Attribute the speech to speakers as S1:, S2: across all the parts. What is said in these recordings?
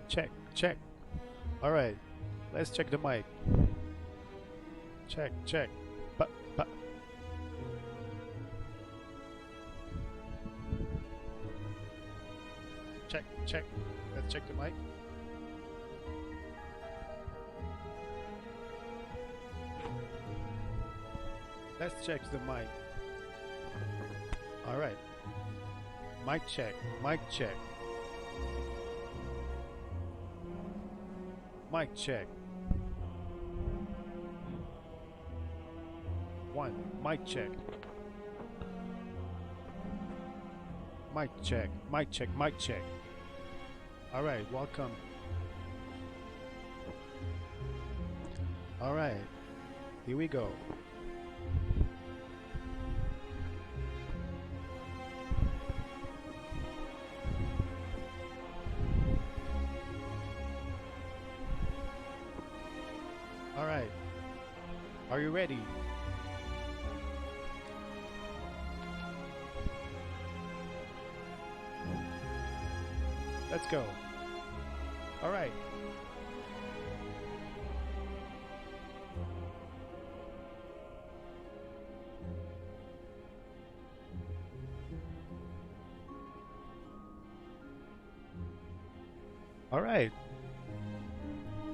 S1: Check, check. Alright, let's check the mic. Check, check. But. Check, check. Let's check the mic. Let's check the mic. Alright. Mic check, mic check. Mic check. One, mic check. Mic check, mic check, mic check. Alright, welcome. Alright, here we go. Alright, are you ready? Let's go. Alright. Alright.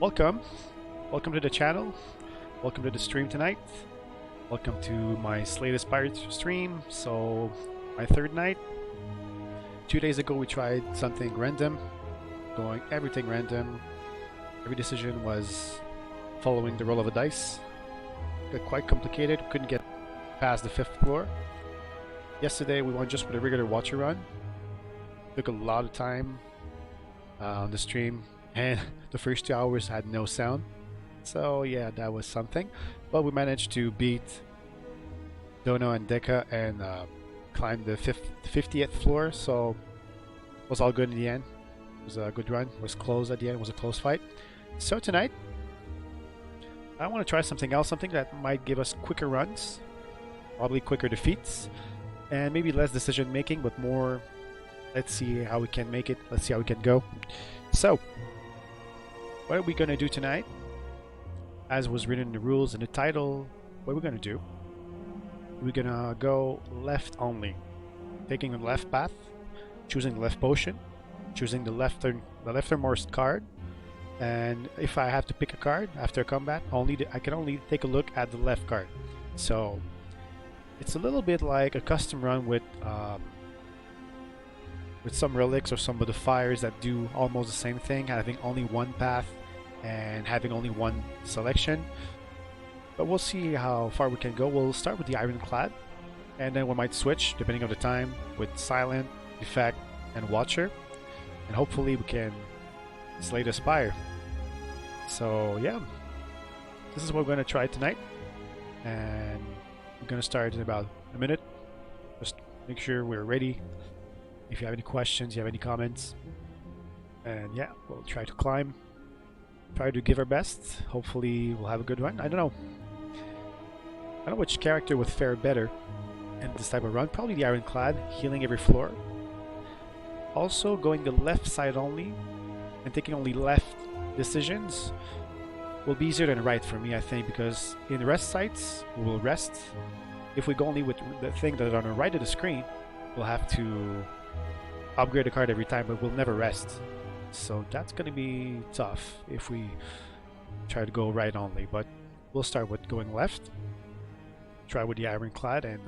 S1: Welcome. Welcome to the channel. Welcome to the stream tonight. Welcome to my Slay the Spire stream. So, my third night. 2 days ago we tried something random, going everything random. Every decision was following the roll of a dice. Got quite complicated, couldn't get past the 5th floor. Yesterday we went just with a regular watcher run. Took a lot of time on the stream, and the first 2 hours had no sound. So yeah, that was something. But we managed to beat Dono and Deka and climbed the 50th floor, so it was all good in the end. It was a good run. It was close at the end. It was a close fight. So tonight, I want to try something else, something that might give us quicker runs, probably quicker defeats, and maybe less decision making, but more, let's see how we can make it. Let's see how we can go. So, what are we going to do tonight? As was written in the rules and the title, what we're going to do, we're gonna go left only, taking the left path, choosing the left potion, choosing the leftmost card, and if I have to pick a card after a combat, I can only take a look at the left card. So it's a little bit like a custom run with some relics or some of the fires that do almost the same thing, having only one path and having only one selection. But we'll see how far we can go. We'll start with the Ironclad, and then we might switch, depending on the time, with Silent, Effect, and Watcher. And hopefully we can Slay the Spire. So yeah, this is what we're going to try tonight. And we're going to start in about a minute. Just make sure we're ready. If you have any questions, you have any comments. And yeah, we'll try to climb. Try to give our best. Hopefully we'll have a good run. I don't know which character would fare better in this type of run. Probably the Ironclad, healing every floor. Also going the left side only and taking only left decisions will be easier than right for me, I think, because in rest sites we will rest. If we go only with the thing that are on the right of the screen, we'll have to upgrade the card every time, but we'll never rest. So that's going to be tough if we try to go right only, but we'll start with going left. Try with the Ironclad, and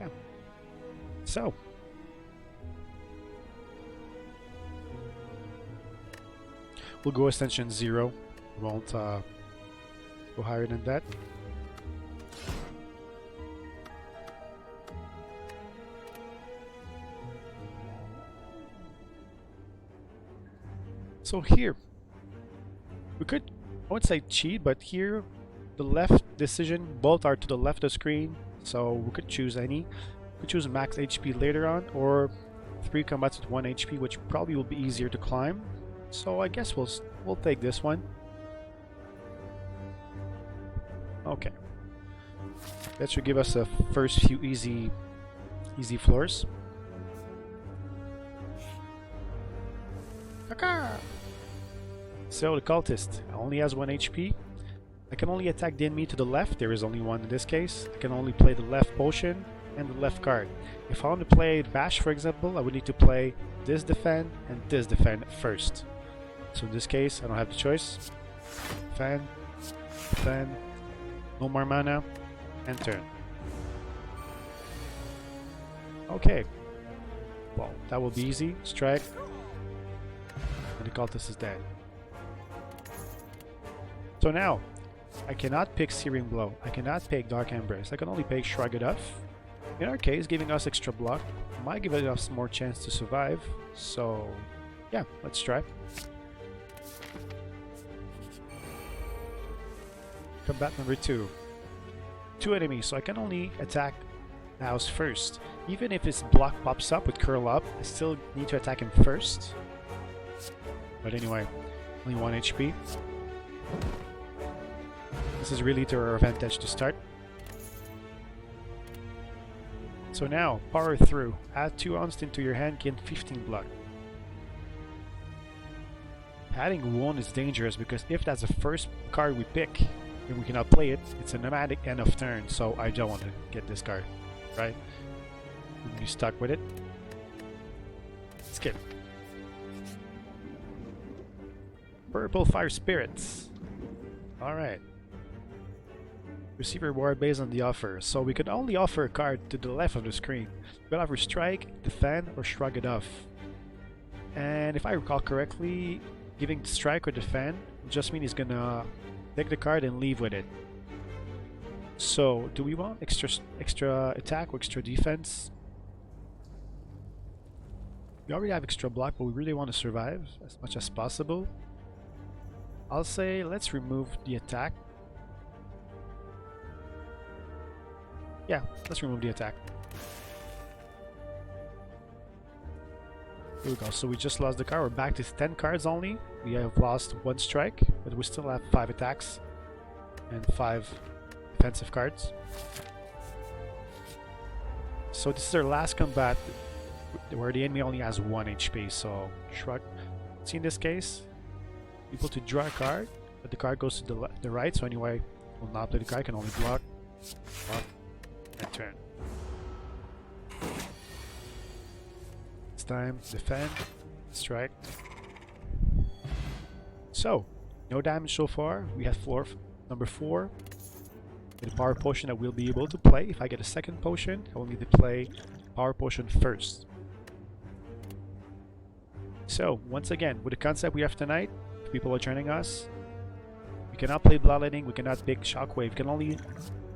S1: yeah. So we'll go Ascension 0. We won't go higher than that. So here, we could, I wouldn't say cheat, but here, the left decision, both are to the left of the screen, so we could choose any. We could choose max HP later on, or 3 combats with 1 HP, which probably will be easier to climb. So I guess we'll take this one. Okay. That should give us the first few easy floors. Char! So the cultist only has 1 HP. I can only attack the enemy to the left. There is only one in this case. I can only play the left potion and the left card. If I want to play bash, for example, I would need to play this defend and this defend first. So in this case, I don't have the choice. Defend, defend, no more mana, and turn. Okay. Well, that will be easy. Strike. And the cultist is dead. So now, I cannot pick Searing Blow. I cannot pick Dark Embrace. I can only pick Shrug It Off. In our case, giving us extra block might give us more chance to survive. So, yeah, let's try. Combat number 2. 2 enemies, so I can only attack the house first. Even if his block pops up with curl up, I still need to attack him first. But anyway, only 1 HP. This is really to our advantage to start. So now, power through. Add 2 Unst into your hand, gain 15 block. Adding 1 is dangerous because if that's the first card we pick and we cannot play it, it's a nomadic end of turn, so I don't want to get this card, right? You're stuck with it. Skip. Purple Fire Spirits. Alright. Receive reward based on the offer. So we can only offer a card to the left of the screen. We'll offer Strike, Defend, or Shrug It Off. And if I recall correctly, giving Strike or Defend just means he's gonna take the card and leave with it. So do we want extra attack or extra defense? We already have extra block, but we really want to survive as much as possible. I'll say let's remove the attack. Yeah, let's remove the attack. Here we go. So we just lost the card. We're back to 10 cards only. We have lost 1 strike, but we still have 5 attacks and 5 defensive cards. So this is our last combat where the enemy only has 1 HP. So shrug. See, in this case, able to draw a card, but the card goes to the right. So anyway, will not play the card. Can only block, and turn. This time, defend, strike. So, no damage so far. We have floor number 4. With a power potion that we'll be able to play. If I get a second potion, I will need to play power potion first. So, once again, with the concept we have tonight, if people are joining us, we cannot play Bloodletting, we cannot pick Shockwave. We can only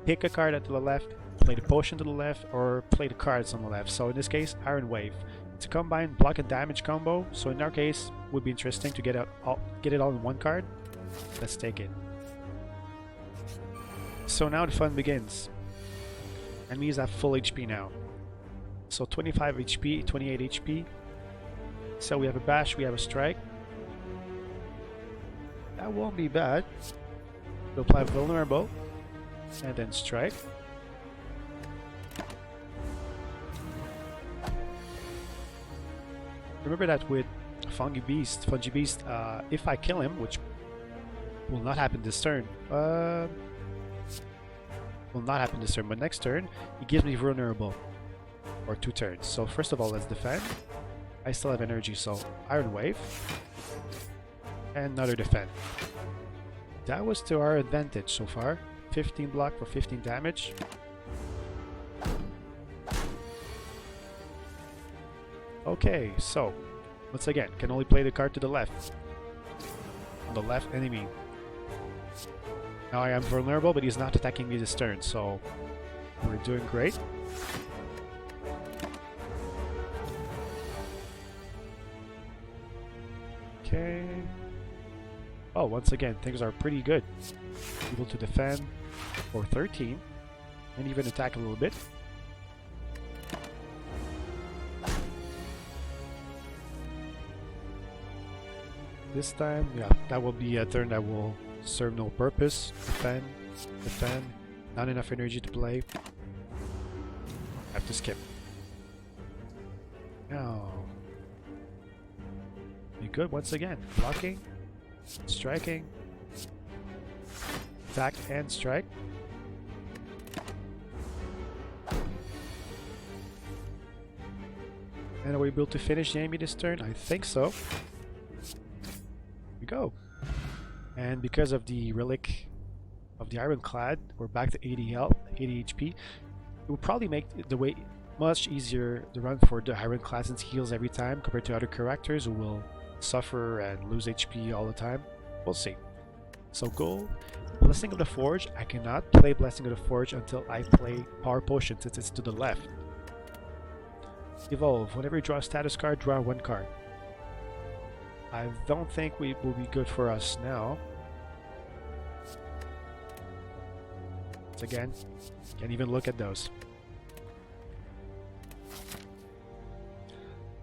S1: pick a card to the left, play the potion to the left, or play the cards on the left. So in this case, Iron Wave. It's a combined block and damage combo, so in our case, it would be interesting to get it all in one card. Let's take it. So now the fun begins. Enemies have full HP now. So 25 HP, 28 HP. So we have a bash, we have a strike. That won't be bad. We'll apply vulnerable, and then strike. Remember that with Fungi Beast, if I kill him, which will not happen this turn, but next turn, he gives me vulnerable, or 2 turns. So first of all, let's defend. I still have energy, so Iron Wave, and another defend. That was to our advantage so far. 15 block for 15 damage. Okay, so once again, can only play the card to the left. On the left enemy. Now I am vulnerable, but he's not attacking me this turn, so we're doing great. Okay. Oh, once again, things are pretty good. Able to defend for 13 and even attack a little bit. This time, yeah, that will be a turn that will serve no purpose. Defend, defend, not enough energy to play. Have to skip. Now, be good once again. Blocking, striking, attack and strike. And are we able to finish the enemy this turn? I think so. Here we go. And because of the relic of the Ironclad, we're back to 80 health, 80 HP. It will probably make the way much easier to run for the Ironclad since he heals every time compared to other characters who will suffer and lose HP all the time. We'll see. So gold, Blessing of the Forge. I cannot play Blessing of the Forge until I play Power Potion since it's to the left. Evolve. Whenever you draw a status card, draw one card. I don't think we will be good for us now. Once again, can't even look at those.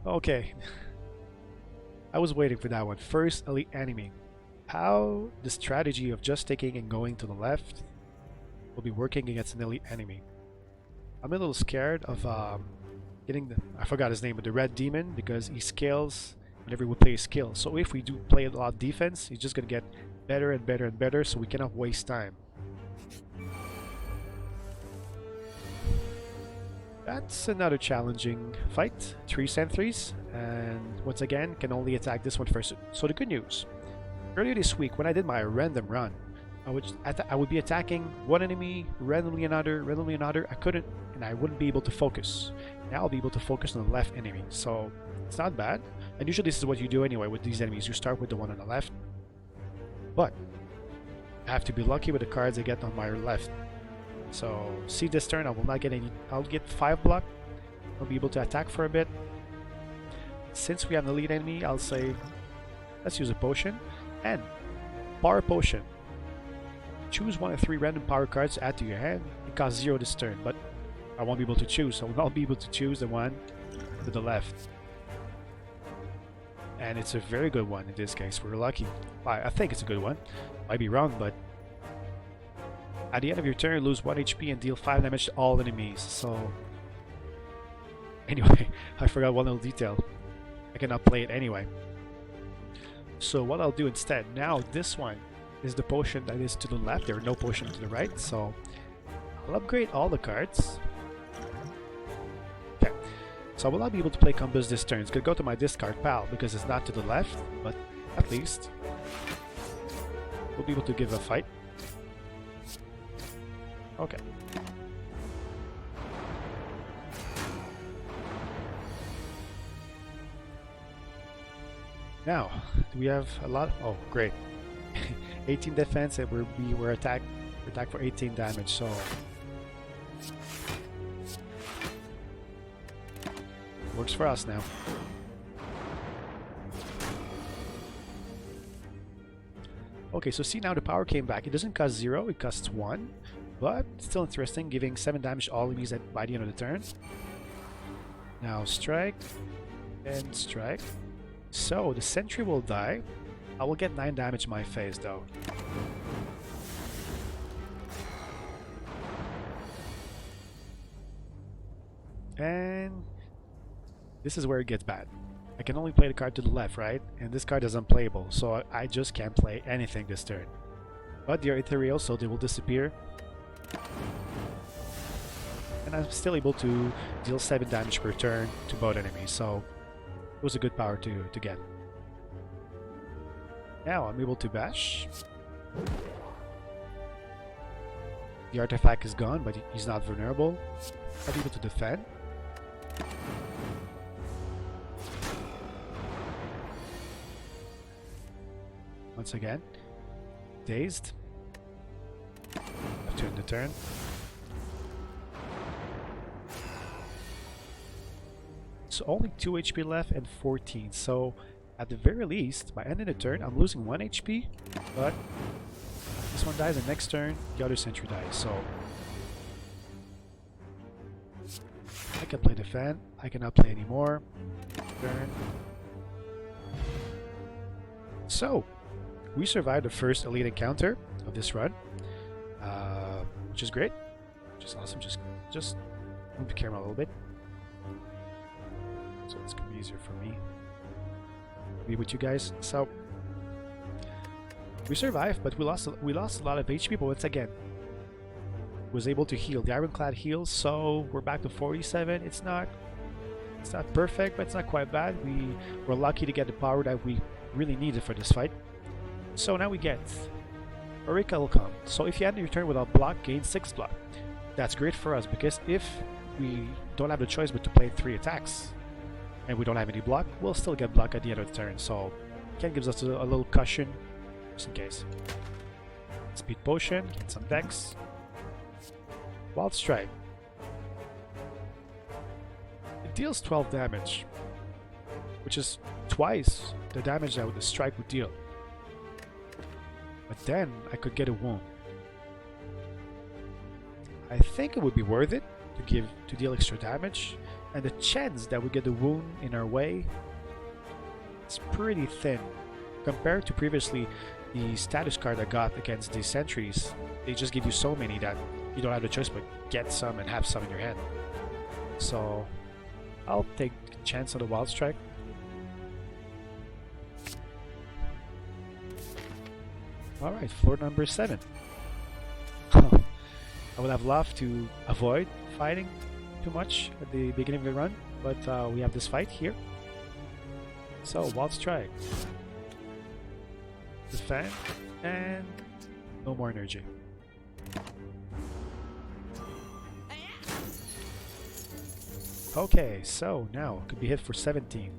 S1: Okay. I was waiting for that one. First elite enemy. How the strategy of just taking and going to the left will be working against an elite enemy. I'm a little scared of getting the, I forgot his name, but the red demon, because he scales whenever we play a skill. So if we do play a lot of defense, he's just gonna get better and better and better, so we cannot waste time. That's another challenging fight. 3 sentries, and once again can only attack this one first. So the good news, earlier this week when I did my random run, I would be attacking one enemy, randomly another, I couldn't, and I wouldn't be able to focus. Now I'll be able to focus on the left enemy, so it's not bad. And usually this is what you do anyway with these enemies. You start with the one on the left, but I have to be lucky with the cards I get on my left. So see, this turn I will not get any. I'll get 5 block. I'll be able to attack for a bit. Since we have the lead enemy, I'll say let's use a potion and power potion. Choose one of 3 random power cards to add to your hand. It costs 0 this turn, but I won't be able to choose. So I'll be able to choose the one to the left. And it's a very good one in this case. We're lucky. I think it's a good one. Might be wrong, but at the end of your turn, lose 1 HP and deal 5 damage to all enemies. So anyway, I forgot one little detail. I cannot play it anyway. So what I'll do instead, now this one is the potion that is to the left. There are no potions to the right, so I'll upgrade all the cards. Okay, so I will not be able to play combos this turn. It's gonna go to my discard pile because it's not to the left, but at least we'll be able to give a fight. Okay. Now, do we have a lot? Oh, great. 18 defense, and we're attack for 18 damage, so works for us now. Okay, so see, now the power came back. It doesn't cost 0, it costs 1, but still interesting, giving 7 damage to all enemies by the end of the turn. Now strike and strike. So the sentry will die. I will get 9 damage in my face though. And this is where it gets bad. I can only play the card to the left, right? And this card is unplayable, so I just can't play anything this turn. But they are ethereal, so they will disappear. And I'm still able to deal 7 damage per turn to both enemies, so it was a good power to get. Now I'm able to bash. The artifact is gone, but he's not vulnerable. I'm able to defend. Once again, dazed. I've turned the turn. So only 2 HP left and 14. So at the very least, by ending the turn, I'm losing 1 HP. But this one dies, and next turn, the other sentry dies. So I can play defend. I cannot play anymore. Turn. So we survived the first elite encounter of this run, which is great, which is awesome. Just move the camera a little bit, so it's gonna be easier for me to be with you guys. So We survived, but we lost a lot of HP. But once again, was able to heal. The Ironclad heals, so we're back to 47. It's not perfect, but it's not quite bad. We were lucky to get the power that we really needed for this fight. So now we get Eureka will come. So if you end your turn without block, gain 6 block. That's great for us because if we don't have the choice but to play 3 attacks and we don't have any block, we'll still get block at the end of the turn. So Ken gives us a little cushion just in case. Speed potion, get some dex. Wild strike. It deals 12 damage, which is twice the damage that the strike would deal. But then I could get a wound. I think it would be worth it to deal extra damage, and the chance that we get the wound in our way is pretty thin compared to previously the status card I got against the sentries. They just give you so many that you don't have the choice but get some and have some in your hand. So I'll take the chance on the wild strike. Alright, floor number 7. I would have loved to avoid fighting too much at the beginning of the run, but we have this fight here. So, wild strike. Defend, and no more energy. Okay, so now it could be hit for 17.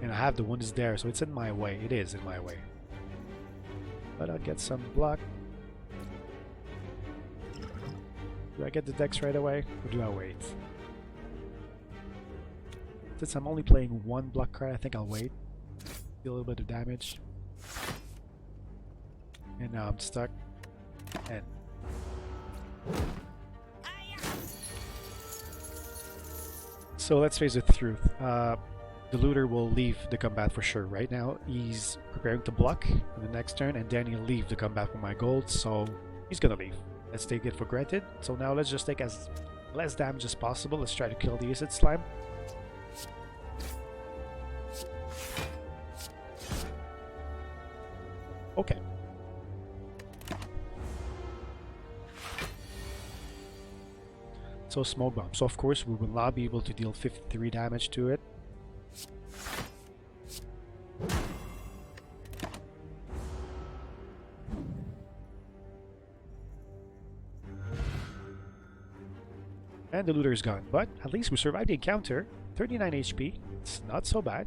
S1: And I have the wound is there, so it's in my way. It is in my way. But I'll get some block. Do I get the dex right away, or do I wait? Since I'm only playing 1 block card, I think I'll wait. Deal a little bit of damage. And now I'm stuck. And so let's face the truth. The looter will leave the combat for sure. Right now, he's preparing to block in the next turn, and then he'll leave the combat for my gold, so he's gonna leave. Let's take it for granted. So now let's just take as less damage as possible. Let's try to kill the acid slime. Okay. So smoke bomb. So of course we will not be able to deal 53 damage to it. And the looter is gone, but at least we survived the encounter. 39 HP, it's not so bad.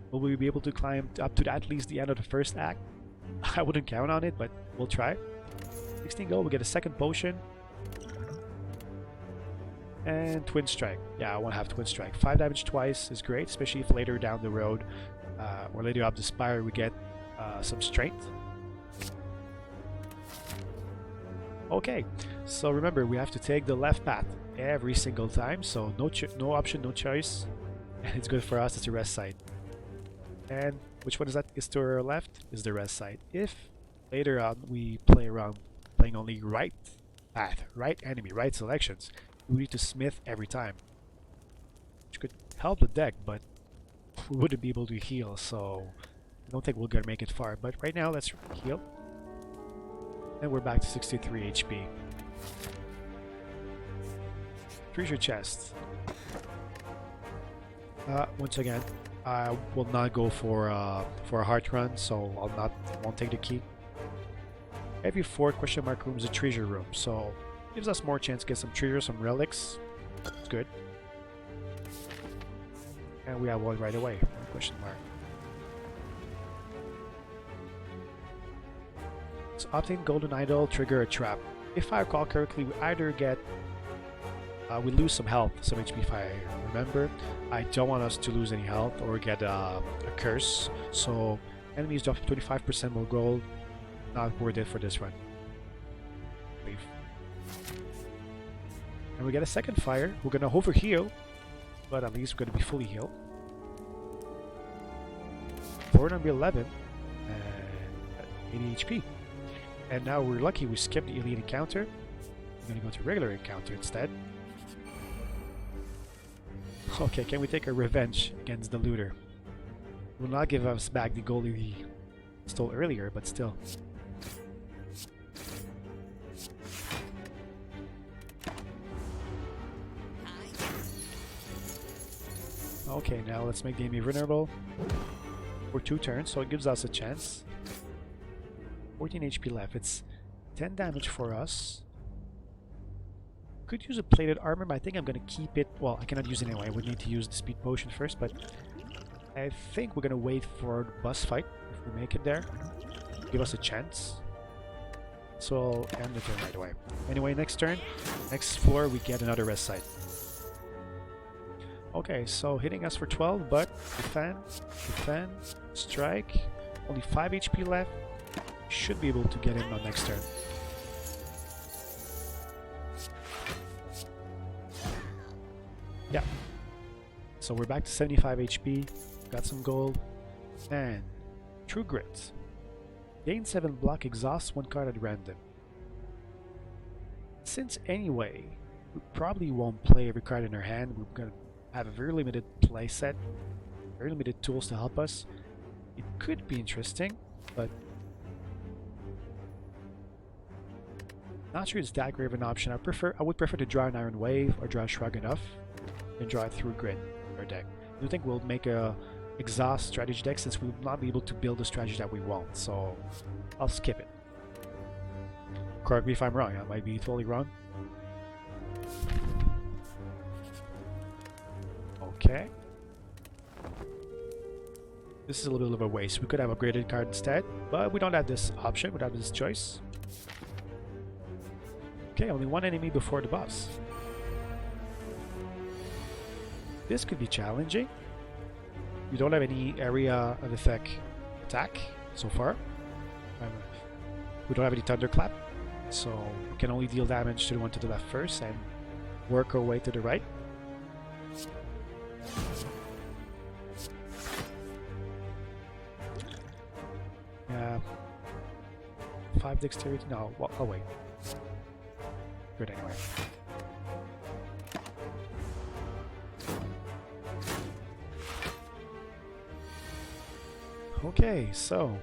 S1: Will we be able to climb up to at least the end of the first act? I wouldn't count on it, but we'll try. 16 gold, we get a second potion. And twin strike. Yeah, I want to have twin strike. 5 damage twice is great, especially if later down the road or later up the spire we get some strength. Okay, so remember we have to take the left path every single time, so no option, no choice, and it's good for us. It's the rest side. And which one is that? Is to our left is the rest side. If later on we play around playing only right path, right enemy, right selections, we need to smith every time, which could help the deck, but we wouldn't be able to heal, so I don't think we're gonna make it far. But right now, let's heal. And we're back to 63 HP. Treasure chest. Once again, I will not go for a heart run, so won't take the key. Every 4 question mark room is a treasure room, so gives us more chance to get some treasure, some relics. It's good. And we have one right away. Question mark. So obtain golden idol, trigger a trap. If I recall correctly, we either get we lose some health, some HP if I remember. I don't want us to lose any health or get a curse. So enemies drop 25% more gold. Not worth it for this run. Leave. And we get a second fire. We're gonna over heal, but at least we're gonna be fully healed. Floor number 11 and 80 HP. And now we're lucky we skipped the elite encounter. We're gonna go to regular encounter instead. Okay, can we take a revenge against the looter? Will not give us back the gold Stole earlier, but still. Okay, now let's make the enemy vulnerable for 2 turns, so it gives us a chance. 14 HP left. It's 10 damage for us. Could use a plated armor, but I think I'm gonna keep it. Well, I cannot use it anyway. I would need to use the speed potion first, but I think we're gonna wait for the boss fight if we make it there. Give us a chance. So I'll end the turn right away. Anyway, next turn, next floor, we get another rest site. Okay, so hitting us for 12, but defend, strike. Only 5 HP left. Should be able to get him on next turn. Yeah. So we're back to 75 HP. Got some gold. And True Grit. Gain 7 block, exhaust 1 card at random. Since anyway, we probably won't play every card in our hand. We're gonna have a very limited play set, very limited tools to help us. It could be interesting, but not sure it's that great of an option. I would prefer to draw an Iron Wave or draw a Shrug enough and draw it through Grid in our deck. I do think we'll make a exhaust strategy deck since we will not be able to build the strategy that we want, so I'll skip it. Correct me if I'm wrong, I might be totally wrong. Okay. This is a little bit of a waste. We could have upgraded card instead, but we don't have this option, we don't have this choice. Okay, only 1 enemy before the boss. This could be challenging. We don't have any area of effect attack so far. We don't have any thunderclap, so we can only deal damage to the one to the left first and work our way to the right. Yeah. 5 dexterity? No, oh wait. Good anyway. Okay, so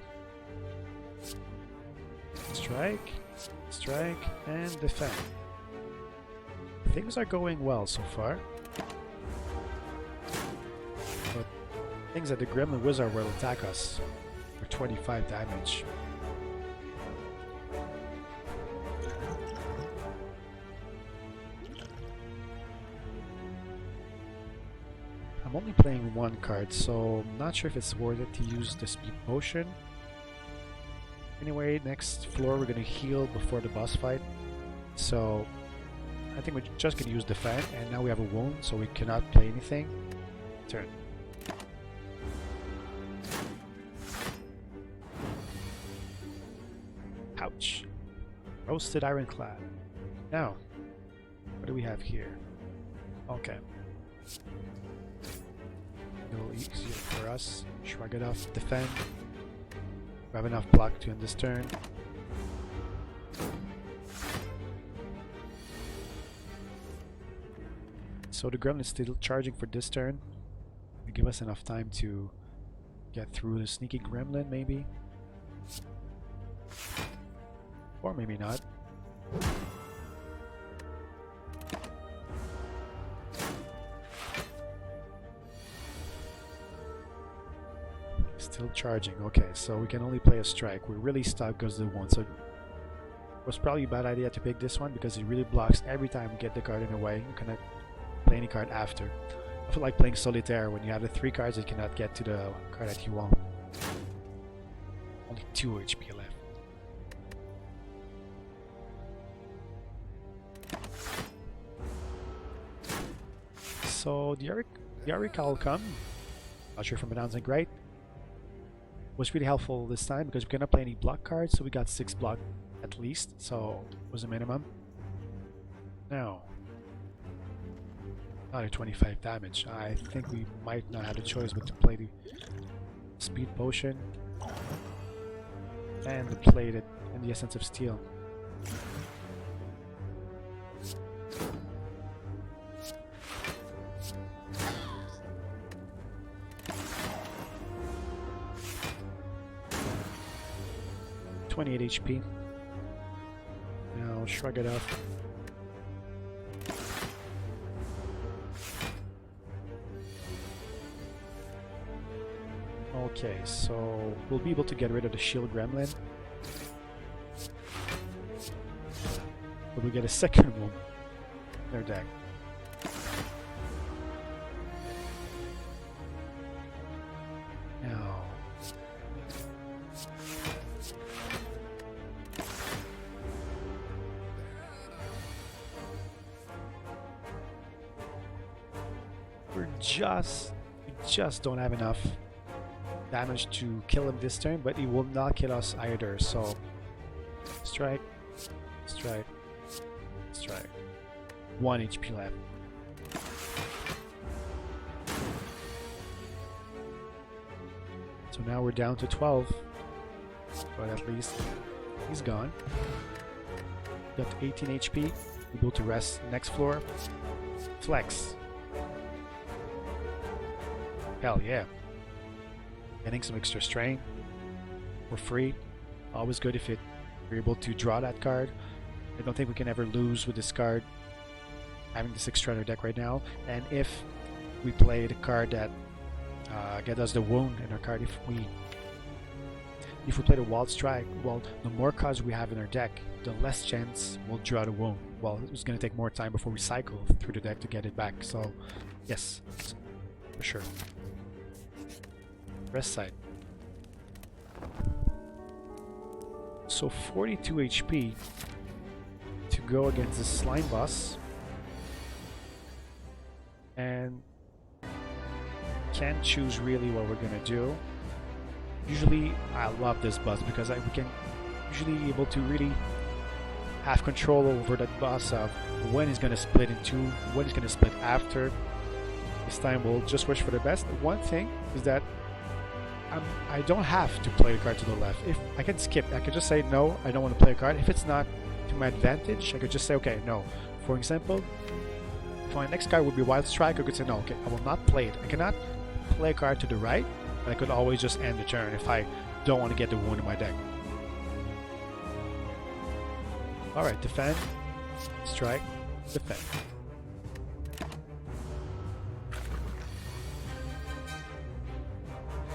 S1: strike, and defend. Things are going well so far, but things that the Gremlin Wizard will attack us for 25 damage. I'm only playing 1 card, so I'm not sure if it's worth it to use the speed potion. Anyway, next floor we're gonna heal before the boss fight. So I think we're just gonna use defend, and now we have a wound, so we cannot play anything. Turn. Ouch. Roasted Ironclad. Now, what do we have here? Okay. A little easier for us. Shrug it off, defend. We have enough block to end this turn. So the Gremlin is still charging for this turn. It'll give us enough time to get through the sneaky Gremlin, maybe. Or maybe not. Still charging. Okay, so we can only play a strike. We're really stuck because of the one. So it was probably a bad idea to pick this one because it really blocks every time we get the card in the way. You cannot play any card after. I feel like playing Solitaire when you have the 3 cards you cannot get to the card that you want. Only 2 HP left. So the Eureka will come. Not sure if I'm pronouncing it right. Was really helpful this time because we cannot play any block cards, so we got 6 block at least, so it was a minimum. Now, another 25 damage. I think we might not have a choice but to play the speed potion and the plated and the essence of steel. 28 HP. Now shrug it off. Okay, so we'll be able to get rid of the shield gremlin. But we get a second one in our deck. Now we just don't have enough damage to kill him this turn, but he will not kill us either. So strike, strike, strike. 1 HP left. So now we're down to 12, but at least he's gone. Got 18 HP. We go to rest next floor. Flex. Hell yeah. Getting some extra strain for free. Always good if you're able to draw that card. I don't think we can ever lose with this card, having this extra in our deck right now. And if we play the card that get us the wound in our card, if we play the wild strike, well, the more cards we have in our deck, the less chance we'll draw the wound. Well, it's going to take more time before we cycle through the deck to get it back. So yes, for sure. Rest side. So 42 HP to go against the slime boss, and can't choose really what we're gonna do. Usually I love this boss because we can usually able to really have control over that boss of when he's gonna split in two, when he's gonna split after. This time we'll just wish for the best. One thing is that I don't have to play the card to the left. If I can skip, I could just say no, I don't want to play a card. If it's not to my advantage, I could just say okay, no. For example, if my next card would be Wild Strike, I could say no, okay, I will not play it. I cannot play a card to the right, but I could always just end the turn if I don't want to get the wound in my deck. Alright, defend, strike, defend.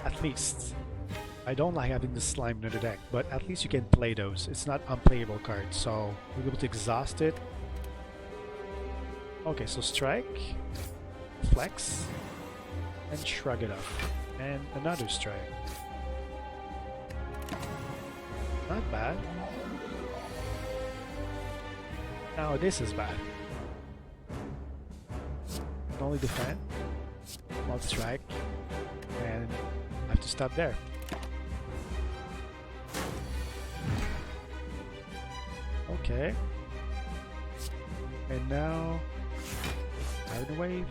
S1: At least. I don't like having the slime in the deck, but at least you can play those. It's not unplayable cards, so we'll be able to exhaust it. Okay, so strike, flex, and shrug it off. And another strike. Not bad. Now this is bad. Can only defend, not strike, and I have to stop there. Okay. And now, Iron Wave.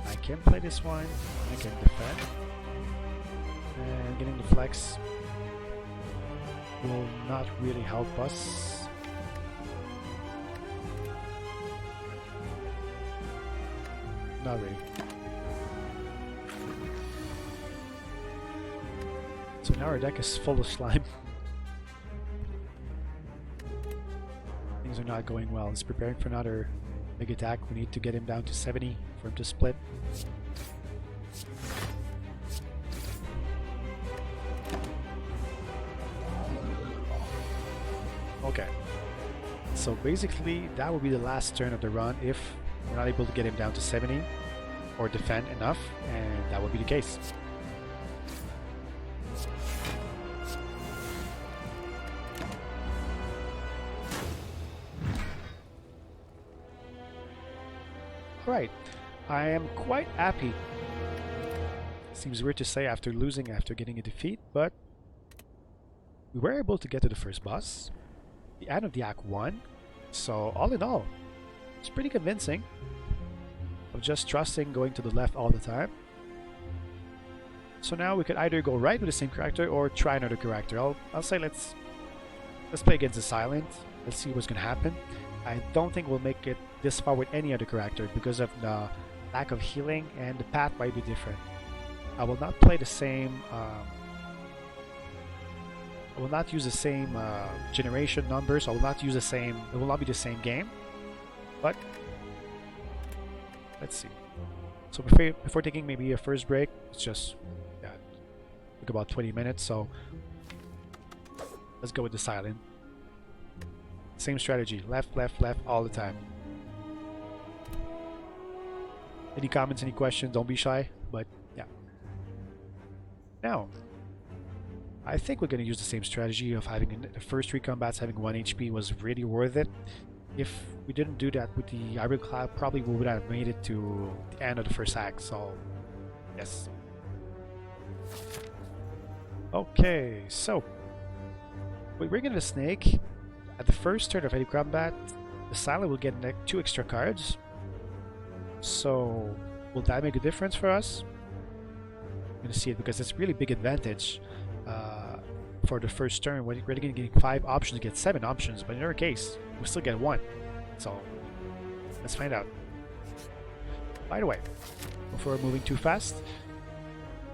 S1: I can play this one. I can defend. And getting the flex will not really help us. Not really. So now our deck is full of slime. Things are not going well. He's preparing for another big attack. We need to get him down to 70 for him to split. Okay. So basically that will be the last turn of the run if we're not able to get him down to 70 or defend enough, and that will be the case. Alright, I am quite happy. Seems weird to say after losing, after getting a defeat, but we were able to get to the first boss, the end of the Act 1, so all in all, it's pretty convincing of just trusting going to the left all the time. So now we could either go right with the same character or try another character. I'll say let's play against the Silent. Let's see what's gonna happen. I don't think we'll make it this far with any other character because of the lack of healing, and the path might be different. I will not play the same I will not use the same generation numbers. I will not use the same. It will not be the same game. But let's see. So before taking maybe a first break, it's just took about 20 minutes. So let's go with the silent. Same strategy. Left, left, left all the time. Any comments? Any questions? Don't be shy. But yeah. Now, I think we're going to use the same strategy of having the first 3 combats having 1 HP was really worth it. If we didn't do that with the Hybrid Cloud, probably we would have made it to the end of the first act. So, yes. Okay, so we bring in the snake. At the first turn of any combat, the silent will get 2 extra cards. So, will that make a difference for us? I'm going to see it because it's a really big advantage for the first turn. We're going to get 5 options, get 7 options, but in our case, we still get 1. So, let's find out. By the way, before we're moving too fast,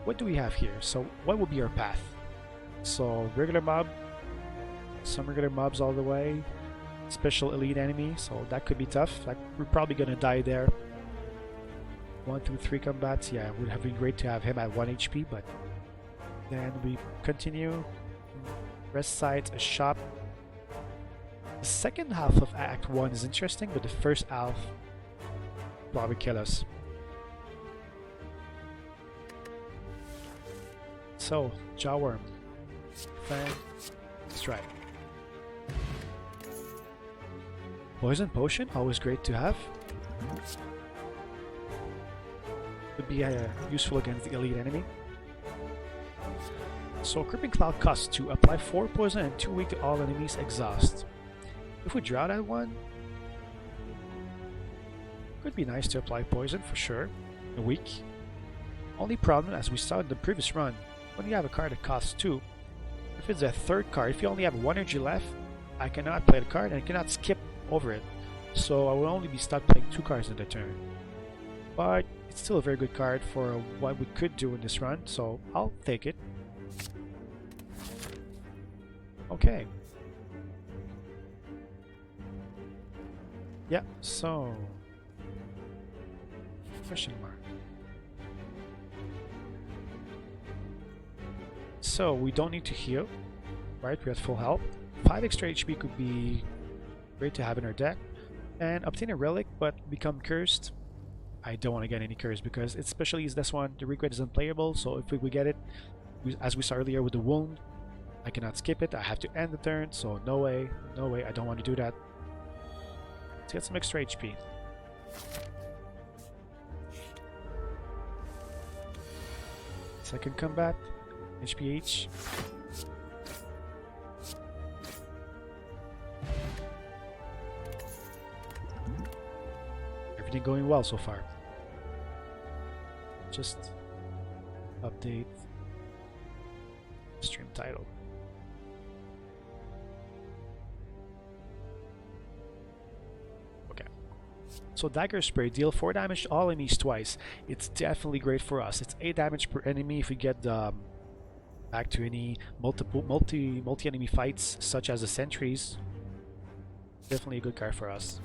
S1: what do we have here? So, what will be our path? So, regular mob, some regular mobs all the way, special elite enemy, so that could be tough. Like, we're probably going to die there. 1, 2, 3 combats, yeah, it would have been great to have him at 1 HP, but then we continue. Rest sites, a shop. The second half of Act 1 is interesting, but the first half probably kill us. So, Jawworm, Fang, Strike. Poison Potion, always great to have. Would be useful against the elite enemy. So Crippling Cloud costs 2, apply 4 poison and 2 weak to all enemies, exhaust. If we draw that one, could be nice to apply poison for sure, a weak. Only problem, as we saw in the previous run, when you have a card that costs 2, if it's a third card, if you only have 1 energy left, I cannot play the card and I cannot skip over it. So I will only be stuck playing 2 cards in the turn. But it's still a very good card for what we could do in this run, so I'll take it. Okay. Yeah, so question mark. So we don't need to heal, right? We're at full health. 5 extra HP could be great to have in our deck. And obtain a relic, but become cursed. I don't want to get any curse because especially is this one, the regret is unplayable, so if we get it, as we saw earlier with the wound, I cannot skip it, I have to end the turn, so no way, I don't want to do that. Let's get some extra HP. Second combat, HPH. Everything going well so far. Just update stream title. Okay. So Dagger Spray, deal 4 damage to all enemies twice. It's definitely great for us. It's 8 damage per enemy if we get back to any multi-enemy fights such as the sentries. Definitely a good card for us.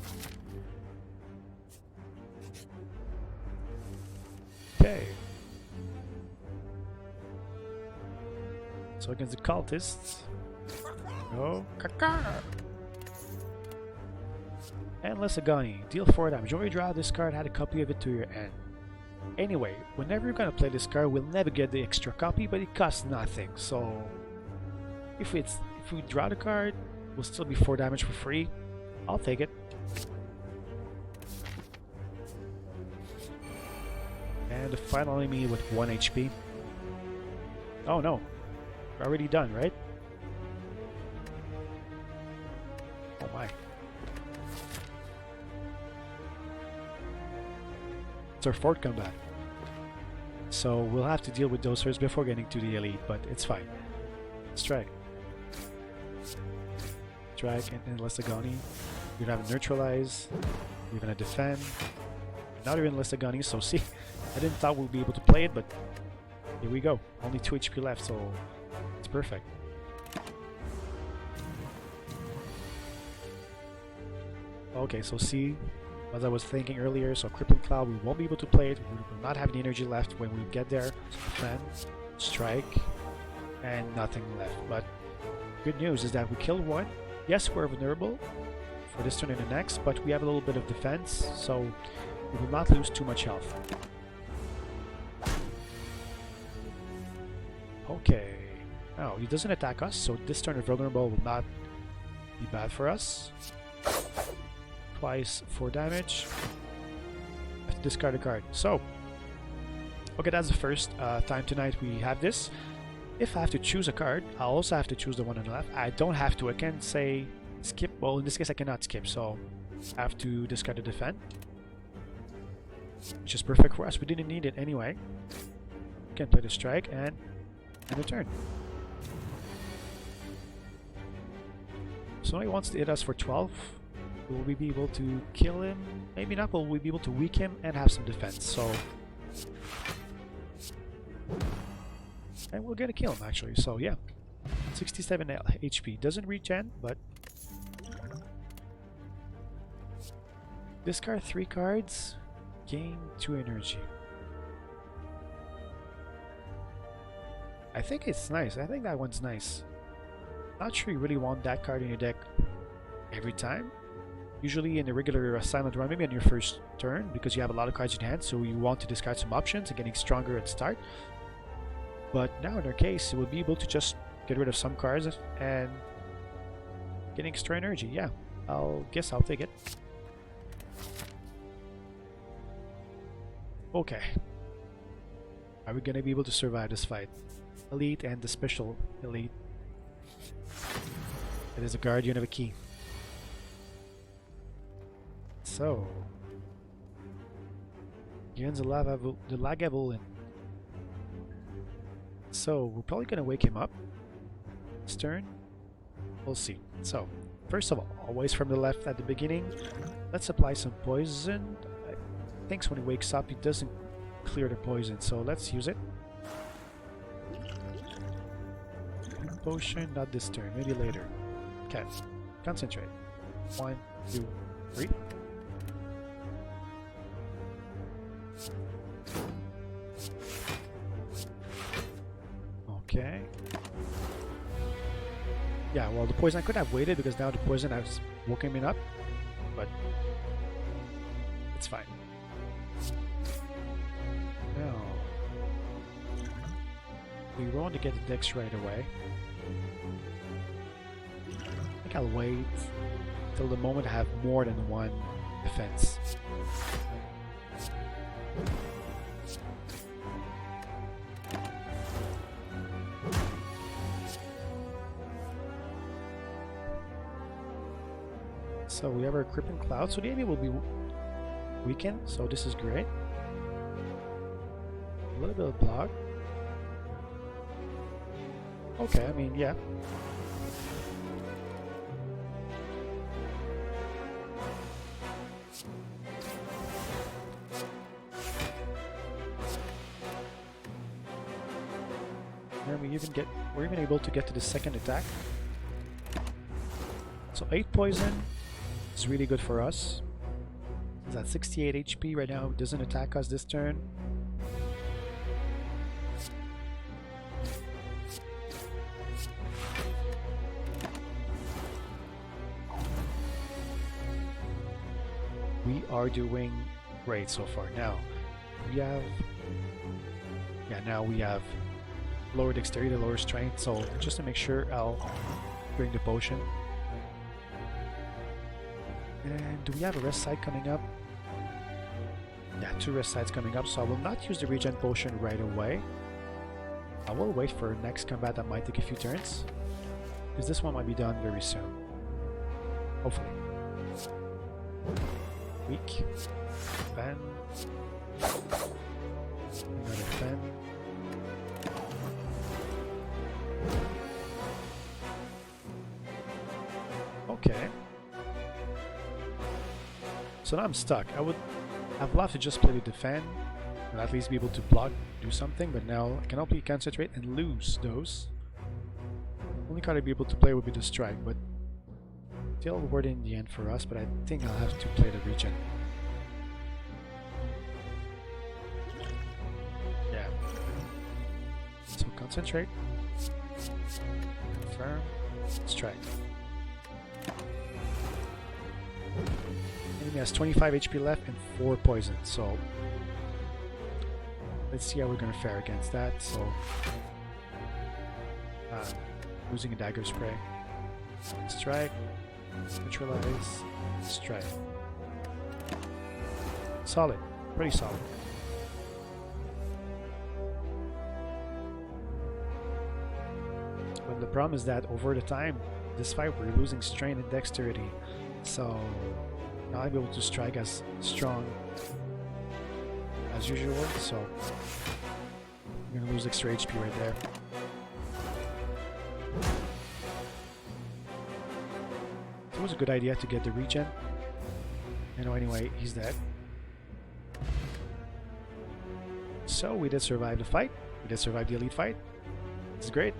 S1: Okay. So against the cultists. No. And Lesagani. Deal 4 damage. When you draw this card, add a copy of it to your end. Anyway, whenever you're gonna play this card, we'll never get the extra copy, but it costs nothing. So if we draw the card, we'll still be 4 damage for free. I'll take it. And the final enemy with 1 HP. Oh no, we're already done, right? Oh my. It's our 4th combat. So we'll have to deal with those first before getting to the elite, but it's fine. Strike. Strike and then Lesagani. We're gonna have a neutralize. We're gonna defend. Not even Lesagani, so see, I didn't thought we'll be able to play it, but here we go. Only 2 HP left, so it's perfect. Okay, so see, as I was thinking earlier, so Crippling Cloud, we won't be able to play it. We will not have the energy left when we get there. So defend, strike, and nothing left. But good news is that we killed one. Yes, we're vulnerable for this turn and the next, but we have a little bit of defense, so we will not lose too much health. Okay. Oh, he doesn't attack us, so this turn of vulnerable will not be bad for us. Twice 4 damage. I have to discard a card. So, okay, that's the first time tonight we have this. If I have to choose a card, I also have to choose the one on the left. I don't have to. I can say skip. Well, in this case, I cannot skip, so I have to discard the defend, which is perfect for us. We didn't need it anyway. We can play the strike and end the turn. So he wants to hit us for 12. Will we be able to kill him? Maybe not, but will we be able to weak him and have some defense? So, and we're gonna kill him actually. So yeah, 67 HP. Doesn't regen, but discard 3 cards, gain 2 energy. I think it's nice. I think that one's nice. Not sure you really want that card in your deck every time. Usually in the regular silent run, maybe on your first turn, because you have a lot of cards in hand, so you want to discard some options and getting stronger at start. But now in our case, we'll be able to just get rid of some cards and getting extra energy. Yeah, I'll take it. Okay. Are we gonna be able to survive this fight? Elite and the special elite. It is a guardian of a key. So, against the Lagavulin. So we're probably gonna wake him up this turn. We'll see. So, first of all, always from the left at the beginning. Let's apply some poison. I think when he wakes up, he doesn't clear the poison, so let's use it. Potion, not this turn, maybe later. Okay, concentrate. 1, 2, 3. Okay. Yeah, well, the poison, I could have waited because now the poison has woken me up, but it's fine. Now, we want to get the dex right away. I think I'll wait till the moment I have more than 1 defense. So we have our Crippling Cloud, so the enemy will be weakened, so this is great. A little bit of block. Okay, I mean, yeah. And we're even able to get to the second attack. So 8 poison is really good for us. He's at 68 HP right now, doesn't attack us this turn. We are doing great so far. Now we have lower dexterity, lower strength, so just to make sure I'll bring the potion. And do we have a rest side coming up? Yeah, 2 rest sides coming up, so I will not use the regen potion right away. I will wait for next combat that might take a few turns, because this one might be done very soon. Hopefully. Weak. Fan. Another fan. Okay. So now I'm stuck. I've loved to just play the defend and at least be able to block, do something, but now I can only concentrate and lose those. Only card I'd be able to play would be the strike, but Still word in the end for us, but I think I'll have to play the regen. Yeah. So concentrate. Confirm. Strike. Enemy has 25 HP left and 4 poison, so let's see how we're gonna fare against that. So losing a dagger spray. Strike. Neutralize. Strike. Solid. Pretty solid. But the problem is that over the time, this fight we're losing strength and dexterity. So not able to strike as strong as usual, so I'm gonna lose extra HP right there. It was a good idea to get the regen. You know, anyway, he's dead. So we did survive the fight. We did survive the elite fight. It's great.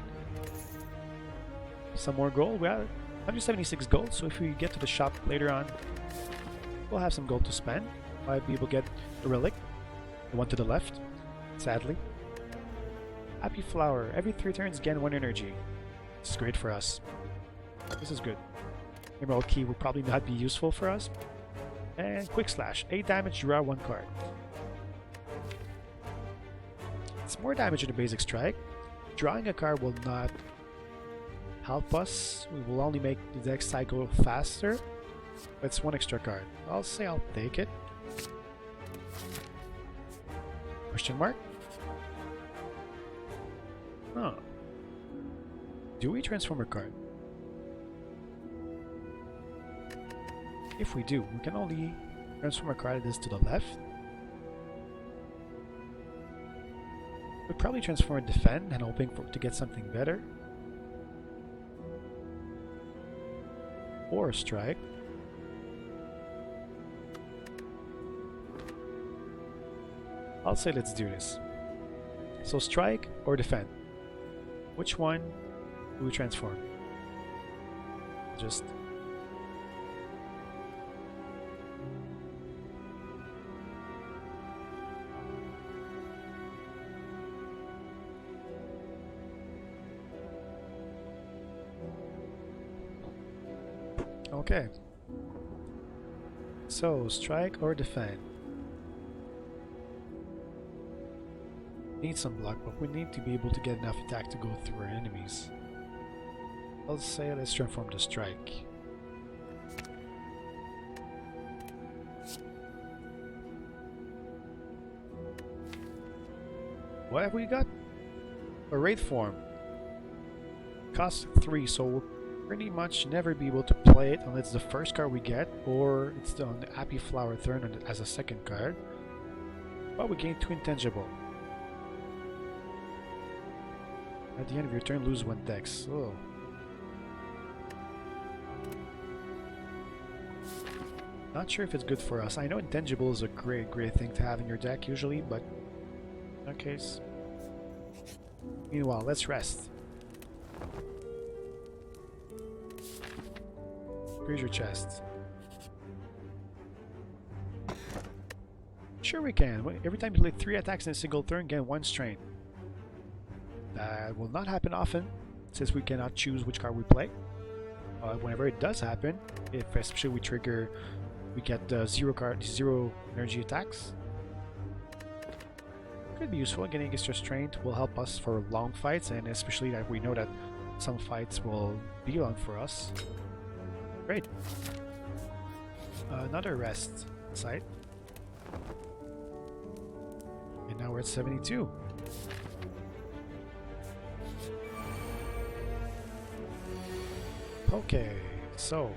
S1: Some more gold. We have 176 gold, so if we get to the shop later on, we'll have some gold to spend. Might be able to get a relic. The one to the left, sadly. Happy Flower. Every 3 turns, gain 1 energy. This is great for us. This is good. Emerald Key will probably not be useful for us. And Quick Slash. 8 damage, draw 1 card. It's more damage than the basic strike. Drawing a card will not help us. We will only make the deck cycle faster. But it's 1 extra card. I'll say I'll take it. Question mark? Huh. Do we transform a card? If we do, we can only transform a card that is to the left. We'd probably transform a defend and hoping to get something better. Or a strike. I'll say let's do this. So strike or defend. Which one do we transform? Just okay. So strike or defend. Need some block, but we need to be able to get enough attack to go through our enemies. I'll say let's transform the strike. What have we got? A raid form. Cost 3, so we'll pretty much never be able to play it unless it's the first card we get, or it's on the Happy Flower turn as a second card. But we gain 2 intangible. At the end of your turn, lose 1 dex. Oh. Not sure if it's good for us. I know intangible is a great thing to have in your deck usually, but in that case. Meanwhile, let's rest. Here's your chest. Sure we can. Every time you play 3 attacks in a single turn, gain 1 strength. That will not happen often, since we cannot choose which card we play. Whenever it does happen, if especially we get 0 energy attacks. Could be useful. Getting extra strength will help us for long fights, and especially that we know that some fights will be long for us. Great. Another rest site. And now we're at 72. Okay, so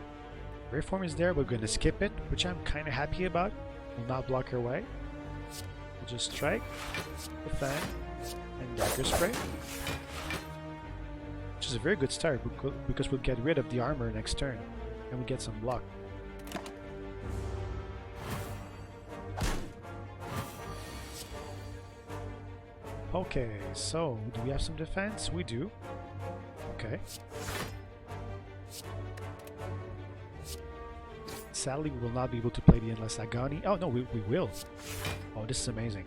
S1: Reform is there, we're going to skip it, which I'm kind of happy about. Will not block our way. We'll just strike, defend, and dagger spray. Which is a very good start because we'll get rid of the armor next turn and we get some block. Okay, so do we have some defense? We do. Okay. Sadly, we will not be able to play the Endless Agony. Oh no, we will. Oh, this is amazing.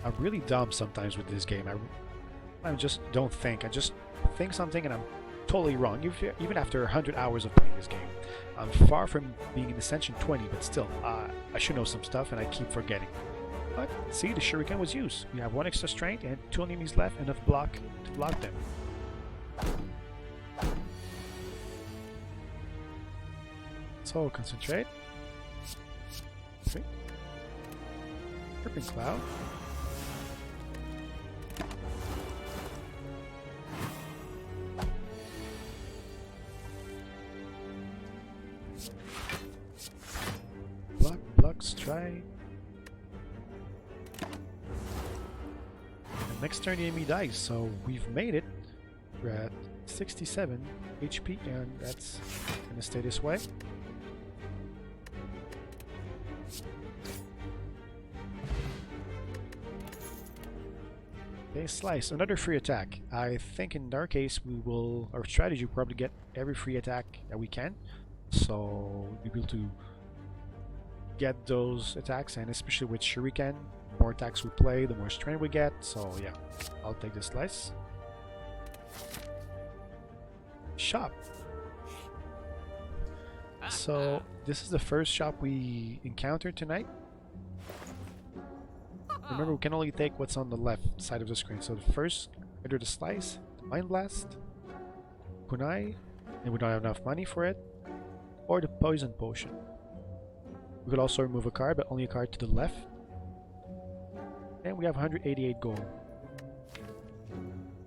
S1: I'm really dumb sometimes with this game. I just don't think. I just think something and I'm totally wrong. Even after 100 hours of playing this game. I'm far from being in Ascension 20, but still, I should know some stuff and I keep forgetting. But see, the Shuriken was used. We have 1 extra strength and 2 enemies left, enough block to block them. So concentrate. Okay. Dripping Cloud. Block, strike. And next turn the enemy dies, so we've made it. We're at 67 HP, and that's gonna stay this way. Okay, Slice, another free attack. I think in our case our strategy will probably get every free attack that we can. So we'll be able to get those attacks, and especially with Shuriken, the more attacks we play, the more strength we get. So yeah, I'll take the Slice. Shop. So this is the first shop we encountered tonight. Remember, we can only take what's on the left side of the screen. So the first, either the Slice, the Mind Blast, Kunai, and we don't have enough money for it, or the Poison Potion. We could also remove a card, but only a card to the left. And we have 188 gold.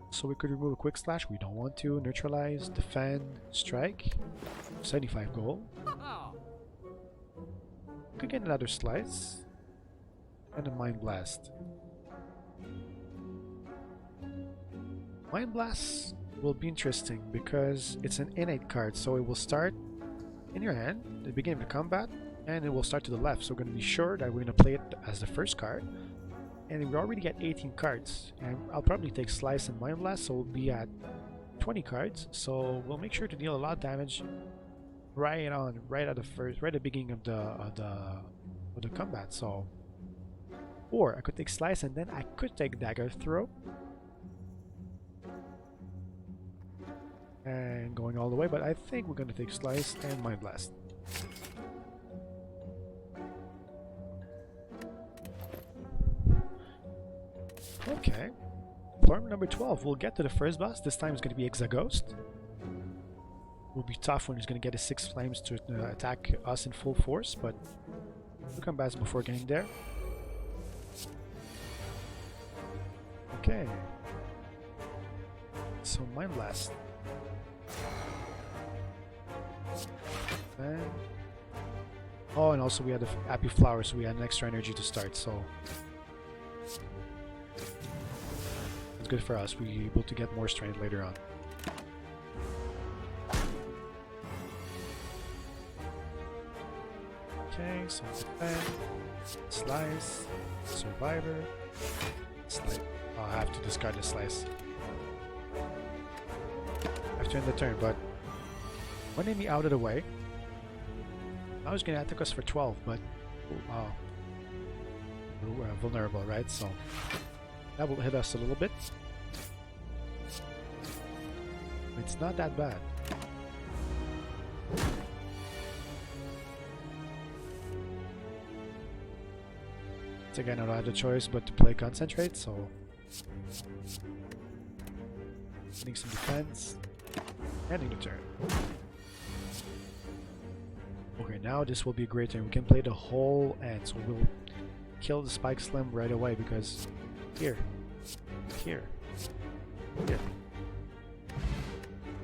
S1: So we could remove a Quick Slash, we don't want to. Neutralize, Defend, Strike, 75 gold. We could get another Slice. And a Mind Blast. Mind Blast will be interesting because it's an innate card, so it will start in your hand at the beginning of the combat, and it will start to the left. So we're going to be sure that we're going to play it as the first card. And we already get 18 cards, and I'll probably take Slice and Mind Blast, so we'll be at 20 cards. So we'll make sure to deal a lot of damage right at the beginning of the combat. So. Or I could take Slice and then I could take Dagger Throw. And going all the way, but I think we're going to take Slice and Mind Blast. Okay. Farm number 12. We'll get to the first boss. This time it's going to be Exaghost. Will be tough when he's going to get his 6 flames to attack us in full force, but we'll come back before getting there. Okay, so Mind Blast. And oh, and also we had the Happy Flower, so we had an extra energy to start, so it's good for us. We'll be able to get more strength later on. Okay, so Defend, Slice, Survivor, Slice. I'll have to discard the Slice after end the turn, but one enemy out of the way. I was gonna attack us for 12, but we're vulnerable, right? So that will hit us a little bit. It's not that bad. Once again, I don't have the choice but to play Concentrate, so getting some defense, ending the turn. Okay, now this will be a great turn. We can play the whole end, so we'll kill the Spike Slim right away because here,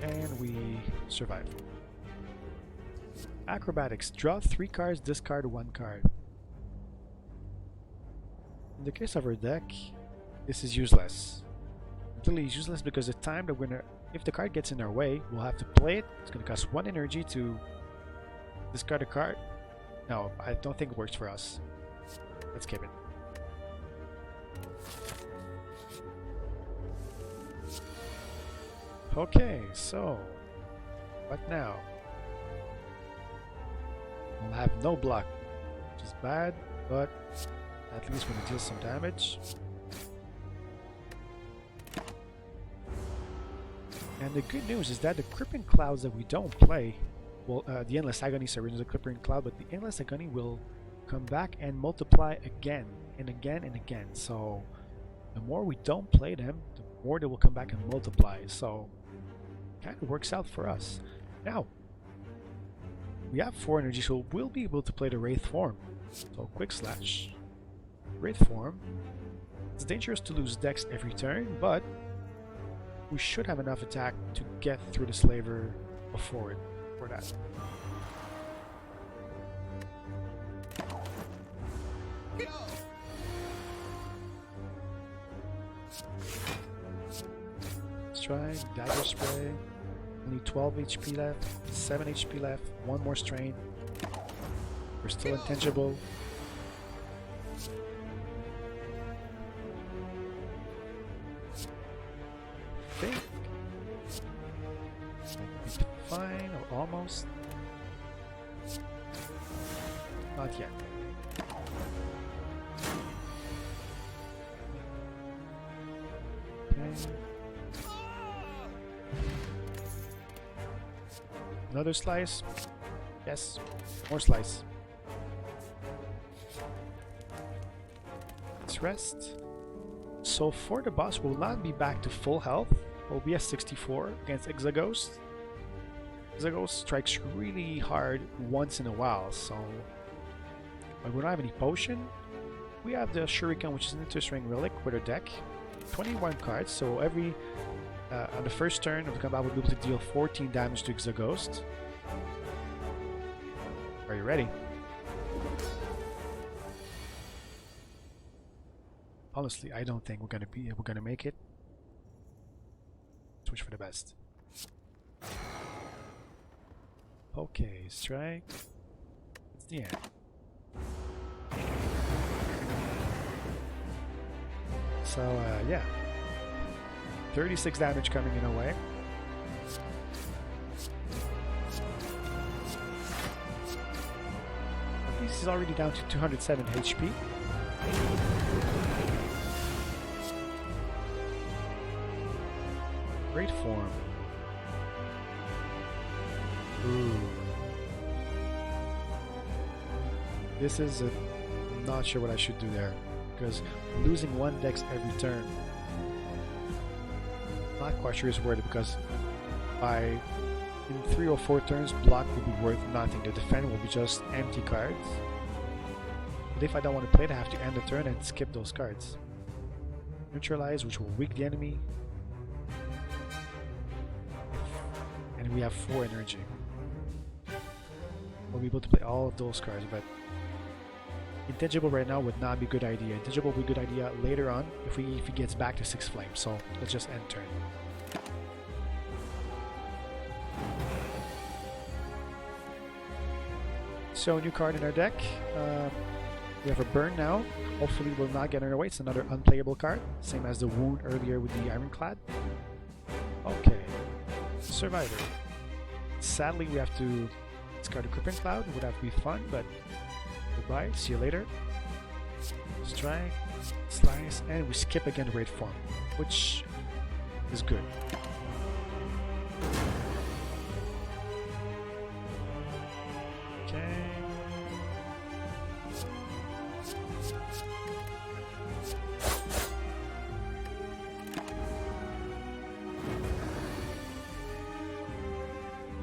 S1: and we survive. Acrobatics. Draw 3 cards, discard 1 card. In the case of our deck, this is useless. Completely useless because the time that if the card gets in our way, we'll have to play it. It's going to cost 1 energy to discard a card. No, I don't think it works for us. Let's skip it. Okay, so What now? We'll have no block, which is bad, but at least we're gonna deal some damage. And the good news is that the Crippling Clouds that we don't play, well, the Endless Agony, sorry, there's a Crippling Cloud, but the Endless Agony will come back and multiply again and again and again. So the more we don't play them, the more they will come back and multiply. So kind of works out for us. Now, we have 4 energy, so we'll be able to play the Wraith form. So quick slash, Wraith form. It's dangerous to lose Dex every turn, but we should have enough attack to get through the Slaver before it, for that. Strike, Dagger Spray. Only 12 HP left, 7 HP left, 1 more strain. We're still intangible. I think fine, or almost. Not yet. Okay. Another slice. Yes, more slice. Let's rest. So for the boss, we'll not be back to full health. We'll be at 64 against Exaghost. Exaghost strikes really hard once in a while, so when we don't have any potion, we have the Shuriken, which is an interest-ring relic with our deck. 21 cards, so every on the first turn of the combat, we'll be able to deal 14 damage to Exaghost. Are you ready? Honestly, I don't think we're gonna make it. Switch for the best. Okay, strike. It's the end. So yeah, 36 damage coming in away. At least he's already down to 207 HP. Great form. Ooh. This is I'm not sure what I should do there, because losing 1 dex every turn, not quite sure is worth it, because in 3 or 4 turns, block will be worth nothing. The defend will be just empty cards. But if I don't want to play it, I have to end the turn and skip those cards. Neutralize, which will weaken the enemy. And we have 4 energy. We'll be able to play all of those cards, but Intangible right now would not be a good idea. Intangible would be a good idea later on if he gets back to 6 flames. So let's just end turn. So new card in our deck. We have a burn now. Hopefully we'll not get in our way. It's another unplayable card. Same as the wound earlier with the Ironclad. Okay. Survivor. Sadly we have to discard a Crippling Cloud. It would have to be fun, but goodbye. See you later. Strike, slice, and we skip again the Raid form, which is good. Okay.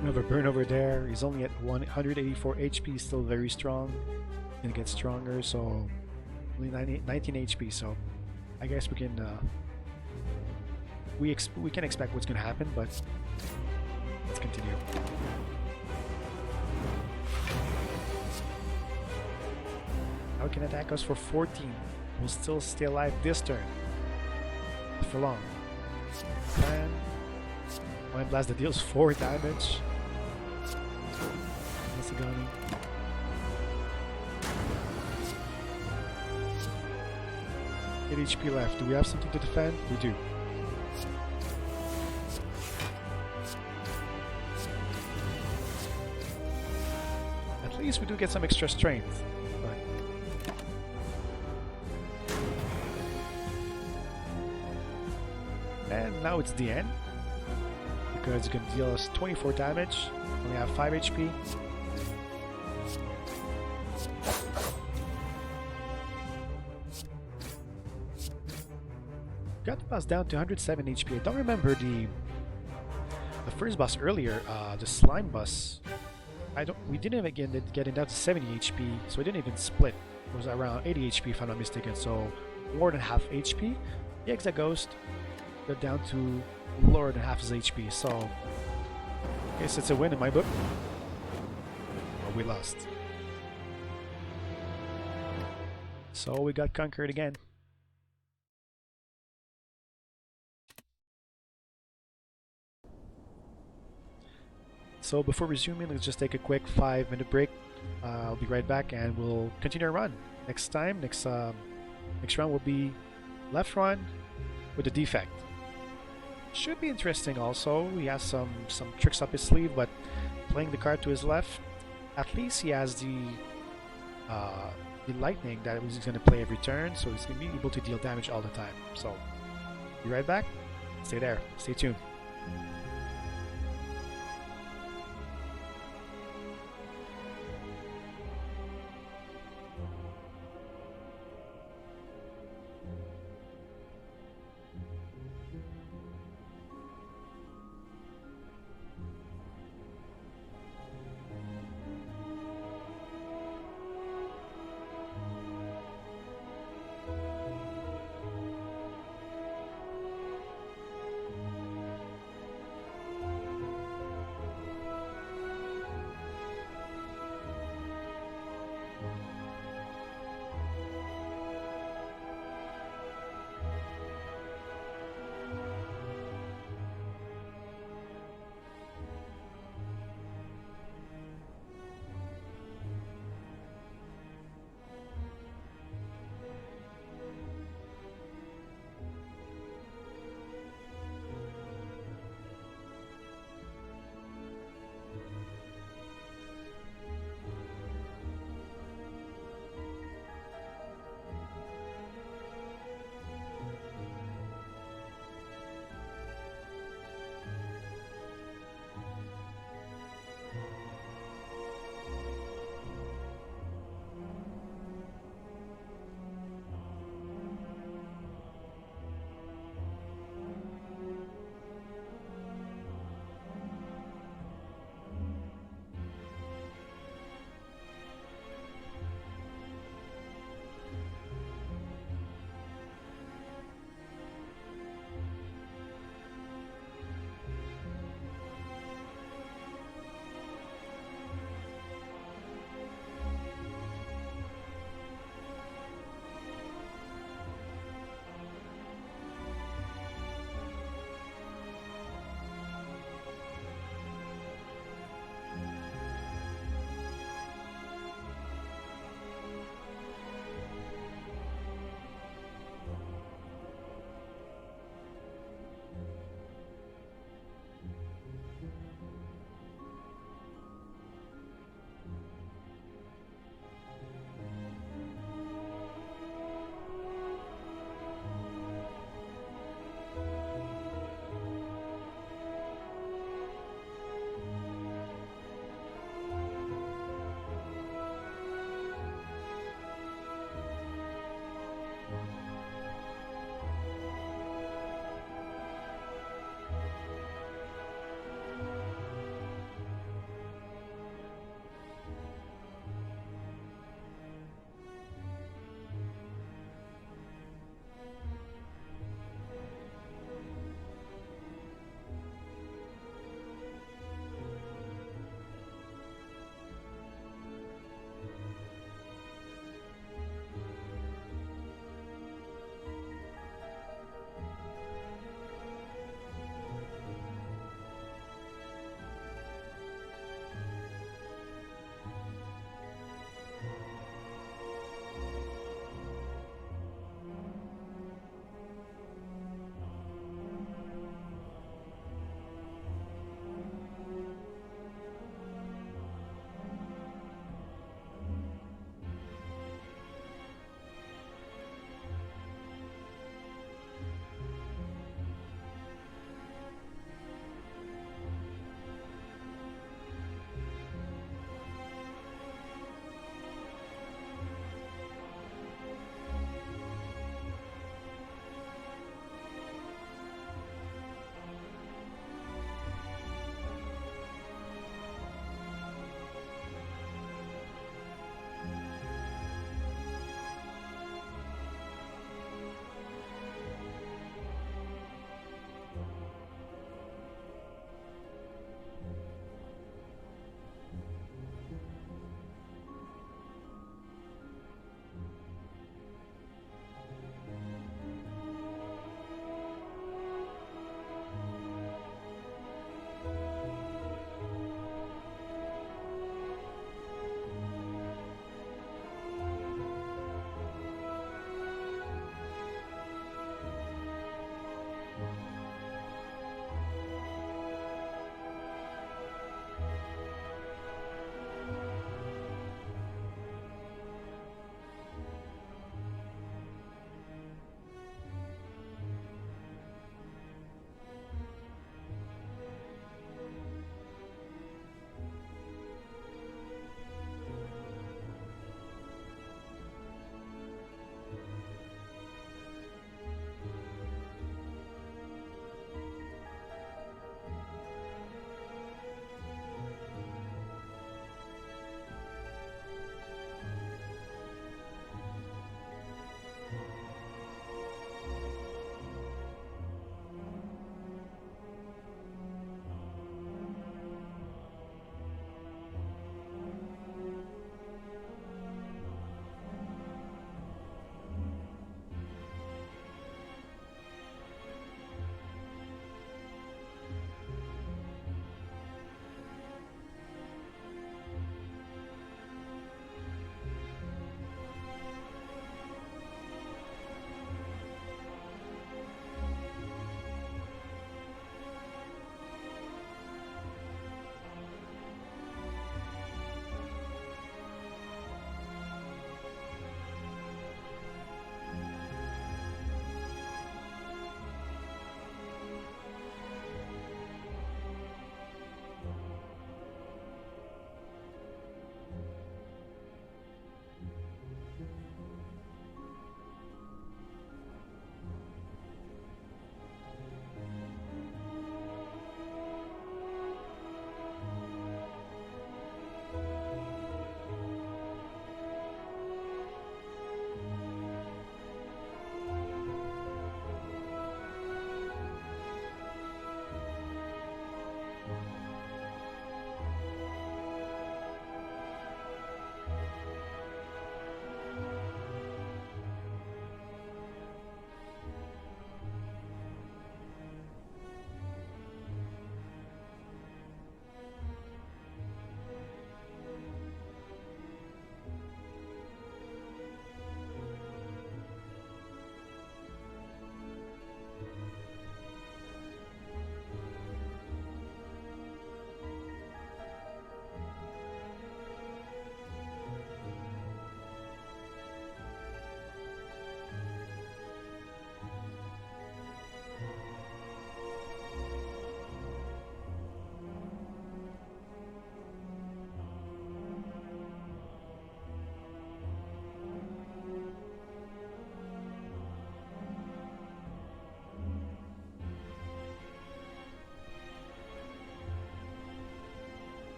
S1: Another burn over there. He's only at 184 HP, still very strong. Gonna get stronger, so only 19 HP. So I guess we can we can expect what's gonna happen, but let's continue. Now we can attack us for 14. We'll still stay alive this turn. Not for long. Plan. Mind Blast that deals 4 damage. Masagani. 8 HP left. Do we have something to defend? We do. At least we do get some extra strength. But... And now it's the end. Because you can deal us 24 damage. Only have 5 HP. Got the boss down to 107 HP. I don't remember the first boss earlier, the slime boss. We didn't even get it down to 70 HP, so it didn't even split. It was around 80 HP if I'm not mistaken, so more than half HP. The Exa Ghost got down to lower than half his HP, so I guess it's a win in my book. But we lost. So we got conquered again. So before resuming, let's just take a quick 5-minute break. I'll be right back and we'll continue our run. Next round will be left run with a defect. Should be interesting also. He has some tricks up his sleeve, but playing the card to his left, at least he has the lightning that he's going to play every turn, so he's going to be able to deal damage all the time. So, be right back. Stay there. Stay tuned.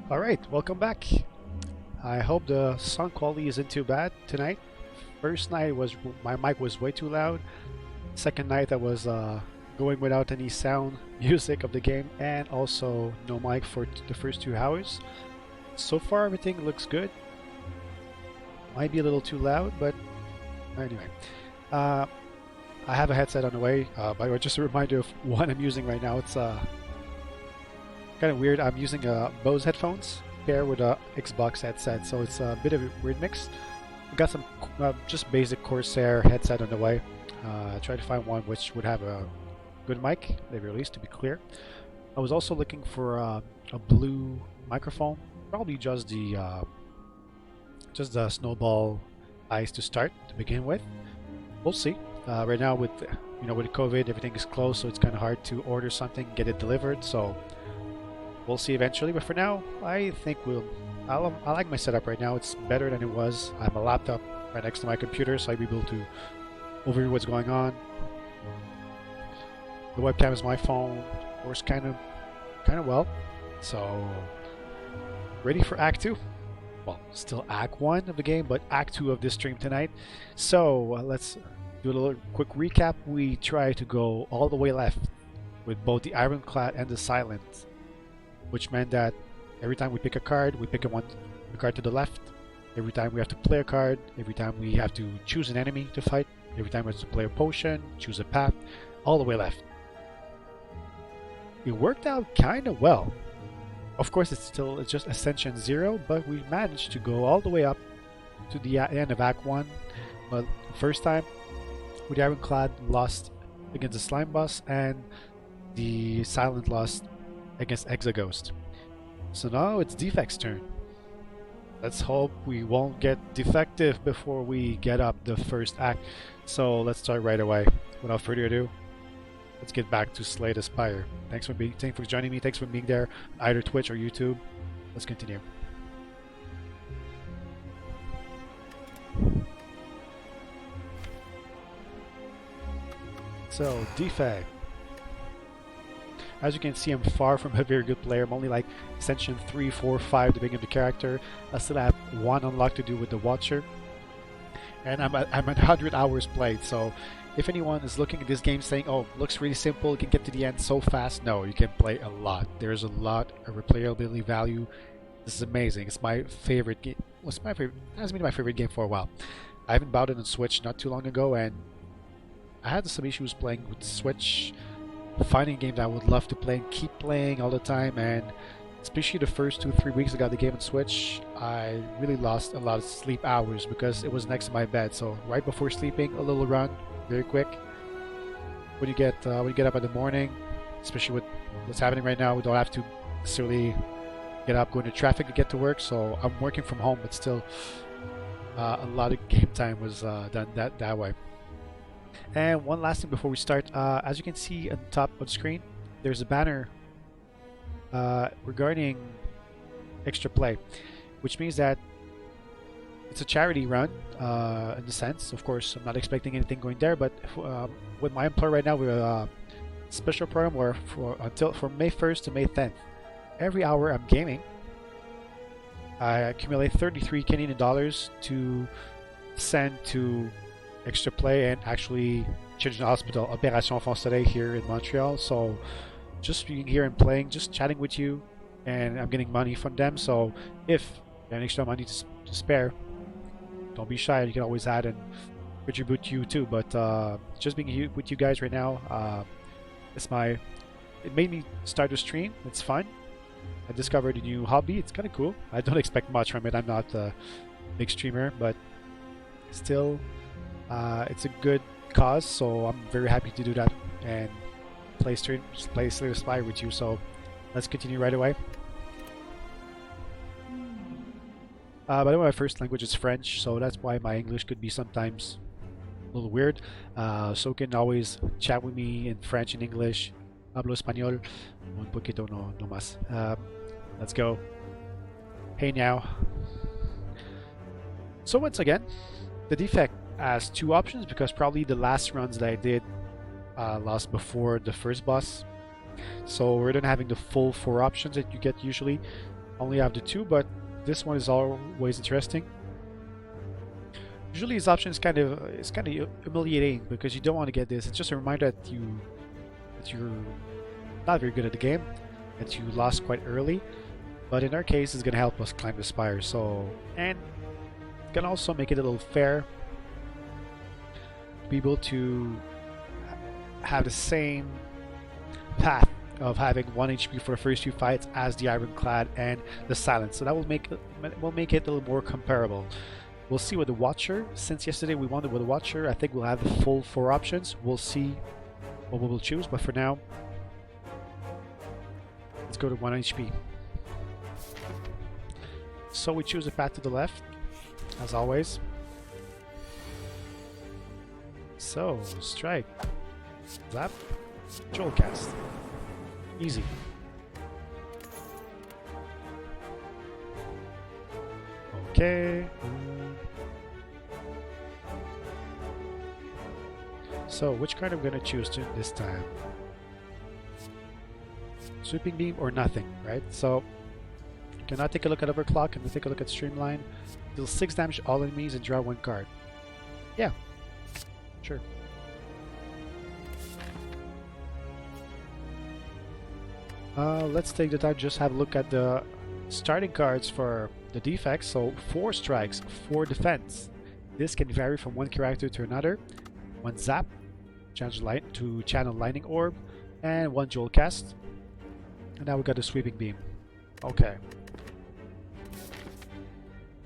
S1: Alright, welcome back. I hope the sound quality isn't too bad tonight. First night was my mic was way too loud. Second night I was going without any sound music of the game, and also no mic for the first 2 hours. So far everything looks good. Might be a little too loud, but anyway. I have a headset on the way. By the way, just a reminder of what I'm using right now. It's kind of weird. I'm using Bose headphones paired with a Xbox headset, so it's a bit of a weird mix. I got some just basic Corsair headset on the way. Try to find one which would have a good mic they released, to be clear. I was also looking for a blue microphone, probably just the Snowball Ice to start to begin with. We'll see. Right now with with COVID, everything is closed, so it's kind of hard to order something, get it delivered. So we'll see eventually. But for now, I think I like my setup right now. It's better than it was. I have a laptop right next to my computer, so I'll be able to overview what's going on. The webcam is my phone. Works kind of well. So ready for Act 2. Well, still Act 1 of the game, but Act 2 of this stream tonight. So let's do a little quick recap. We try to go all the way left with both the Ironclad and the Silent, which meant that every time we pick a card, we pick a card to the left. Every time we have to play a card, every time we have to choose an enemy to fight, every time we have to play a potion, choose a path, all the way left. It worked out kind of well. Of course, it's just Ascension 0, but we managed to go all the way up to the end of Act 1. But first time, with the Ironclad lost against the Slime Boss, and the Silent lost against Exaghost. So now it's Defect's turn. Let's hope we won't get defective before we get up the first act. So let's start right away. Without further ado, let's get back to Slay the Spire. Thanks for joining me. Thanks for being there, either Twitch or YouTube. Let's continue. So, Defect. As you can see, I'm far from a very good player. I'm only like Ascension 3, 4, 5 to begin the character. I still have one unlock to do with the Watcher. And I'm at 100 hours played, so if anyone is looking at this game saying, oh, looks really simple, you can get to the end so fast, no, you can play a lot. There's a lot of replayability value. This is amazing. It's my favorite game. Well, it's my favorite. It has been my favorite game for a while. I haven't bought it on Switch not too long ago, and I had some issues playing with Switch, finding a game that I would love to play and keep playing all the time, and especially the first 2-3 weeks I got the game on Switch, I really lost a lot of sleep hours because it was next to my bed. So right before sleeping, a little run, very quick. When you get up in the morning, especially with what's happening right now, we don't have to necessarily get up, go into traffic to get to work. So I'm working from home, but still, a lot of game time was done that way. And one last thing before we start, as you can see on the top of the screen, there's a banner regarding extra play, which means that it's a charity run in the sense. Of course, I'm not expecting anything going there, but with my employer right now, we're a special program where from May 1st to May 10th, every hour I'm gaming, I accumulate 33 Canadian dollars to send to extra play and actually Children's Hospital, Opération Fond Soleil here in Montreal. So just being here and playing, just chatting with you, and I'm getting money from them. So if you have extra money to spare, don't be shy. You can always add and contribute you too. But just being here with you guys right now, it made me start the stream. It's fun. I discovered a new hobby. It's kind of cool. I don't expect much from it. I'm not a big streamer, but still, it's a good cause. So I'm very happy to do that and play Slay the Spire with you. So let's continue right away. By the way, my first language is French, so that's why my English could be sometimes a little weird. So you can always chat with me in French and English. Hablo español, un poquito no más. Let's go. Hey now. So once again, the Defect has two options because probably the last runs that I did lost before the first boss. So rather than having the full 4 options that you get usually, Only have the two, but this one is always interesting. Usually his option is kind of humiliating because you don't want to get this. It's just a reminder that you're not very good at the game, that you lost quite early. But in our case, it's gonna help us climb the spire. So, and it can also make it a little fair to be able to have the same path of having 1 HP for the first few fights as the Ironclad and the Silence. So that will make it a little more comparable. We'll see with the Watcher. Since yesterday we wanted with the Watcher, I think we'll have the full 4 options. We'll see what we will choose, but for now, let's go to 1 HP. So we choose a path to the left, as always. So, strike, zap, Joel cast. Easy. Okay. So, which card am I going to choose this time? Sweeping Beam or nothing, right? So, can I take a look at Overclock and take a look at Streamline? Deal 6 damage to all enemies and draw 1 card. Yeah, sure. Let's take the time to just have a look at the starting cards for the defects. So 4 strikes, 4 defense. This can vary from one character to another. 1 zap, to channel lightning orb, and 1 Joel cast. And now we got the sweeping beam. Okay.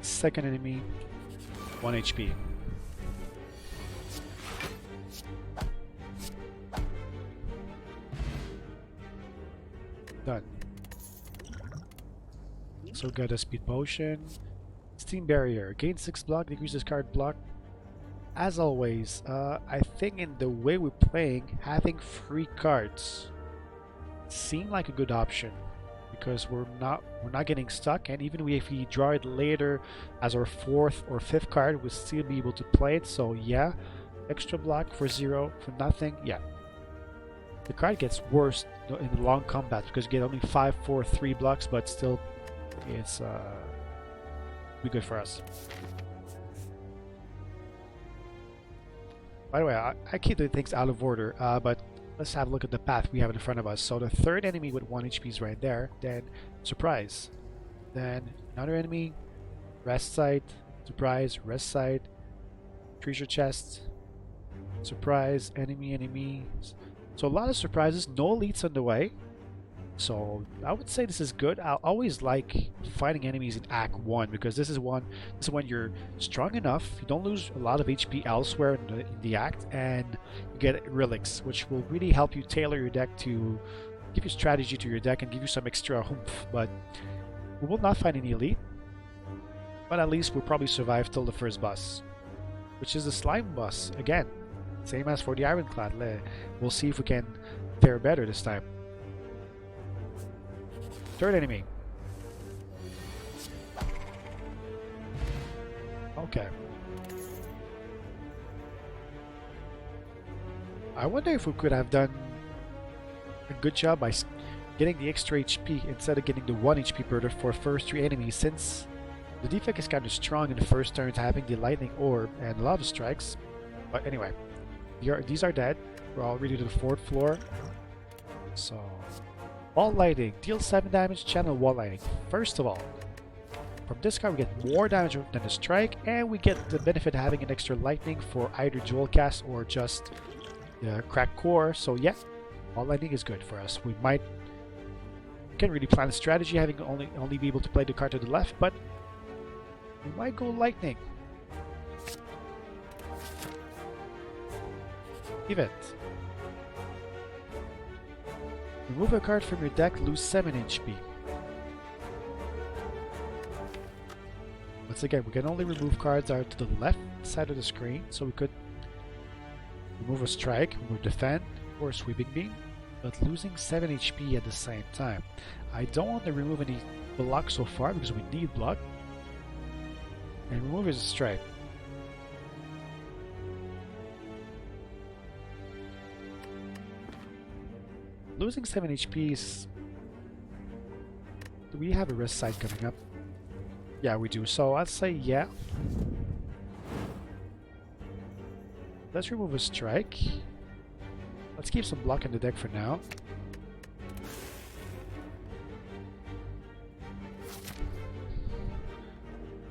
S1: Second enemy, 1 HP. Done. So got a speed potion. Steam barrier. Gain 6 block, decreases card block. As always, I think in the way we're playing, having free cards seem like a good option because we're not getting stuck, and even if we draw it later as our 4th or 5th card, we'll still be able to play it. So yeah, extra block for 0, for nothing. Yeah. The card gets worse in the long combat because you get only 5, 4, 3 blocks, but still, it's be good for us. By the way, I keep doing things out of order, but let's have a look at the path we have in front of us. So the third enemy with 1 HP is right there. Then surprise. Then another enemy, rest site, surprise, rest site, treasure chest, surprise, enemy. So a lot of surprises, no elites on the way. So I would say this is good. I always like fighting enemies in Act 1 because this is when you're strong enough, you don't lose a lot of HP elsewhere in the act, and you get relics, which will really help you tailor your deck to give you strategy to your deck and give you some extra oomph. But we will not find any elite, but at least we'll probably survive till the first boss, which is the slime boss again. Same as for the Ironclad. We'll see if we can fare better this time. Third enemy. Okay. I wonder if we could have done a good job by getting the extra HP instead of getting the 1 HP per for first 3 enemies, since the defect is kind of strong in the first turn, having the lightning orb and a lot of strikes. But anyway, these are dead. We're already to the 4th floor. So, wall lighting. Deal 7 damage, channel wall lighting. First of all, from this card we get more damage than the strike, and we get the benefit of having an extra lightning for either Joel cast or just the crack core. So yeah, wall lighting is good for us. We can't really plan a strategy having only be able to play the card to the left, but we might go lightning. Event. Remove a card from your deck, lose 7 HP. Once again, we can only remove cards out to the left side of the screen, so we could remove a strike, remove defend, or a sweeping beam, but losing 7 HP at the same time. I don't want to remove any block so far because we need block. And remove is a strike. Losing 7 HP is... we have a rest site coming up. Yeah, we do. So I'd say yeah. Let's remove a strike. Let's keep some block in the deck for now.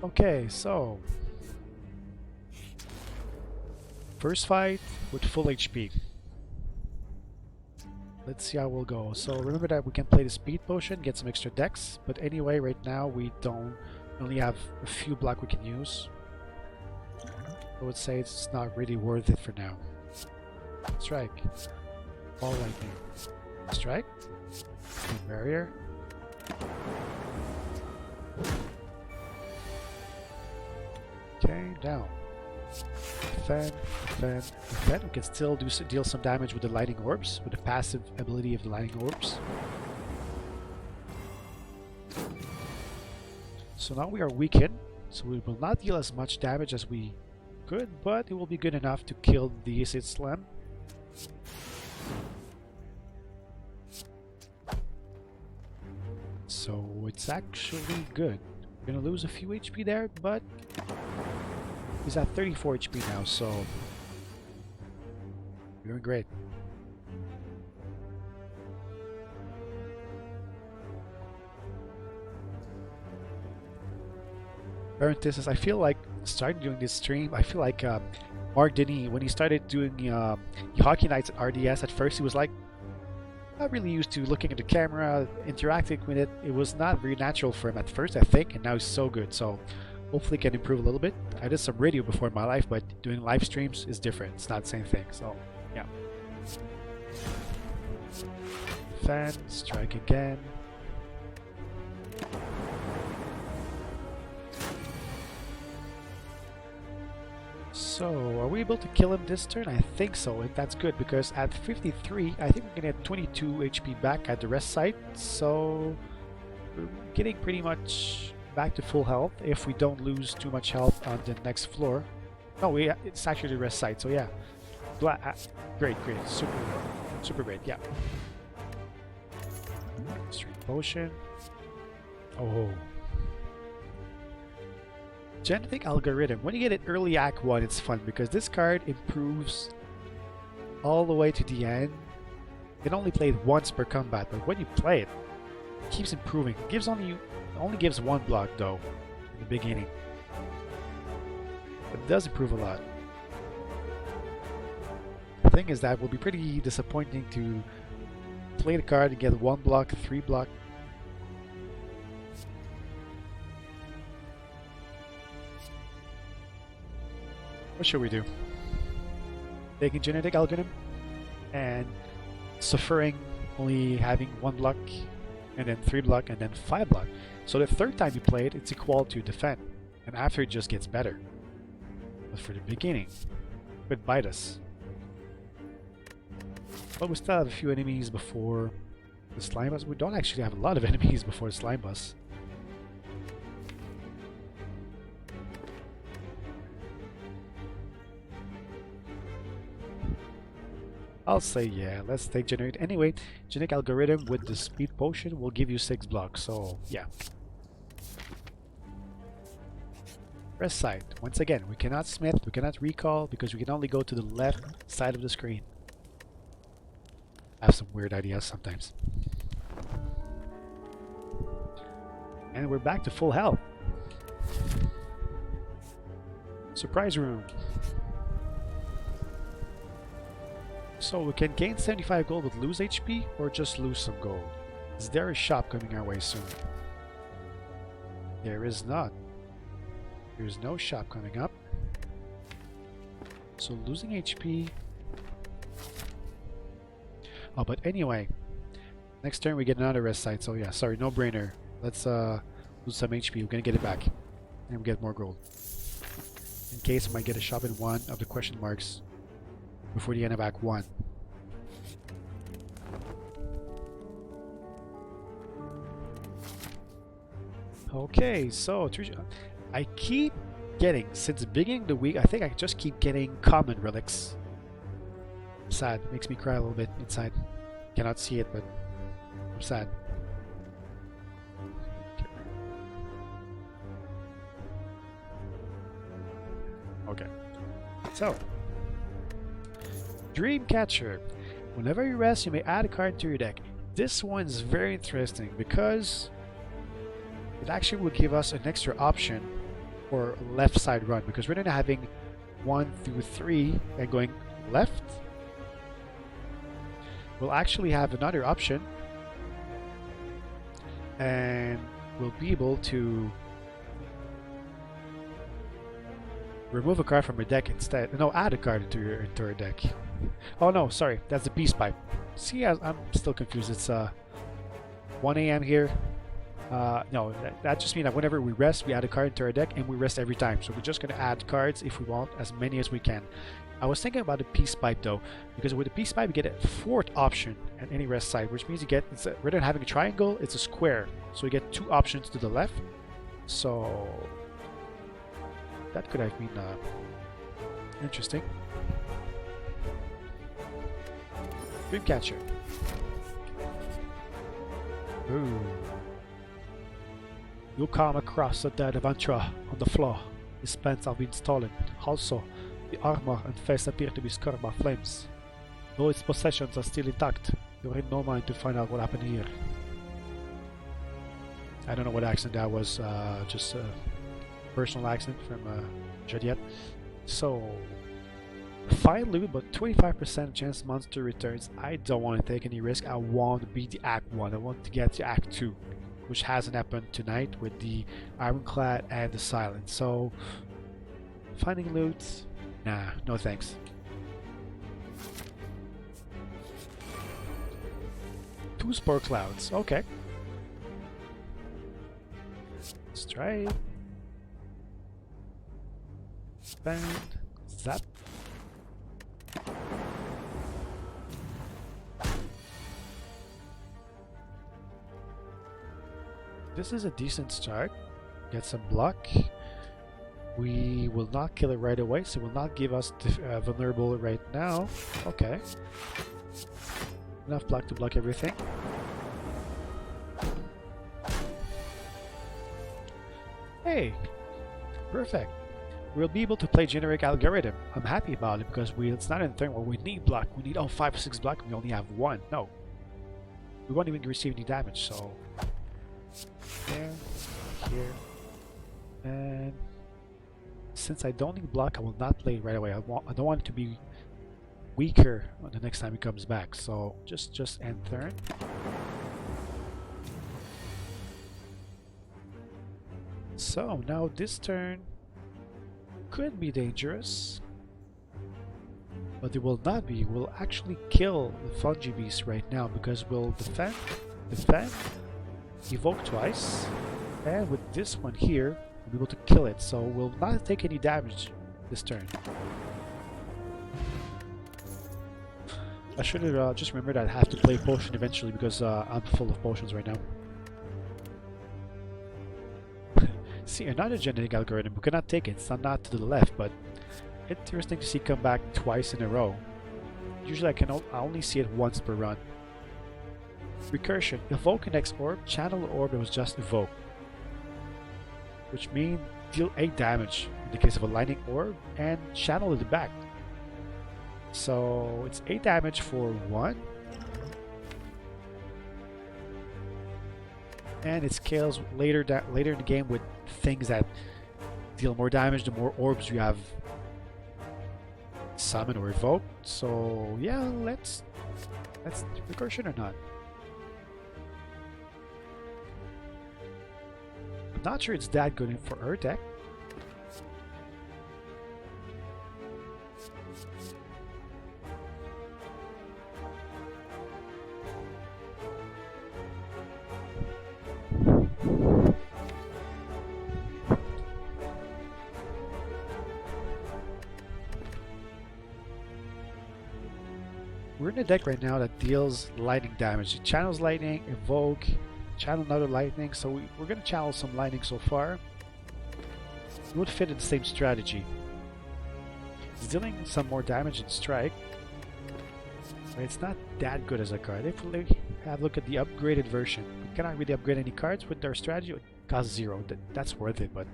S1: Okay, so first fight with full HP. Let's see how we'll go. So remember that we can play the speed potion, get some extra decks, but anyway, right now we only have a few block we can use. I would say it's not really worth it for now. Strike. Ball lightning. Strike. Barrier. Okay, down. Defend. We can still deal some damage with the lightning orbs, with the passive ability of the lightning orbs. So now we are weakened, so we will not deal as much damage as we could, but it will be good enough to kill the acid slam. So it's actually good. We're gonna lose a few HP there, but he's at 34 HP now, so we're doing great. Parenthesis, I feel like starting doing this stream, I feel like Mark Denny, when he started doing Hockey Nights at RDS, at first he was like not really used to looking at the camera, interacting with it. It was not very natural for him at first, I think, and now he's so good. So hopefully can improve a little bit. I did some radio before in my life, but doing live streams is different. It's not the same thing, so yeah. Fan, strike again. So, are we able to kill him this turn? I think so, and that's good, because at 53, I think we're gonna get 22 HP back at the rest site, so we're getting pretty much back to full health if we don't lose too much health on the next floor. No, it's actually the rest site, so yeah. Great, super great, yeah. Street potion. Oh. Genetic algorithm. When you get it early Act 1, it's fun because this card improves all the way to the end. You can only play it once per combat, but when you play it, it keeps improving. It only gives one block though in the beginning, but it does improve a lot. The thing is that it will be pretty disappointing to play the card and get 1 block, 3 block. What should we do? Taking genetic algorithm and suffering only having 1 block and then 3 block and then 5 block. So the third time you play it, it's equal to defend, and after it just gets better. But for the beginning, it could bite us. But we still have a few enemies before the slime bus. We don't actually have a lot of enemies before the slime bus. I'll say yeah, let's take generate. Anyway, genetic algorithm with the speed potion will give you 6 blocks, so yeah. Rest site. Once again, we cannot smith, we cannot recall, because we can only go to the left side of the screen. I have some weird ideas sometimes. And we're back to full health. Surprise room. So we can gain 75 gold but lose HP, or just lose some gold. Is there a shop coming our way soon? There is not. There's no shop coming up. So losing HP. Oh, but anyway, next turn we get another rest site. So yeah, sorry, no brainer. Let's lose some HP. We're gonna get it back, and we get more gold. In case I might get a shop in one of the question marks before the end of Act 1. Okay, so I keep getting, since the beginning of the week, I think I just keep getting common relics. Sad, makes me cry a little bit inside. Cannot see it, but I'm sad. So, Dreamcatcher. Whenever you rest, you may add a card to your deck. This one is very interesting because it actually will give us an extra option for left side run, because rather than having 1 through 3 and going left, we'll actually have another option and we'll be able to remove a card from your deck instead. No, add a card into your deck. Oh no, sorry, that's the Beast Pipe. See, I'm still confused. It's 1 a.m. here. No, that just means that whenever we rest, we add a card into our deck, and we rest every time. So we're just going to add cards if we want, as many as we can. I was thinking about the Peace Pipe though, because with the Peace Pipe you get a 4th option at any rest side, which means you get, rather than having a triangle, it's a square. So you get 2 options to the left. So that could have been interesting. Dreamcatcher. Ooh. You come across a dead adventurer on the floor. His pants have been stolen. Also, the armor and face appear to be scarred by flames. Though its possessions are still intact, you're in no mind to find out what happened here. I don't know what accent that was, just a personal accent from Joliet. So, find loot, but 25% chance monster returns. I don't want to take any risk. I want to beat the Act 1. I want to get to Act 2, which hasn't happened tonight with the Ironclad and the Silence. So, finding loot, nah, no thanks. Two Spore Clouds, okay. Let's try it. Expand, zap. This is a decent start. Get some block. We will not kill it right away, so it will not give us vulnerable right now. Okay. Enough block to block everything. Hey! Perfect. We'll be able to play generic algorithm. I'm happy about it because it's not in a turn where we need block. We need 5 or 6 block and we only have 1. No. We won't even receive any damage, so there, here, and since I don't need block, I will not play it right away. I don't want it to be weaker the next time he comes back. So just end turn. So now this turn could be dangerous, but it will not be. We'll actually kill the Fungi Beast right now because we'll defend, evoke twice, and with this one here, we'll be able to kill it. So we'll not take any damage this turn. I should have just remembered that I have to play potion eventually because I'm full of potions right now. See, another genetic algorithm. We cannot take it. It's not to the left, but interesting to see it come back twice in a row. Usually I only see it once per run. Recursion. Evoke an X orb, channel the orb that was just evoked. Which means deal 8 damage in the case of a lightning orb and channel it back. So it's 8 damage for 1. And it scales later in the game with things that deal more damage the more orbs you have summoned or evoked. So yeah, let's recursion or not. I'm not sure it's that good for our deck. We're in a deck right now that deals lightning damage. It channels lightning, evoke, channel another lightning, so we're going to channel some lightning so far. It would fit in the same strategy. It's dealing some more damage in strike, but it's not that good as a card. If we have a look at the upgraded version, we cannot really upgrade any cards with our strategy. It costs 0. That's worth it, but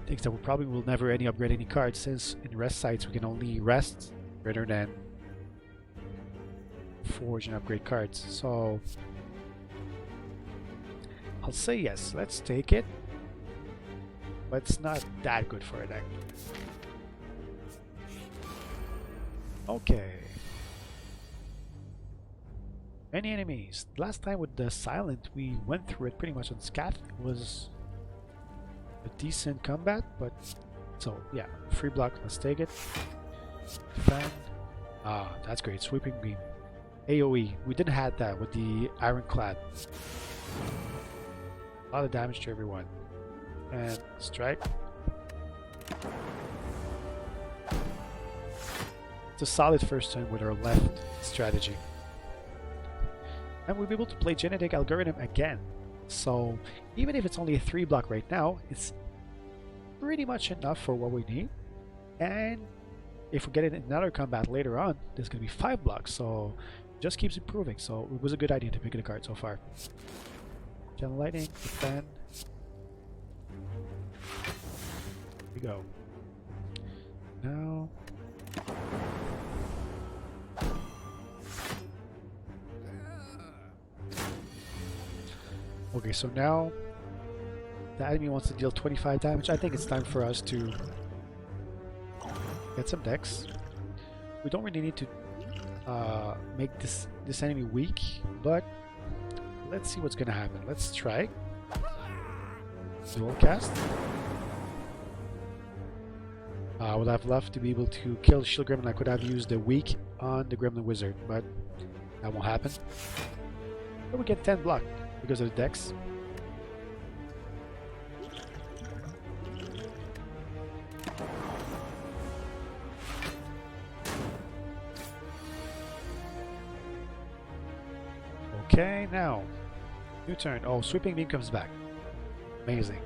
S1: Things that we probably will never upgrade any cards, since in rest sites we can only rest rather than forge and upgrade cards. So I'll say yes, let's take it, but it's not that good for a deck. Okay. Many enemies. Last time with the Silent, we went through it pretty much on Scath. It was a decent combat, but so yeah, free block, let's take it. Defend. Ah, that's great. Sweeping beam. AoE. We didn't have that with the Ironclad. A lot of damage to everyone. And strike. It's a solid first turn with our left strategy. And we'll be able to play Genetic Algorithm again. So even if it's only a 3 block right now, it's pretty much enough for what we need. And if we get it in another combat later on, there's going to be 5 blocks. So it just keeps improving. So it was a good idea to pick a card so far. Channel Lightning, defend. Here we go. Now. Okay, so now the enemy wants to deal 25 damage. I think it's time for us to get some decks. We don't really need to make this enemy weak, but let's see what's gonna happen. Let's try. Dual cast. I would have loved to be able to kill the Shield Gremlin. I could have used the weak on the Gremlin Wizard, but that won't happen. But we get 10 block because of the decks. Okay, now new turn. Oh, Sweeping Beam comes back. Amazing.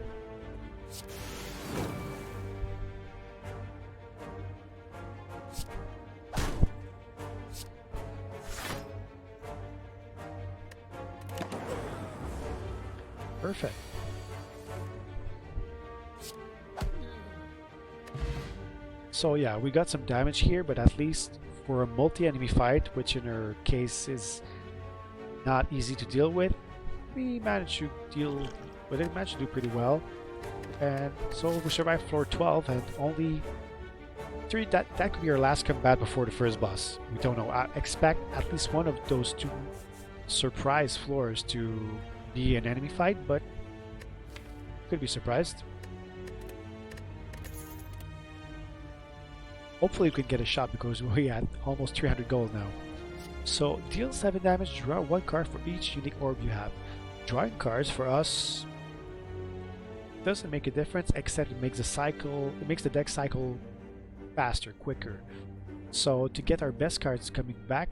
S1: Perfect. So yeah, we got some damage here, but at least for a multi-enemy fight, which in our case is not easy to deal with, we managed to deal with it, managed to do pretty well. And so we survived floor 12 and only 3, that could be our last combat before the first boss. We don't know. I expect at least one of those 2 surprise floors to be an enemy fight, but could be surprised. Hopefully we could get a shot because we had almost 300 gold now. So deal 7 damage, draw 1 card for each unique orb you have. Drawing cards for us doesn't make a difference, except it makes the deck cycle faster, quicker. So to get our best cards coming back,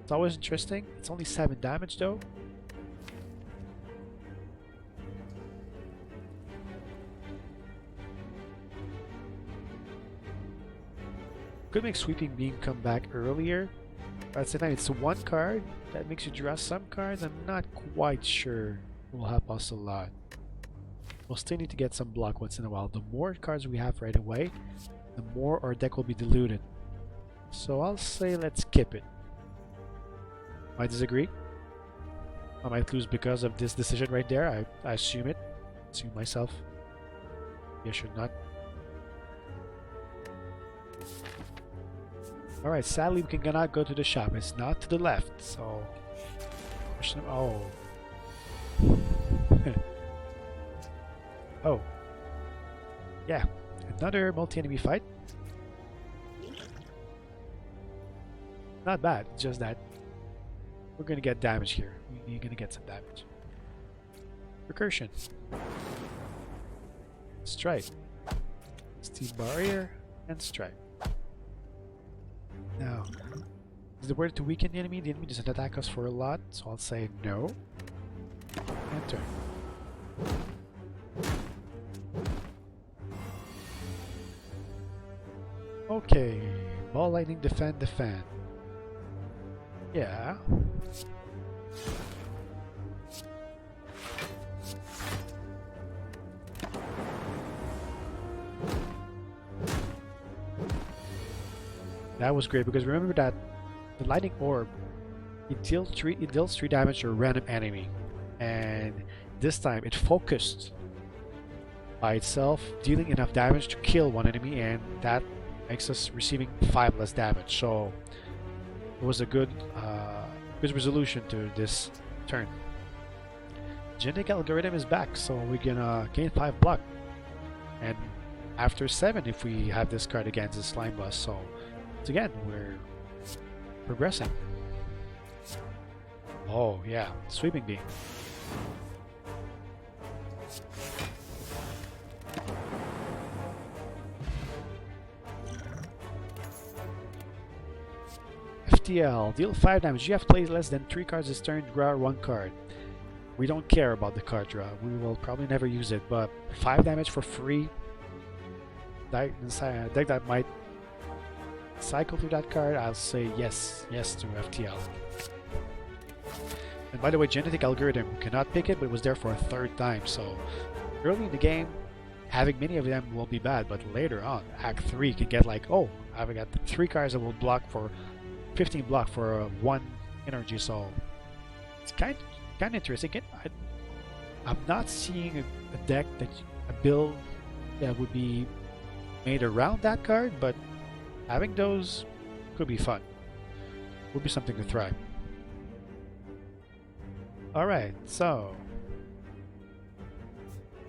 S1: it's always interesting. It's only 7 damage though. Could make Sweeping Beam come back earlier. At the same time, it's 1 card that makes you draw some cards. I'm not quite sure it will help us a lot. We'll still need to get some block once in a while. The more cards we have right away, the more our deck will be diluted. So I'll say let's skip it. I disagree. I might lose because of this decision right there. I assume it. Assume myself. Yeah, should not. Alright, sadly we cannot go to the shop. It's not to the left, so... Oh. Oh. Yeah, another multi-enemy fight. Not bad, just that we're gonna get damage here. We're gonna get some damage. Recursion. Strike. Steam Barrier and Strike. Now, is the word to weaken the enemy? The enemy doesn't attack us for a lot, so I'll say no. Enter. Okay, Ball Lightning, defend, defend. Yeah. That was great because remember that the lightning orb, it deals 3 damage to a random enemy, and this time it focused by itself, dealing enough damage to kill one enemy, and that makes us receiving 5 less damage. So it was a good resolution to this turn. Genetic algorithm is back, so we're gonna gain 5 block, and after 7 if we have this card against the slime boss. So once again, we're progressing. Oh yeah, sweeping beam. FTL, deal 5 damage. You have played less than 3 cards this turn, draw 1 card. We don't care about the card draw. We will probably never use it, but 5 damage for free. Deck that might cycle through that card. I'll say yes to FTL. And by the way, genetic algorithm cannot pick it, but it was there for a 3rd time. So early in the game, having many of them will be bad, but later on, Act 3 can get like, oh, I've got 3 cards that will block for 15 block for 1 energy. So it's kind of interesting. I'm not seeing a deck a build that would be made around that card, but having those could be fun. Would be something to try. Alright, so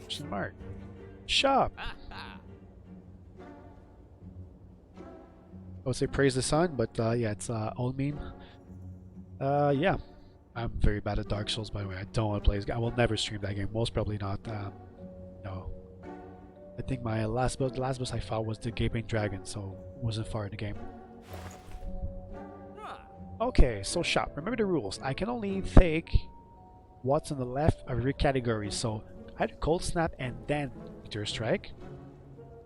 S1: question mark. Shop. I would say praise the sun, but yeah, it's old meme. Yeah, I'm very bad at Dark Souls, by the way. I don't want to play this game. I will never stream that game. Most probably not. No. I think my last boss I fought was the Gaping Dragon, so it wasn't far in the game. Okay, so shop. Remember the rules. I can only take what's on the left of every category. So either Cold Snap and then Meteor Strike,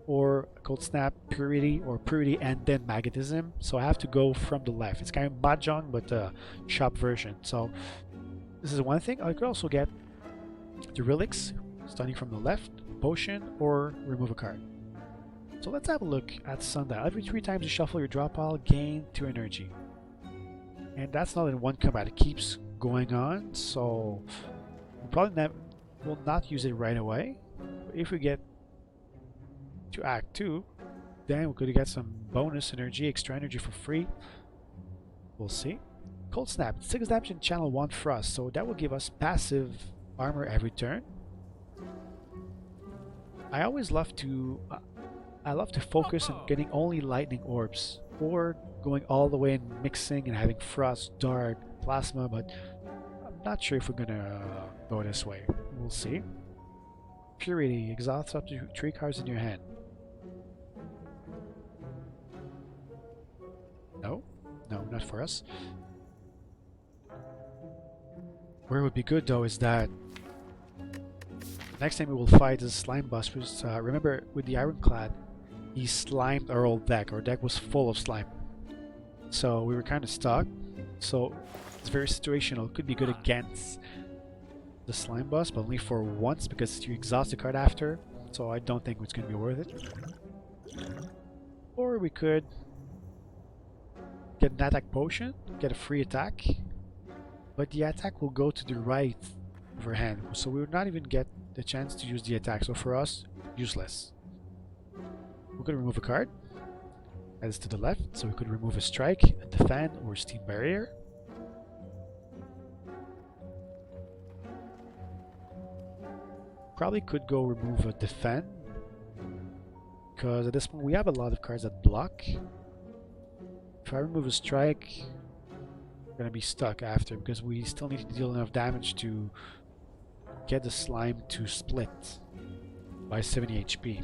S1: or Cold Snap, Purity, or Purity and then Magnetism. So I have to go from the left. It's kind of Mahjong, but shop version. So this is one thing. I could also get the Relics, starting from the left, Potion, or remove a card. So let's have a look at Sundial. Every 3 times you shuffle your draw pile, gain 2 energy. And that's not in one combat. It keeps going on, so we'll probably will not use it right away. But if we get to Act 2, then we could get some bonus energy, extra energy for free. We'll see. Cold Snap, 6 damage and channel 1 Frost, so that will give us passive armor every turn. I always love to focus on getting only lightning orbs, or going all the way and mixing and having Frost, Dark, Plasma, but I'm not sure if we're gonna go this way. We'll see. Purity, exhaust up to 3 cards in your hand. No, not for us. Where it would be good though is that next time we will fight is Slime Boss. Remember with the Ironclad, he slimed our old deck. Our deck was full of slime. So we were kind of stuck. So it's very situational. It could be good against the Slime Boss, but only for once because you exhaust the card after. So I don't think it's going to be worth it. Or we could get an attack potion, get a free attack, but the attack will go to the right of our hand. So we would not even get the chance to use the attack. So for us, useless. We could remove a card. That is to the left, so we could remove a strike, a defend, or steam barrier. Probably could go remove a defend, because at this point we have a lot of cards that block. If I remove a strike, we're gonna be stuck after, because we still need to deal enough damage to get the slime to split by 70 HP.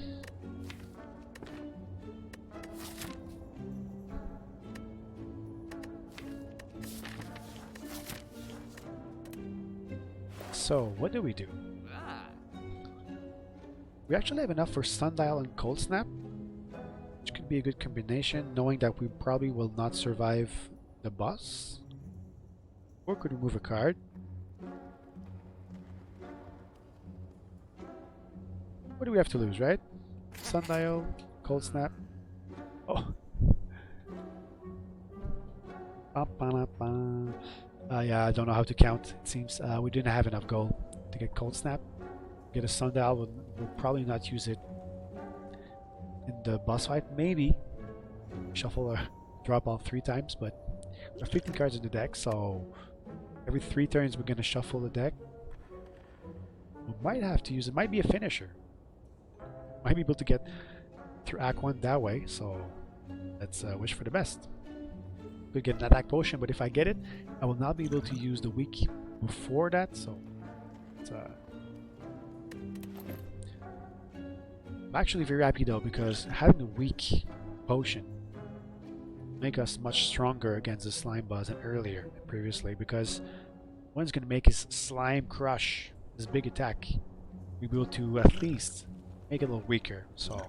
S1: So, what do? We actually have enough for Sundial and Cold Snap, which could be a good combination, knowing that we probably will not survive the boss. Or could remove a card. What do we have to lose, right? Sundial, Cold Snap. Oh! Yeah, I don't know how to count. It seems we didn't have enough gold to get Cold Snap. Get a Sundial, we'll probably not use it in the boss fight. Maybe shuffle or drop all 3 times, but there are 50 cards in the deck, so every 3 turns we're going to shuffle the deck. We might have to use it. Might be a finisher. Might be able to get through Act 1 that way, so let's wish for the best. Could get an attack potion, but if I get it, I will not be able to use the week before that, so it's, I'm actually very happy though, because having a weak potion make us much stronger against the slime boss than earlier previously, because one's going to make his slime crush, this big attack, we'll be able to at least make it a little weaker. So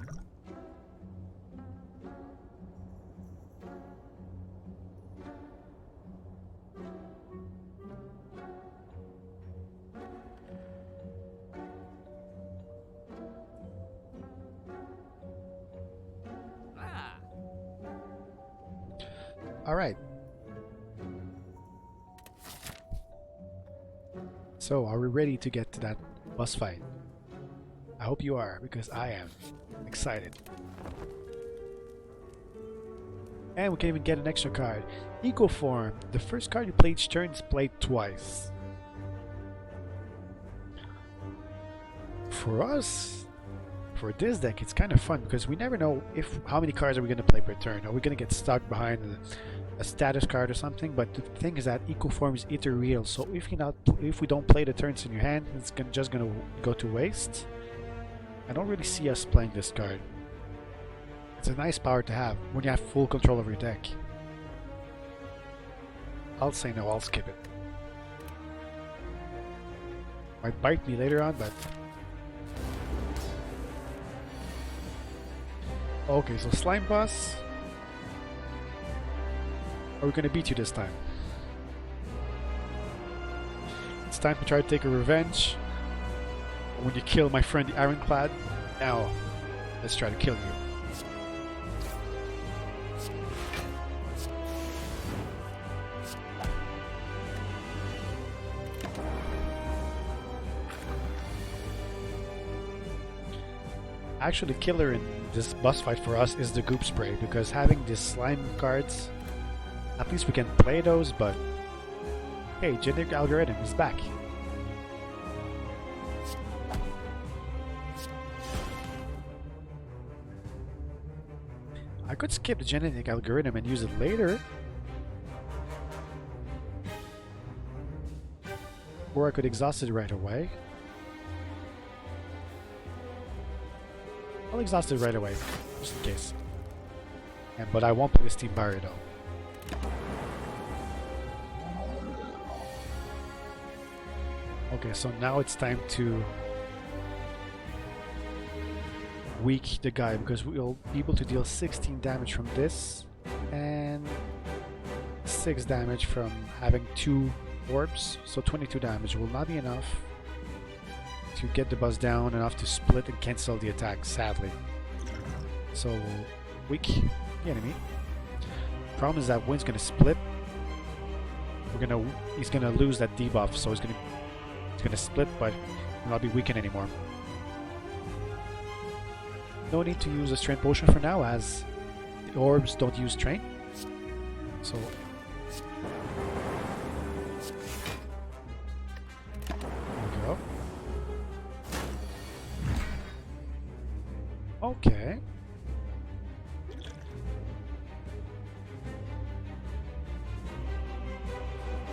S1: alright. So, are we ready to get to that boss fight? I hope you are, because I am excited. And we can even get an extra card. Eco Form. The first card you play each turn is played twice. For us, for this deck, it's kind of fun because we never know how many cards are we going to play per turn. Are we going to get stuck behind a status card or something? But the thing is that Eco Form is ethereal, so if we don't play the turns in your hand, it's just going to go to waste. I don't really see us playing this card. It's a nice power to have when you have full control of your deck. I'll say no, I'll skip it. Might bite me later on, but... Okay, so Slime Boss. Are we gonna beat you this time? It's time to try to take a revenge. When you kill my friend the Ironclad, now let's try to kill you. Actually, the killer in this boss fight for us is the Goop Spray, because having these slime cards, at least we can play those, but hey, Genetic Algorithm is back. I could skip the Genetic Algorithm and use it later. Or I could exhaust it right away. I'll exhaust it right away, just in case. But I won't play the Steam Barrier though. Okay, so now it's time to weak the guy, because we'll be able to deal 16 damage from this and 6 damage from having 2 orbs, so 22 damage will not be enough to get the boss down, enough to split and cancel the attack, sadly. So we'll weak the enemy. Problem is that Wind's gonna split. He's gonna lose that debuff, so he's gonna split, but will not be weakened anymore. No need to use a strength potion for now, as the orbs don't use strength. So there we go. Okay.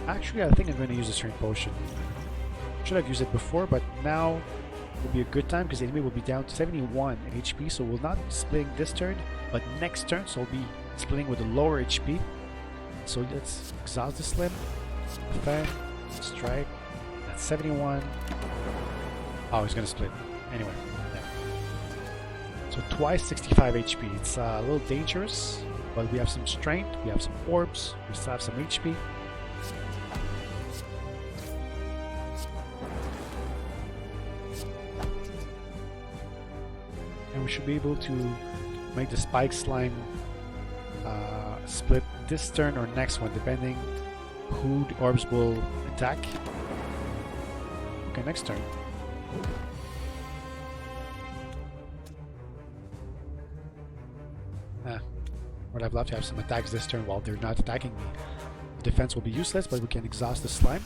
S1: Actually, I think I'm going to use a strength potion. Should have used it before, but now will be a good time because the enemy will be down to 71 HP, so we'll not be splitting this turn, but next turn, so we'll be splitting with a lower HP. So let's exhaust the Slim, defend, strike. That's 71. Oh, he's going to split. Anyway. So twice 65 HP. It's a little dangerous, but we have some strength, we have some orbs, we still have some HP. And we should be able to make the spike slime split this turn or next one, depending who the orbs will attack. Okay, next turn. What I'd love to have some attacks this turn while they're not attacking me. The defense will be useless, but we can exhaust the slime.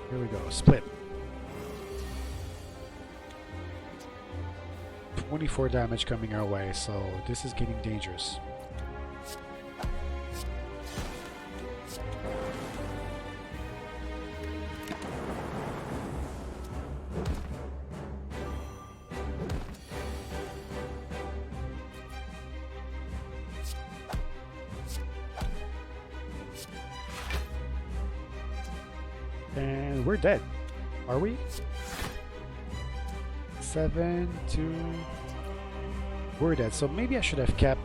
S1: Here we go, split. 24 damage coming our way, so this is getting dangerous. And we're dead. Are we? 7, 2... We're dead. So maybe I should have kept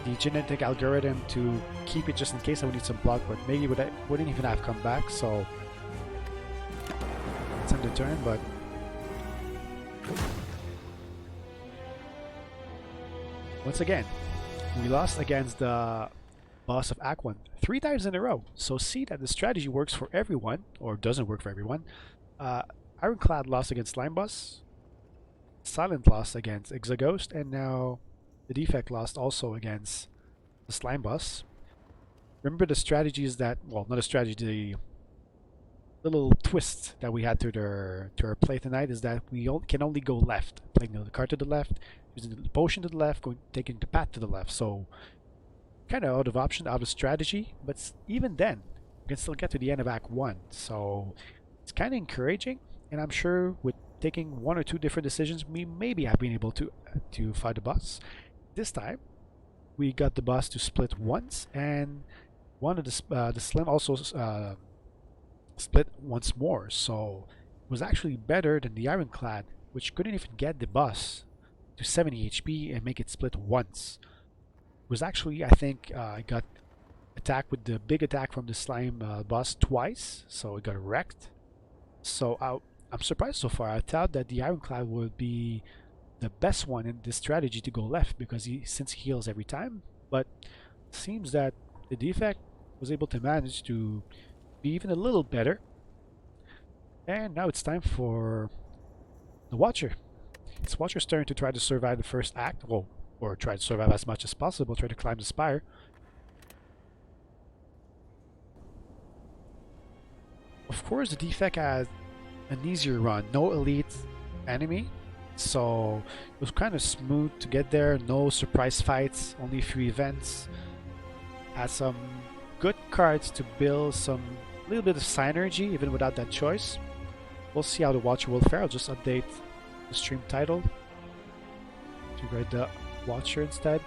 S1: the genetic algorithm to keep it just in case I would need some block, but maybe wouldn't even have come back, so... It's end the turn, but... Once again, we lost against the boss of Act 1 3 times in a row. So see that the strategy works for everyone, or doesn't work for everyone. Ironclad lost against Slime Boss, Silent lost against Exaghost, and now the Defect lost also against the Slime Boss. Remember the strategies that, well, not a strategy, the little twist that we had to our play tonight is that we can only go left, playing the card to the left, using the potion to the left, taking the path to the left. So kind of out of option, out of strategy, but even then we can still get to the end of Act 1, so it's kind of encouraging, and I'm sure with taking 1 or 2 different decisions we maybe have been able to fight the boss. This time we got the boss to split once, and one of the Slim also split once more, so it was actually better than the Ironclad, which couldn't even get the boss to 70 HP and make it split once. Was actually, I think, I got attacked with the big attack from the slime boss twice, so it got wrecked. So I'm surprised so far. I thought that the Ironclad would be the best one in this strategy to go left because since he heals every time, but it seems that the Defect was able to manage to be even a little better. And now it's time for the Watcher. It's Watcher's turn to try to survive the first act. Well, or try to survive as much as possible, try to climb the spire. Of course, the Defect had an easier run, no elite enemy, so it was kind of smooth to get there, no surprise fights, only a few events. Had some good cards to build some little bit of synergy even without that choice. We'll see how the Watcher will fare. I'll just update the stream title to write the Watcher instead.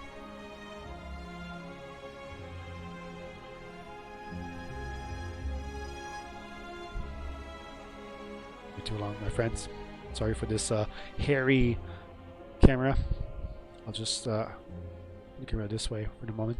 S1: Too long, my friends. Sorry for this hairy camera. I'll just put the camera this way for the moment.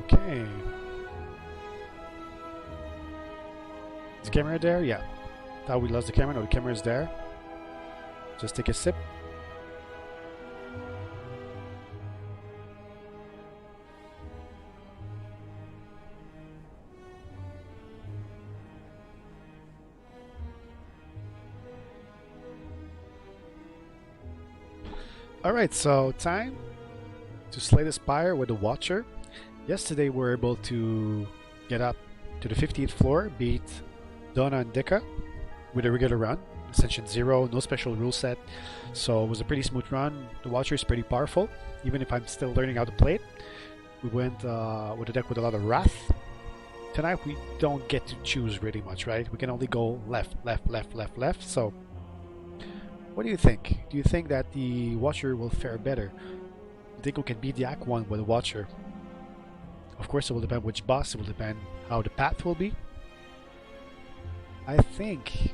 S1: Okay. Is the camera there? Yeah. Thought we lost the camera. No, the camera is there. Just take a sip. Alright, so time to slay the Spire with the Watcher. Yesterday we were able to get up to the 50th floor, beat Donna and Dika with a regular run. Ascension 0, no special rule set, so it was a pretty smooth run. The Watcher is pretty powerful, even if I'm still learning how to play it. We went with a deck with a lot of Wrath. Tonight we don't get to choose really much, right? We can only go left, left, left, left, left, so what do you think? Do you think that the Watcher will fare better? Do you think we can beat the Act 1 with the Watcher? Of course it will depend which boss, it will depend how the path will be. I think...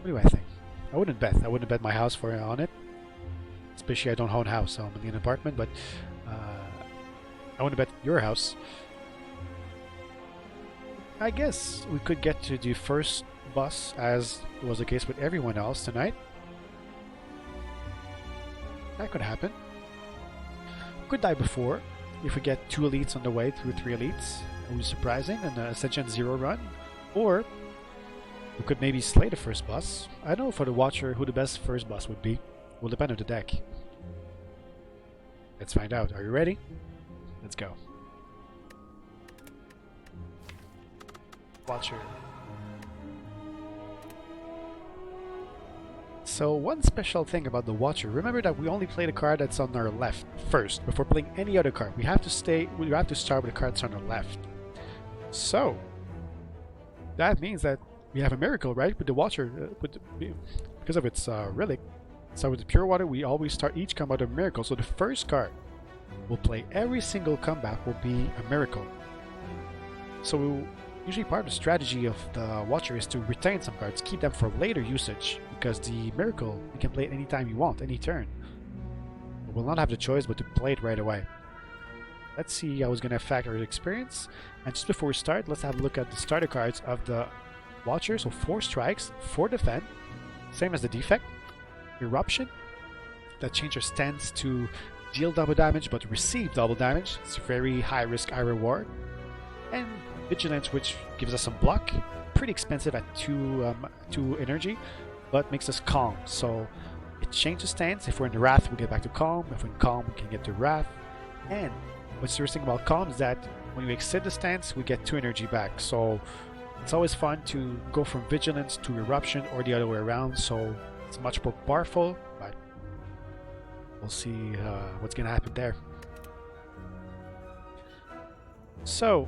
S1: What do I think? I wouldn't bet. I wouldn't bet my house for on it. Especially I don't own a house, so I'm in an apartment, but I wouldn't bet your house. I guess we could get to the first boss, as was the case with everyone else tonight. That could happen. Could die before, if we get 2 elites on the way through 3 elites. It would be surprising, and Ascension 0 run. Or we could maybe slay the first boss. I don't know for the Watcher who the best first boss would be. Will depend on the deck. Let's find out. Are you ready? Let's go. Watcher. So one special thing about the Watcher, remember that we only play the card that's on our left first before playing any other card. We have to start with the cards on our left. So that means that we have a miracle, right? With the Watcher, because of its relic. So with the Pure Water, we always start each combat with a miracle. So the first card we'll play every single combat will be a miracle. So usually part of the strategy of the Watcher is to retain some cards, keep them for later usage, because the miracle you can play it anytime you want, any turn. We'll not have the choice but to play it right away. Let's see how it's going to affect our experience. And just before we start, let's have a look at the starter cards of the Watcher. So 4 strikes, 4 defend, same as the defect. Eruption, that changes stance to deal double damage but receive double damage. It's a very high risk, high reward. And Vigilance, which gives us some block, pretty expensive at 2 energy, but makes us calm. So it changes stance. If we're in the Wrath, we get back to calm. If we're in calm, we can get to Wrath. And what's interesting about calm is that when we exit the stance, we get 2 energy back. So it's always fun to go from Vigilance to Eruption or the other way around. So it's much more powerful, but we'll see what's going to happen there. So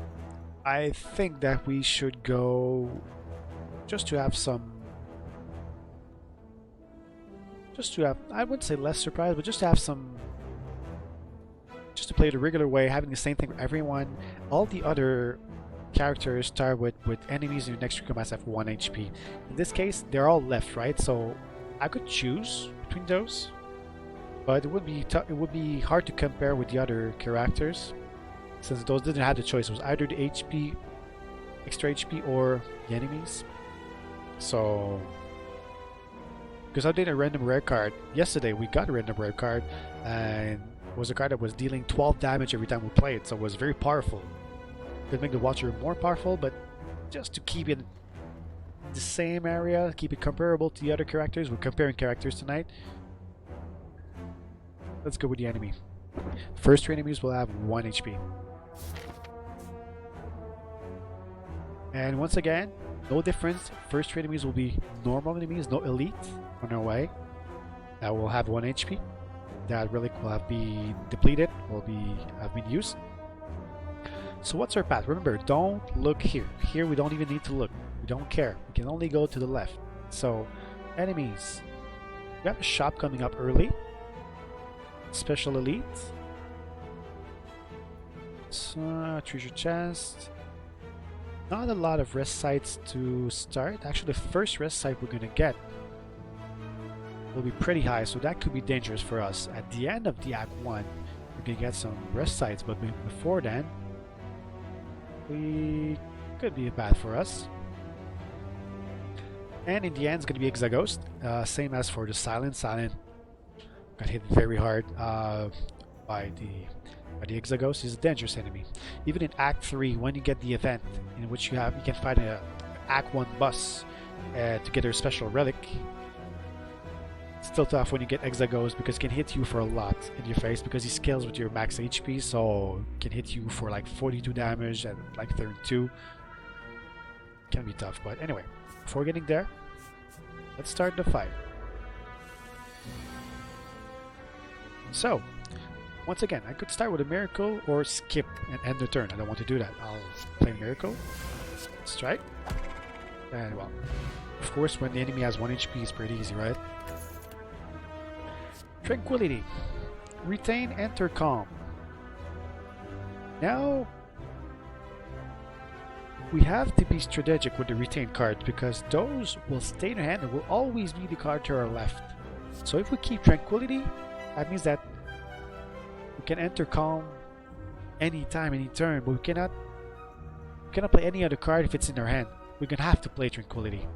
S1: I think that we should go just to have some, I wouldn't say less surprise, but just to have some, just to play it the regular way, having the same thing for everyone. All the other characters start with enemies in your next 3 combats have 1 HP. In this case, they're all left, right? So I could choose between those, but it would be hard to compare with the other characters, since those didn't have the choice. It was either the HP, extra HP, or the enemies. So, because I did a random rare card yesterday, we got a random rare card, and it was a card that was dealing 12 damage every time we played, so it was very powerful. Could make the Watcher more powerful, but just to keep it in the same area, keep it comparable to the other characters. We're comparing characters tonight. Let's go with the enemy. First 3 enemies will have 1 HP. And once again, no difference. First 3 enemies will be normal enemies, no elite on our way. That will have 1 HP. That relic will have been depleted, have been used. So what's our path? Remember, don't look here. Here we don't even need to look. We don't care. We can only go to the left. So, enemies. We have a shop coming up early. Special elite. So, treasure chest. Not a lot of rest sites to start. Actually, the first rest site we're going to get will be pretty high, so that could be dangerous for us. At the end of the Act 1, we can get some rest sites, but before then, we could be bad for us. And in the end, it's going to be Exaghost. Same as for the Silent. Silent got hit very hard by the Exaghost. Is a dangerous enemy. Even in Act 3, when you get the event in which you can fight an Act 1 boss to get their special relic, it's still tough when you get Exaghost because it can hit you for a lot in your face because he scales with your max HP, so it can hit you for like 42 damage at like turn 2. Can be tough, but anyway, before getting there, let's start the fight. So, once again, I could start with a miracle or skip and end the turn. I don't want to do that. I'll play miracle, strike, and well, of course, when the enemy has 1 HP, it's pretty easy, right? Tranquility. Retain, enter calm. Now, we have to be strategic with the retained cards because those will stay in our hand and will always be the card to our left. So if we keep Tranquility, that means that we can enter Calm anytime, any turn, but we cannot play any other card if it's in our hand. We're gonna have to play Tranquility.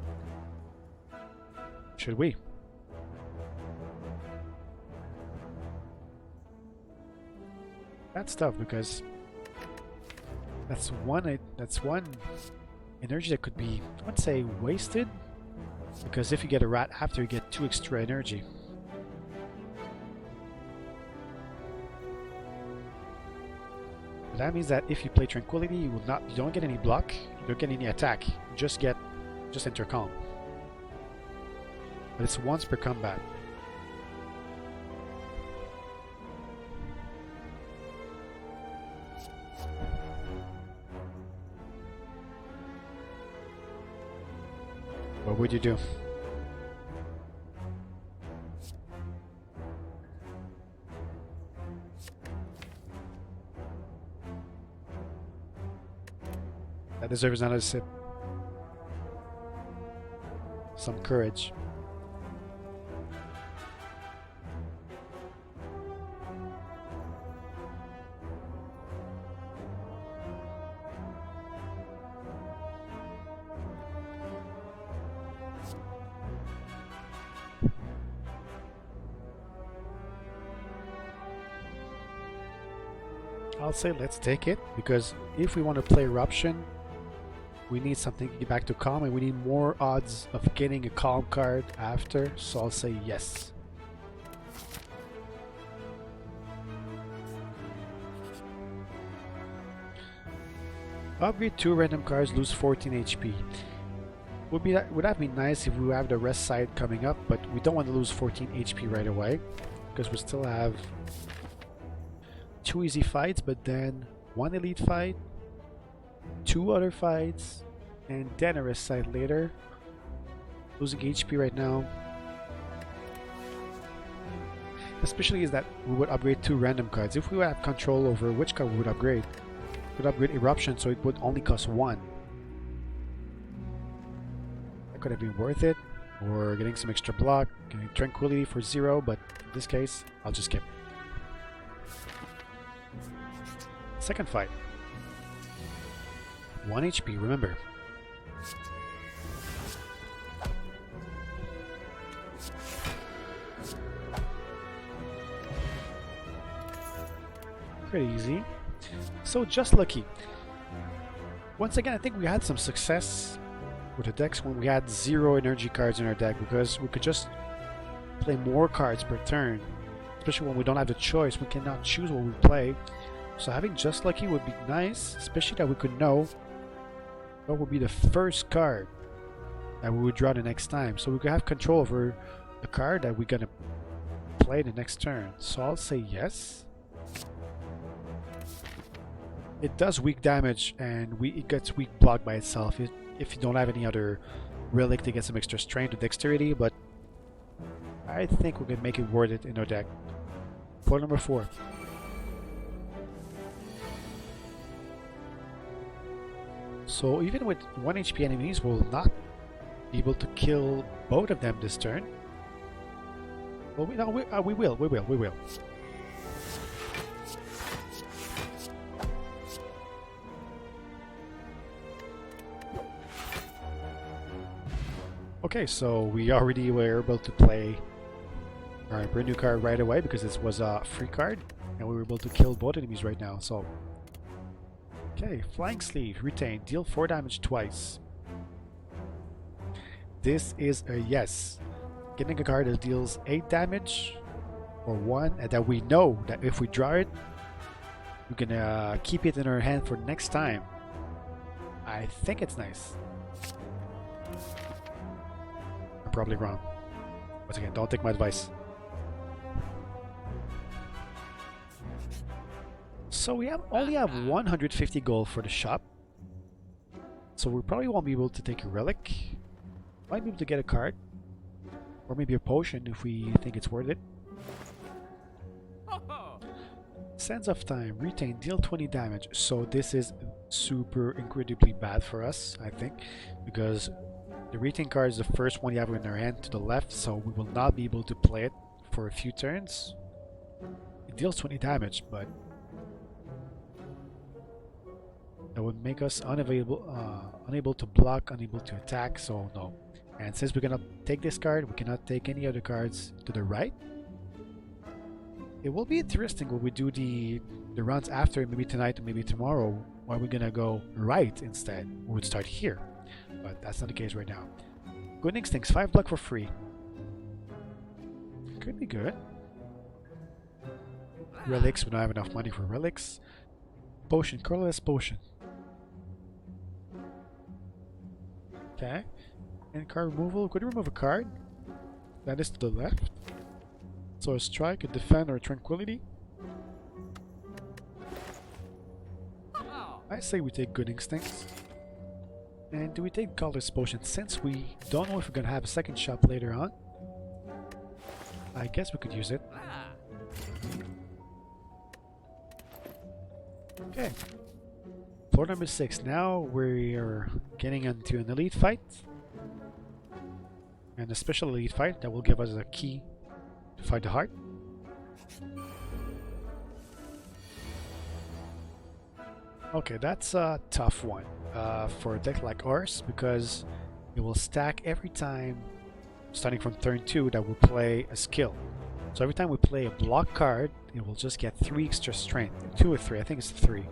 S1: Should we? That's tough because that's one energy that could be, I would say, wasted. Because if you get a rat after, you get 2 extra energy. But that means that if you play Tranquility, you don't get any block, you don't get any attack. You just enter Calm. But it's once per combat. What would you do? That deserves another sip. Some courage. I'll say let's take it, because if we want to play Eruption, we need something to get back to Calm, and we need more odds of getting a Calm card after, so I'll say yes. Upgrade 2 random cards, lose 14 HP. Would that be nice if we have the rest side coming up, but we don't want to lose 14 HP right away, because we still have 2 easy fights, but then 1 elite fight, 2 other fights, and then a rest side later. Losing HP right now. Especially is that we would upgrade 2 random cards. If we would have control over which card we would upgrade, we could upgrade Eruption, so it would only cost 1. That could have been worth it, or getting some extra block, getting Tranquility for 0, but in this case, I'll just skip. Second fight. 1 HP, remember. Pretty easy. So just lucky. Once again, I think we had some success with the decks when we had 0 energy cards in our deck, because we could just play more cards per turn. Especially when we don't have the choice, we cannot choose what we play. So having Just Lucky would be nice, especially that we could know what would be the first card that we would draw the next time. So we could have control over the card that we're gonna play the next turn. So I'll say yes. It does weak damage, and it gets weak block by itself if you don't have any other relic to get some extra strength or dexterity, but I think we can make it worth it in our deck. Point number 4. So even with 1 HP enemies, we'll not be able to kill both of them this turn. Well, we will. Okay, so we already were able to play our brand new card right away because this was a free card, and we were able to kill both enemies right now. So. Okay, Flying Sleeve, retain, deal 4 damage twice. This is a yes. Getting a card that deals 8 damage or 1, and that we know that if we draw it, we're gonna keep it in our hand for next time. I think it's nice. I'm probably wrong. Once again, don't take my advice. So we only have 150 gold for the shop. So we probably won't be able to take a relic. Might be able to get a card. Or maybe a potion if we think it's worth it. Sands of Time, retain, deal 20 damage. So this is super incredibly bad for us, I think, because the retain card is the first one you have in our hand to the left, so we will not be able to play it for a few turns. It deals 20 damage, but that would make us unable to block, unable to attack, so no. And since we cannot take this card, we cannot take any other cards to the right. It will be interesting when we do the runs after, maybe tonight or maybe tomorrow, why we're gonna go right instead. We would start here, but that's not the case right now. Good Instincts, 5 block for free. Could be good. Relics, we don't have enough money for relics. Potion, colorless potion. Okay. And card removal, could you remove a card? That is to the left. So a strike, a defend, or a tranquility. I say we take Good Instincts. And do we take Colorless Potion? Since we don't know if we're gonna have a second shop later on, I guess we could use it. Okay. Floor number 6. Now we're getting into an elite fight. And a special elite fight that will give us a key to fight the heart. Okay, that's a tough one for a deck like ours, because it will stack every time, starting from turn 2, that we play a skill. So every time we play a block card, it will just get 3 extra strength. 2 or 3, I think it's 3.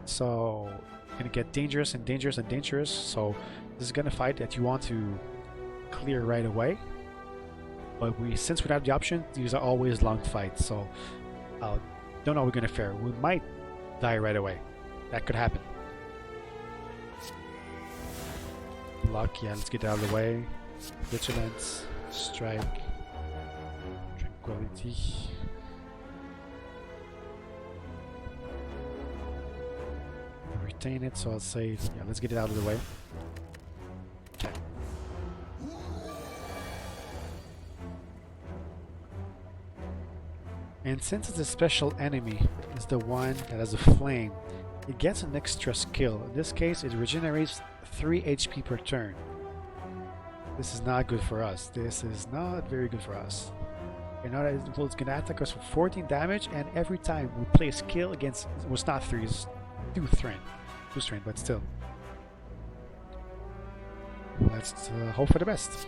S1: So it's gonna get dangerous and dangerous and dangerous. So this is gonna fight that you want to clear right away. But since we have the option, these are always long fights. So don't know how we're gonna fare. We might die right away. That could happen. Block, yeah, let's get out of the way. Vigilance, strike, tranquility. Retain it, so I'll say, yeah, let's get it out of the way. Okay. And since it's a special enemy, it's the one that has a flame, it gets an extra skill. In this case, it regenerates 3 HP per turn. This is not good for us. This is not very good for us. And now that it's going to attack us for 14 damage, and every time we play a skill against, it was not 3, it's 2 strength. 2 strength, but still. Let's hope for the best.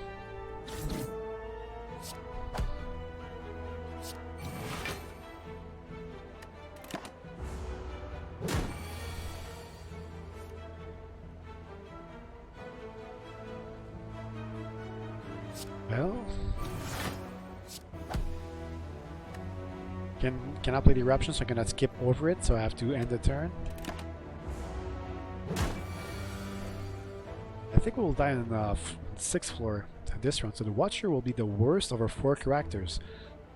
S1: Well, cannot play the eruption, so I cannot skip over it, so I have to end the turn. I think we will die on the 6th floor this round, so the Watcher will be the worst of our 4 characters.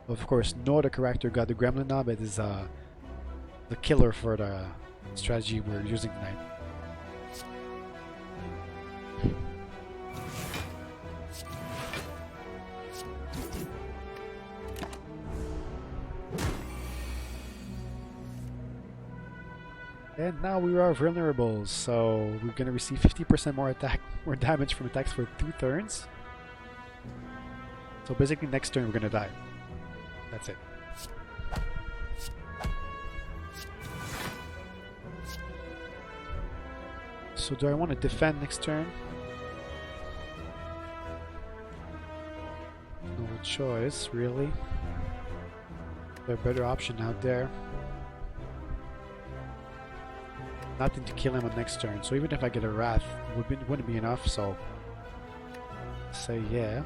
S1: Of course, no other character got the Gremlin Knob. It is the killer for the strategy we're using tonight. And now we are vulnerable, so we're gonna receive 50% more damage from attacks for 2 turns. So basically next turn we're gonna die. That's it. So do I want to defend next turn? No choice, really. There's a better option out there. Nothing to kill him on next turn, so even if I get a Wrath, it wouldn't be enough, so say yeah.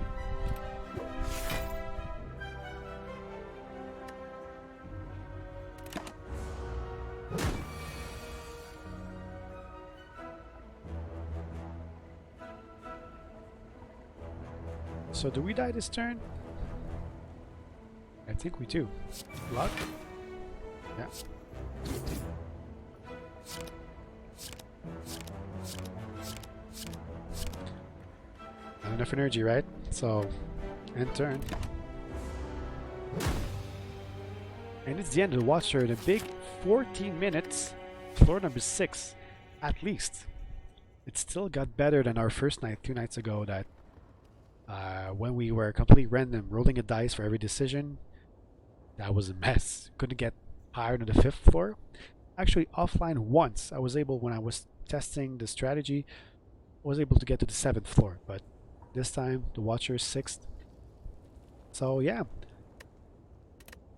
S1: So do we die this turn? I think we do. Luck? Yeah. Not enough energy, right? So, end turn. And it's the end of the Watcher, the big 14 minutes, floor number 6, at least. It still got better than our first night 2 nights ago, that when we were completely random, rolling a dice for every decision. That was a mess. Couldn't get higher than the 5th floor. Actually, offline once, I was able, when I was testing the strategy, I was able to get to the 7th floor, but this time the Watcher is 6th. So yeah.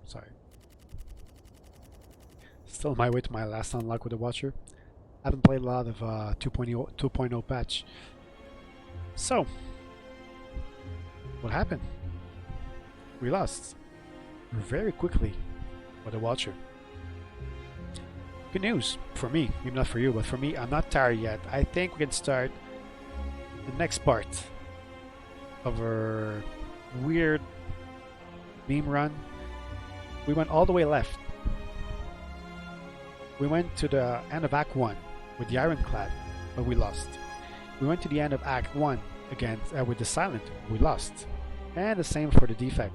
S1: Sorry. Still on my way to my last unlock with the Watcher. I haven't played a lot of 2.0 patch. So, what happened? We lost very quickly with the Watcher. Good news for me, maybe not for you, but for me, I'm not tired yet. I think we can start the next part of our weird meme run. We went all the way left. We went to the end of Act 1 with the Ironclad, but we lost. We went to the end of Act 1 again with the Silent, we lost. And the same for the Defect.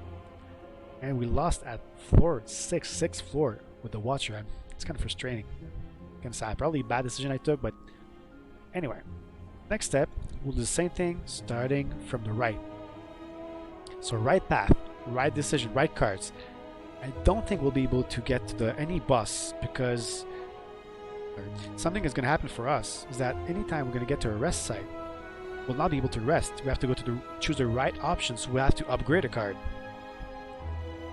S1: And we lost at floor 6, 6th floor with the Watcher. It's kind of frustrating. Kind of sad. Probably a bad decision I took, but anyway. Next step, we'll do the same thing starting from the right. So right path, right decision, right cards. I don't think we'll be able to get to any boss because something is going to happen for us is that anytime we're going to get to a rest site, we'll not be able to rest. We have to go to choose the right option, so we'll have to upgrade a card.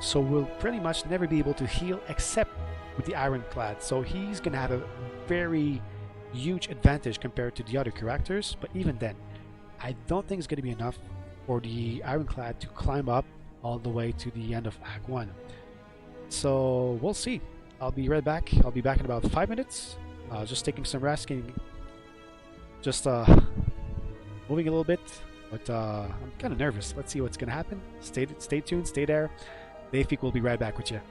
S1: So we'll pretty much never be able to heal except with the Ironclad. So he's going to have a very huge advantage compared to the other characters, but even then, I don't think it's going to be enough for the Ironclad to climb up all the way to the end of Act 1. So we'll see. I'll be right back. I'll be back in about 5 minutes. Just taking some rest, just moving a little bit, but I'm kind of nervous. Let's see what's gonna happen. Stay tuned, stay there. Dayfeek will be right back with you.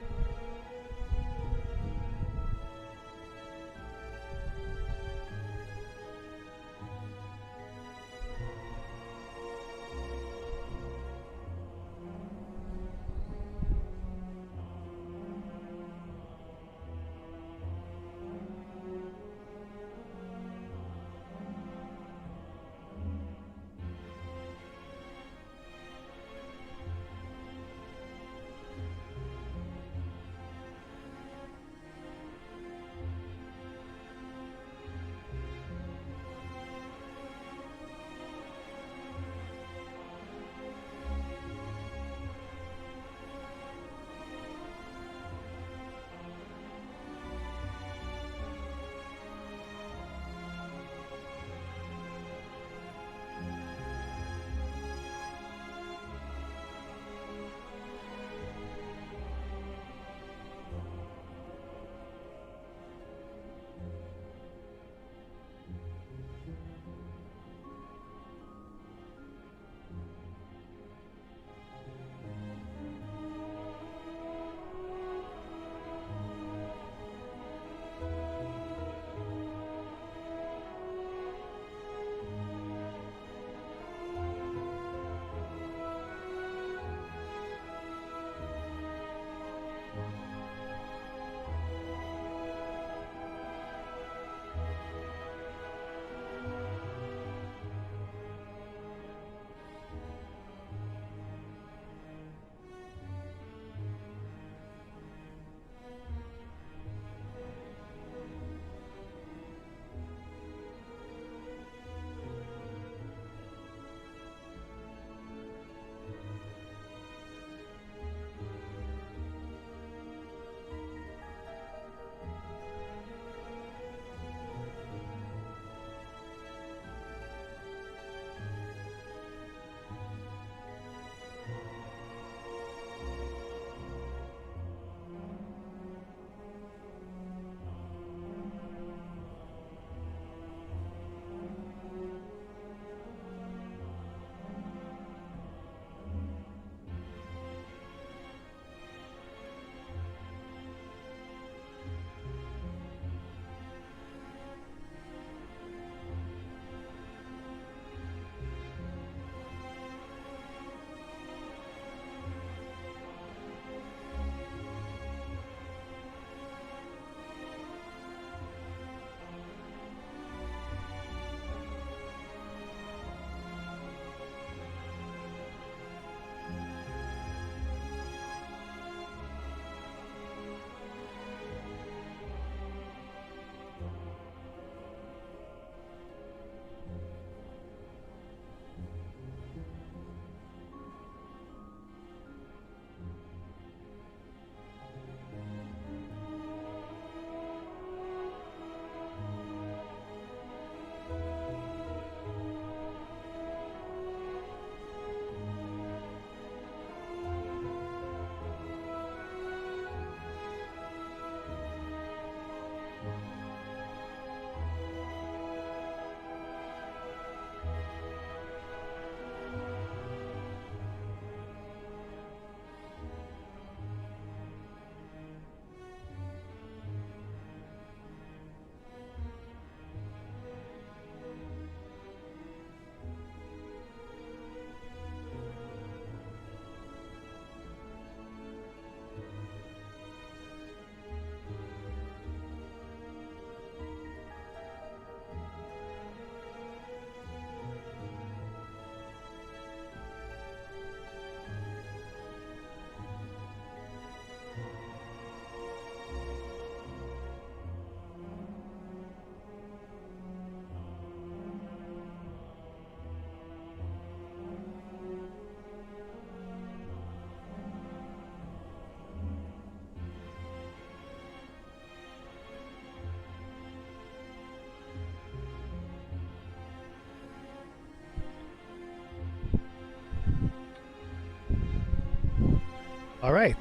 S1: Alright,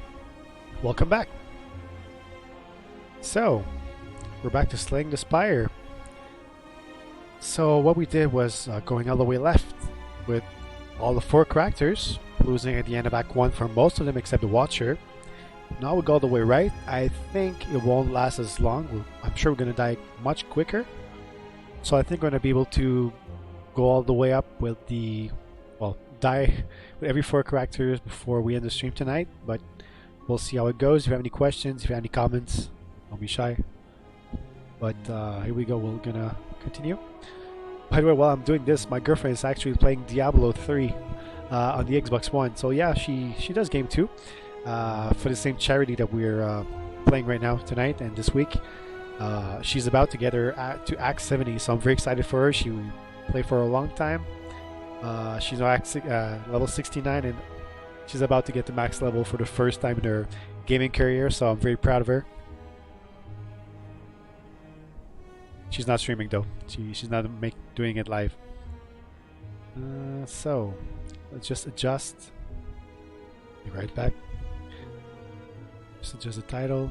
S1: welcome back. So, we're back to Slaying the Spire. So what we did was going all the way left with all the 4 characters, losing at the end of Act 1 for most of them except the Watcher. Now we go all the way right. I think it won't last as long. I'm sure we're going to die much quicker. So I think we're going to be able to go all the way up with the... well, die with every 4 characters before we end the stream tonight. But we'll see how it goes. If you have any questions, if you have any comments, don't be shy. But here we go. We're going to continue. By the way, while I'm doing this, my girlfriend is actually playing Diablo 3 on the Xbox One. So yeah, she does game too. For the same charity that we're playing right now tonight and this week. She's about to get her to Act 70, so I'm very excited for her. She played for a long time. She's now level 69, and she's about to get to max level for the first time in her gaming career, so I'm very proud of her. She's not streaming though. She's not doing it live. So let's just adjust. Be right back. Just adjust the title.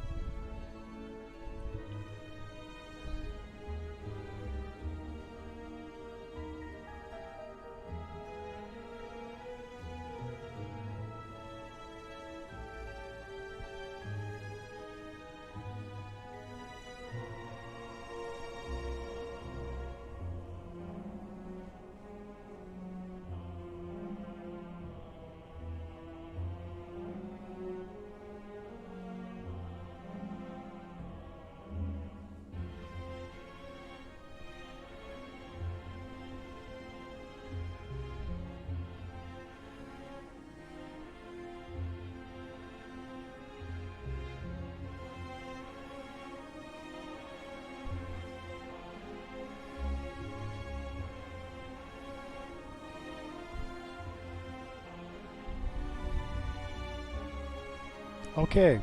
S1: Okay.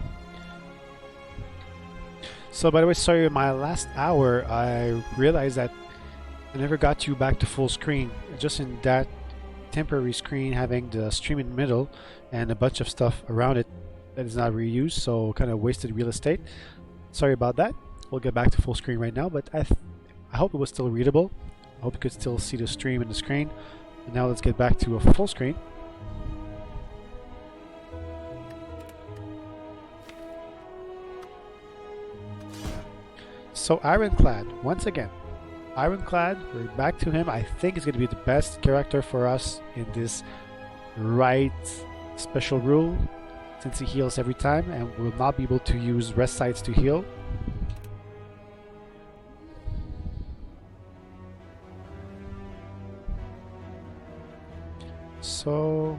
S1: So by the way, sorry, in my last hour I realized that I never got you back to full screen. Just in that temporary screen having the stream in the middle and a bunch of stuff around it that is not reused, so kind of wasted real estate. Sorry about that. We'll get back to full screen right now, but I hope it was still readable. I hope you could still see the stream in the screen. And now let's get back to a full screen. So Ironclad, once again, Ironclad, we're back to him. I think he's going to be the best character for us in this right special rule, since he heals every time and will not be able to use rest sites to heal. So...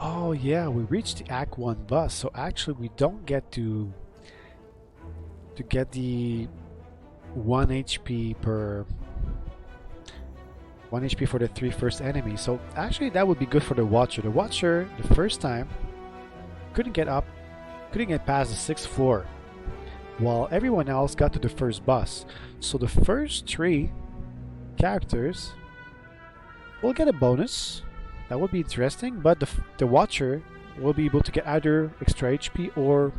S1: oh yeah, we reached the Act 1 boss, so actually we don't get to get the 1 HP per 1 HP for the 3 first enemies. So actually that would be good for the Watcher. The Watcher, the first time, couldn't get past the 6th floor, while everyone else got to the first boss. So the first 3 characters will get a bonus. That would be interesting, but the Watcher will be able to get either extra HP or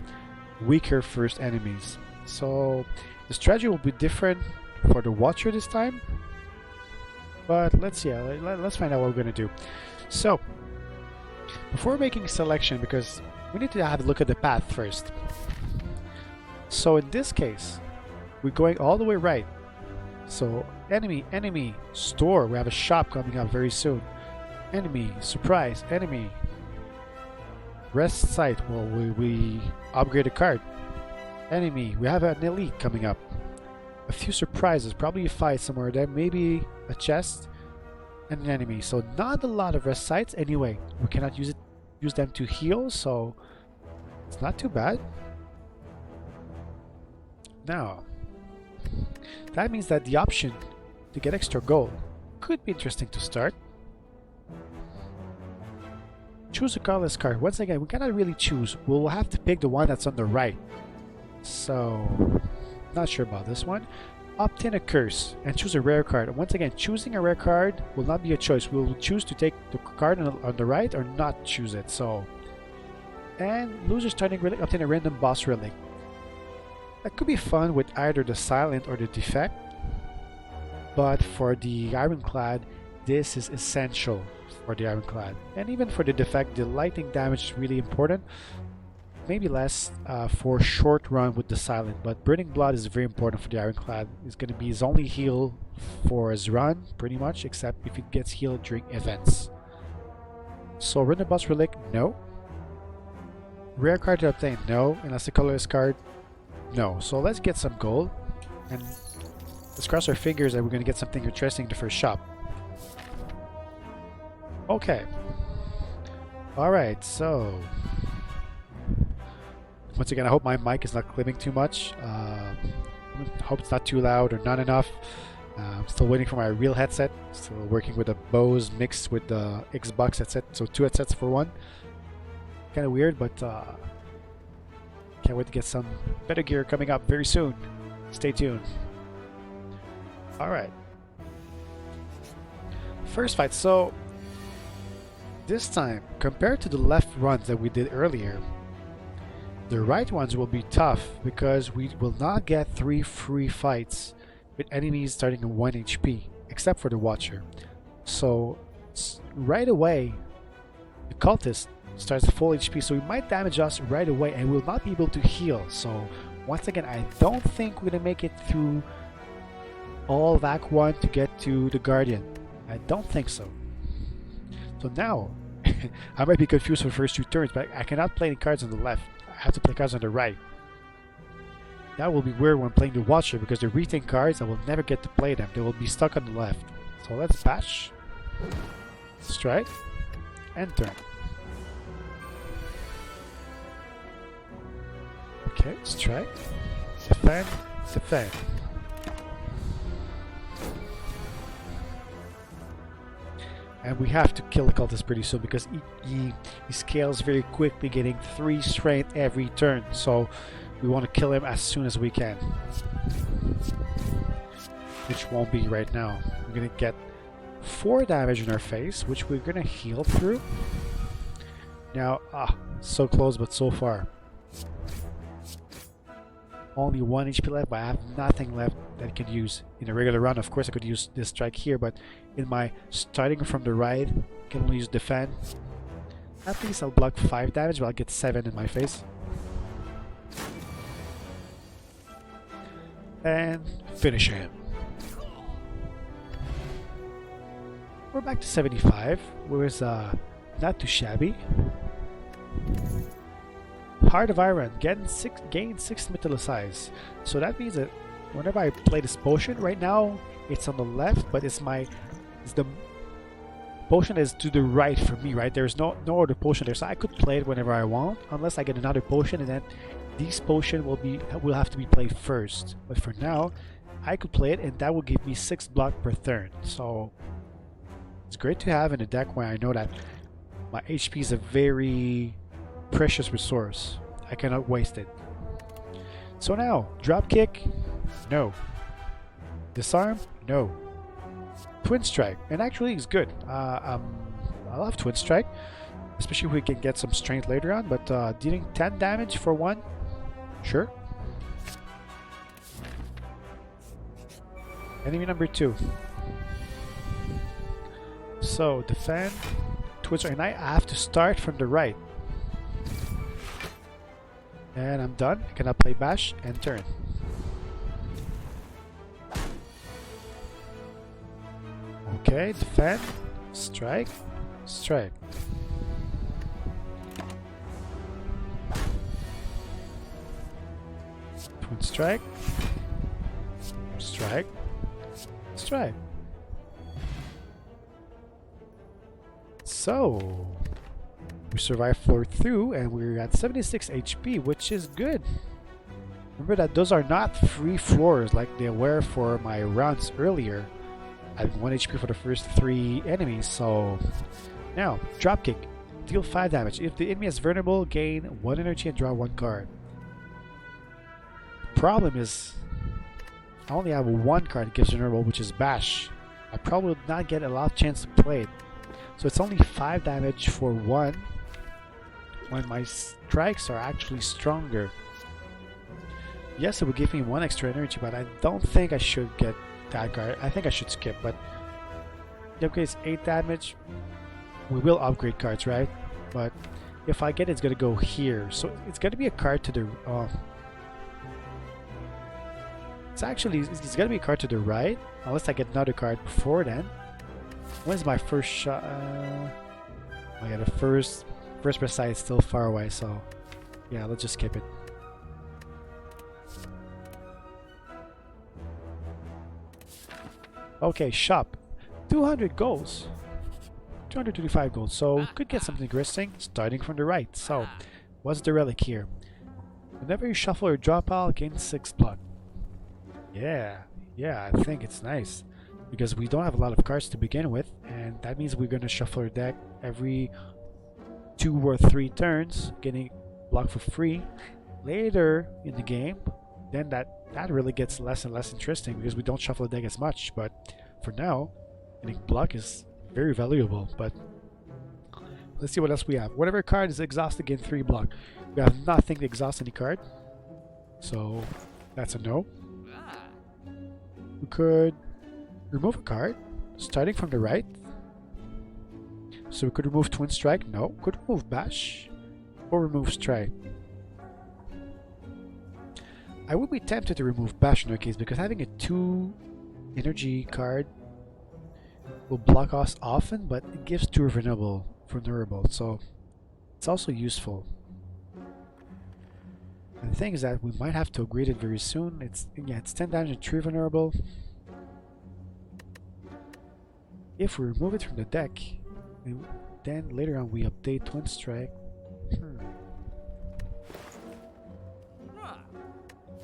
S1: weaker first enemies. So the strategy will be different for the Watcher this time, but let's see. Let's find out what we're going to do. So before making a selection, because we need to have a look at the path first. So in this case, we're going all the way right. So enemy, store. We have a shop coming up very soon. Enemy, surprise, enemy. Rest site. Well, we upgrade a card. Enemy, we have an elite coming up. A few surprises, probably a fight somewhere there, maybe a chest, and an enemy. So not a lot of rest sites. Anyway, we cannot use them to heal, so it's not too bad. Now, that means that the option to get extra gold could be interesting to start. Choose a colorless card. Once again, we cannot really choose. We'll have to pick the one that's on the right. So, not sure about this one. Obtain a curse and choose a rare card. Once again, choosing a rare card will not be a choice. We will choose to take the card on the right or not choose it. So, and loser starting relic, obtain a random boss relic. That could be fun with either the silent or the defect. But for the ironclad, this is essential for the ironclad. And even for the defect, the lightning damage is really important. Maybe less for short run with the silent, but burning blood is very important for the ironclad. It's going to be his only heal for his run, pretty much, except if it gets healed during events. So random boss relic, no. Rare card to obtain, no. Unless the colorless card, no. So let's get some gold, and let's cross our fingers that we're going to get something interesting in the first shop. Okay. Alright, so once again, I hope my mic is not clipping too much. I hope it's not too loud or not enough. I'm still waiting for my real headset. Still working with the Bose mixed with the Xbox headset. So 2 headsets for one. Kind of weird, but can't wait to get some better gear coming up very soon. Stay tuned. Alright. First fight. So this time, compared to the left runs that we did earlier, the right ones will be tough because we will not get 3 free fights with enemies starting at 1 HP, except for the Watcher. So right away, the Cultist starts at full HP, so he might damage us right away and we'll not be able to heal. So once again, I don't think we're gonna make it through all of Act 1 to get to the Guardian. I don't think so. So now, I might be confused for the first 2 turns, but I cannot play any cards on the left. I have to play cards on the right. That will be weird when playing the Watcher because they're retained cards. I will never get to play them. They will be stuck on the left. So let's bash, strike, and turn. Okay, strike, defend, defend. And we have to kill the Cultist pretty soon because he scales very quickly, getting 3 strength every turn. So we want to kill him as soon as we can. Which won't be right now. We're going to get 4 damage in our face, which we're going to heal through. Now, so close but so far. Only 1 HP left, but I have nothing left that I can use in a regular run. Of course, I could use this strike here, but in my starting from the right, I can only use defend. At least I'll block 5 damage, but I'll get 7 in my face. And finish him. We're back to 75, whereas not too shabby. Heart of Iron, gain 6 metal size. So that means that whenever I play this potion, right now it's on the left, but the potion is to the right for me, right? There's no other potion there, so I could play it whenever I want, unless I get another potion, and then these potion will have to be played first. But for now, I could play it, and that will give me 6 block per turn. So it's great to have in a deck where I know that my HP is a very precious resource. I cannot waste it. So now, drop kick, no. Disarm, no. Twin strike, and actually it's good. I love twin strike, especially if we can get some strength later on. But dealing 10 damage for 1, sure. Enemy number 2. So defend, twin strike, and I have to start from the right. And I'm done. I cannot play bash and turn. Okay, defend, strike, strike. Twin strike, strike, strike. So we survived floor 2 and we're at 76 HP, which is good. Remember that those are not free floors like they were for my rounds earlier. Having 1 HP for the first 3 enemies. So now, dropkick. Deal 5 damage. If the enemy is vulnerable, gain 1 energy and draw 1 card. The problem is I only have one card that gives vulnerable, which is Bash. I probably would not get a lot of chance to play it. So it's only 5 damage for 1 when my strikes are actually stronger. Yes, it would give me 1 extra energy, but I don't think I should get that card. I think I should skip, but it upgrades 8 damage. We will upgrade cards, right? But if I get it, it's going to go here. So it's going to be a card to the... it's going to be a card to the right, unless I get another card before then. When's my first shot? I got the first precise is still far away, so yeah, let's just skip it. Okay, shop. 200 goals. 225 gold, so could get something interesting starting from the right. So, what's the relic here? Whenever you shuffle your draw pile, gain 6 block. Yeah, I think it's nice because we don't have a lot of cards to begin with, and that means we're gonna shuffle our deck every 2 or 3 turns, getting block for free. Later in the game, then that really gets less and less interesting because we don't shuffle the deck as much. But for now, getting block is very valuable. But let's see what else we have. Whatever card is exhausted, gain 3 block. We have nothing to exhaust any card, so that's a no. We could remove a card starting from the right. So we could remove Twin Strike. No. Could remove Bash or remove Strike. I would be tempted to remove Bash in our case because having a 2 energy card will block us often, but it gives 2 vulnerable, so it's also useful. And the thing is that we might have to upgrade it very soon. It's 10 damage and 3 vulnerable. If we remove it from the deck, then later on we update Twin Strike.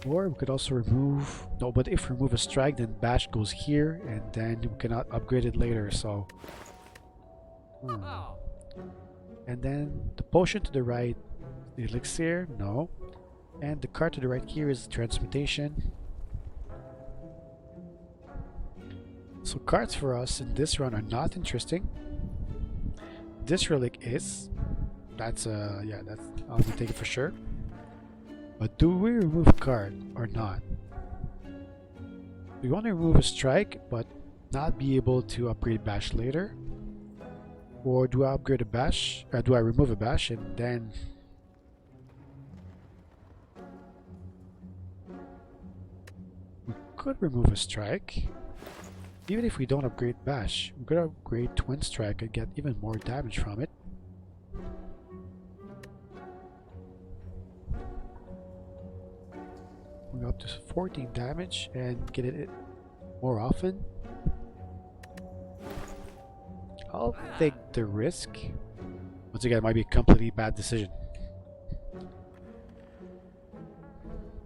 S1: Or we could also remove... No, but if we remove a strike, then Bash goes here, and then we cannot upgrade it later, so... And then the potion to the right, the elixir, no. And the card to the right here is transmutation. So cards for us in this run are not interesting. This relic is. That's I'll take it for sure. But do we remove a card or not? We want to remove a strike, but not be able to upgrade Bash later. Or do I upgrade a Bash? Do I remove a Bash and then... We could remove a strike. Even if we don't upgrade Bash, we could upgrade Twin Strike and get even more damage from it. We go up to 14 damage and get it more often. I'll take the risk. Once again, it might be a completely bad decision.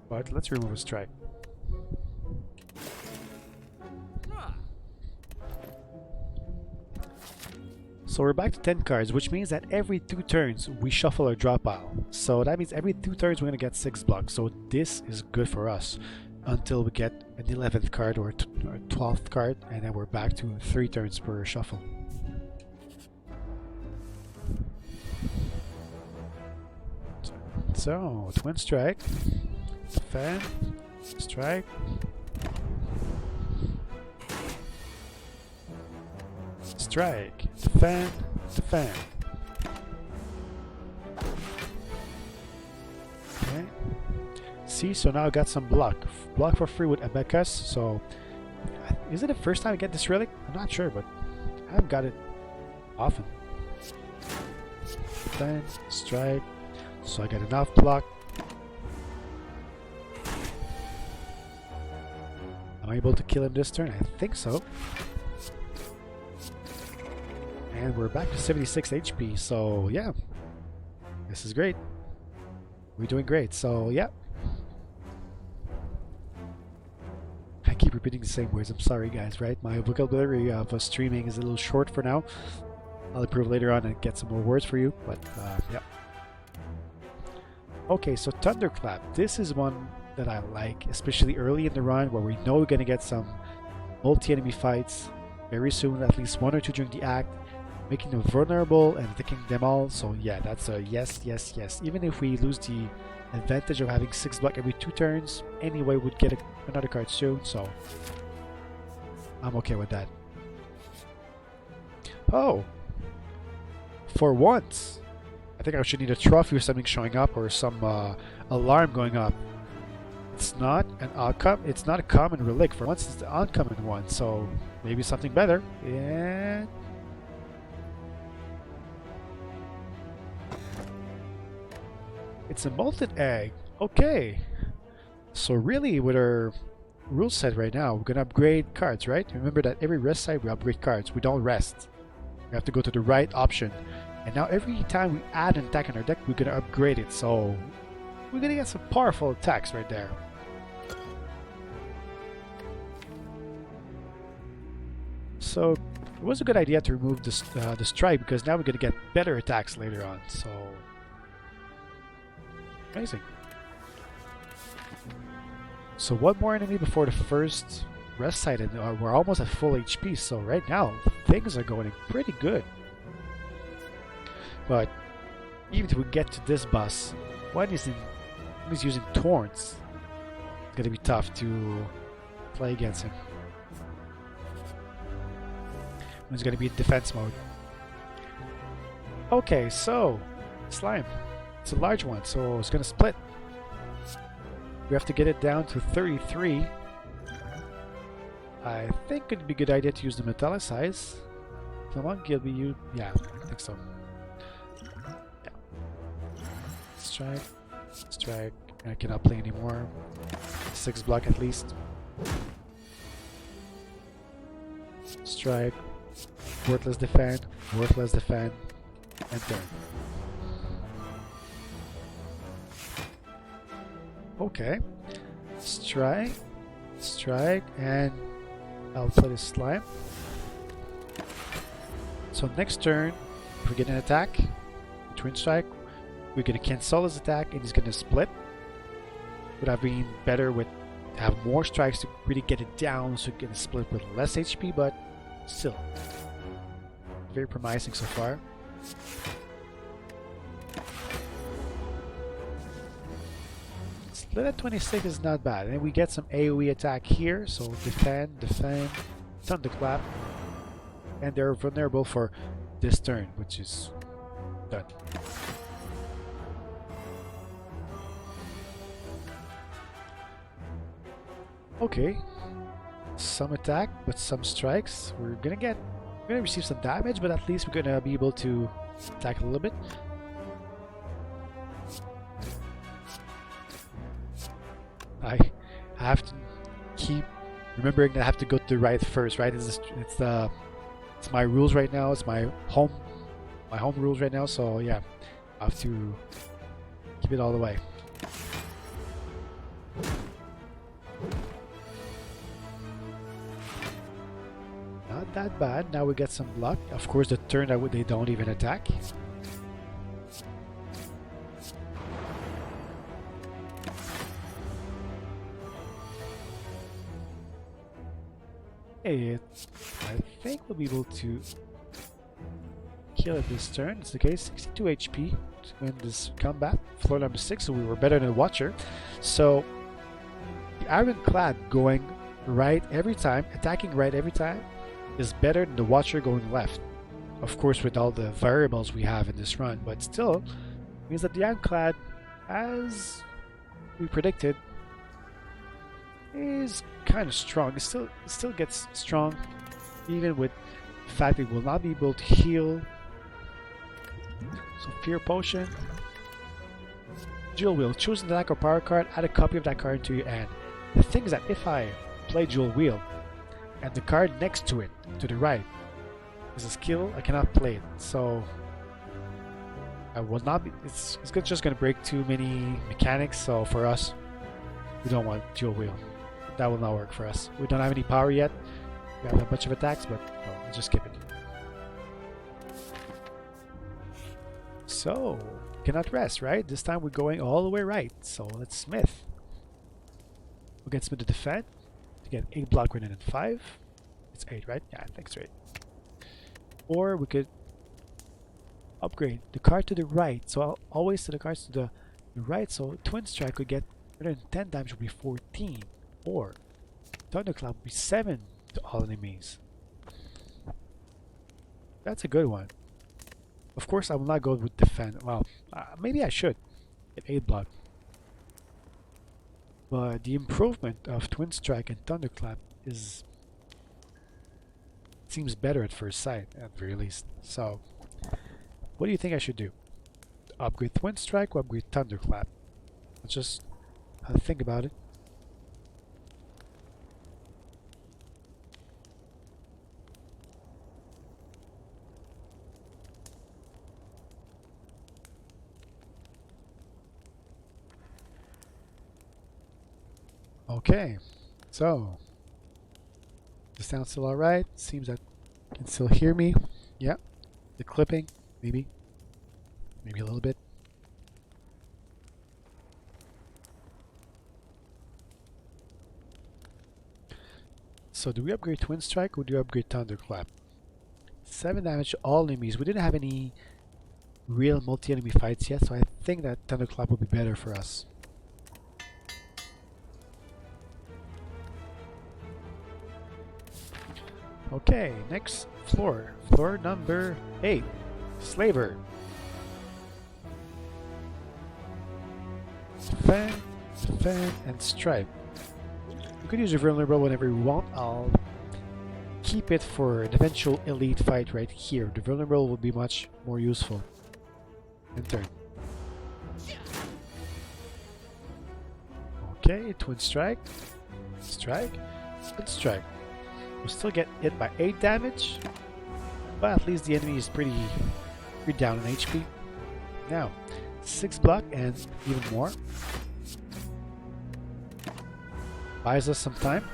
S1: But let's remove a strike. So we're back to 10 cards, which means that every 2 turns we shuffle our draw pile. So that means every 2 turns we're going to get 6 blocks. So this is good for us until we get an 11th card or 12th card, and then we're back to 3 turns per shuffle. So, Twin Strike, Fan, Strike, Strike, Fan, Fan. Okay. See, so now I got some block for free with Abacus. So, is it the first time I get this relic? I'm not sure, but I haven't got it often. Fan, Strike. So I get enough block. Am I able to kill him this turn? I think so. And we're back to 76 HP, so yeah. This is great. We're doing great, so yeah. I keep repeating the same words, I'm sorry guys, right? My vocabulary of streaming is a little short for now. I'll improve later on and get some more words for you, but yeah. Okay, so Thunderclap. This is one that I like, especially early in the run where we know we're going to get some multi-enemy fights very soon, at least one or two during the act, making them vulnerable and taking them all. So yeah, that's a yes, yes, yes. Even if we lose the advantage of having 6 block every 2 turns, anyway would get another card soon, so I'm okay with that. Oh, for once, I think I should need a trophy or something showing up, or some alarm going up. It's not an it's not a common relic. For once, it's the uncommon one, so maybe something better. Yeah. It's a molten egg. Okay. So really, with our rule set right now, we're gonna upgrade cards, right? Remember that every rest side we upgrade cards. We don't rest. We have to go to the right option. And now every time we add an attack on our deck, we're gonna upgrade it. So we're gonna get some powerful attacks right there. So it was a good idea to remove this the strike, because now we're gonna get better attacks later on. So amazing. So one more enemy before the first rest site, and we're almost at full HP. So right now things are going pretty good. But even if we get to this boss, when he's using Torrents, it's gonna be tough to play against him. He's gonna be in defense mode. Okay, so slime. It's a large one, so it's gonna split. We have to get it down to 33. I think it'd be a good idea to use the metallicize. Come on, Gilby, you. Yeah, I think so. Yeah. Strike. Strike. I cannot play anymore. 6 block at least. Strike. Worthless defend. Worthless defend. And turn. Okay. Strike. Strike. And I'll play this slime. So next turn, if we get an attack, twin strike, we're gonna cancel his attack and he's gonna split. Would have been better with have more strikes to really get it down, so we're gonna split with less HP, but still very promising so far. Split at 26 is not bad, and we get some AoE attack here, so defend, defend, thunderclap, and they're vulnerable for this turn, which is done. Okay, some attack, but some strikes. We're gonna receive some damage, but at least we're gonna be able to attack a little bit. I have to keep remembering that I have to go to the right first, right? It's my rules right now. It's my home rules right now. So yeah, I have to keep it all the way. Not that bad. Now we get some luck. Of course, the turn that they don't even attack. Hey, I think we'll be able to kill it this turn. It's the case. 62 HP to win this combat. Floor number 6, so we were better than the Watcher. So the Ironclad going right every time, attacking right every time, is better than the Watcher going left. Of course, with all the variables we have in this run, but still means that the Ironclad, as we predicted, is kind of strong. It still gets strong, even with the fact that it will not be able to heal. So Fear Potion, Dual Wheel. Choose an attack or power card. Add a copy of that card into your hand. The thing is that if I play Dual Wheel, and the card next to it, to the right, is a skill, I cannot play it. So I will not be. It's just going to break too many mechanics. So for us, we don't want Dual Wheel. That will not work for us. We don't have any power yet. We have a bunch of attacks, but no, let's just skip it. So, cannot rest, right? This time we're going all the way right. So let's smith. gets me to defend to get 8 block rather than 5. It's 8, right? Yeah, I think it's 8. Or we could upgrade the card to the right. So I'll always set the cards to the right. So Twin Strike could get rather than 10 damage would be 14. Or Thunderclap would be 7 to all enemies. That's a good one. Of course, I will not go with defend. Well, maybe I should get 8 block. But the improvement of Twin Strike and Thunderclap seems better at first sight, at the very least. So, what do you think I should do? Upgrade Twin Strike or upgrade Thunderclap? Let's just think about it. Okay, so the sound's still alright. Seems that you can still hear me. Yeah, the clipping, maybe a little bit. So do we upgrade Twin Strike or do we upgrade Thunderclap? 7 damage to all enemies. We didn't have any real multi-enemy fights yet, so I think that Thunderclap would be better for us. Okay, next floor. Floor number 8. Slaver. Defend, defend, and strike. You could use your vulnerable whenever you want. I'll keep it for an eventual elite fight right here. The vulnerable will be much more useful. And turn. Okay, twin strike. Strike. And strike. We'll still get hit by 8 damage, but at least the enemy is pretty down in HP. Now, 6 block and even more. Buys us some time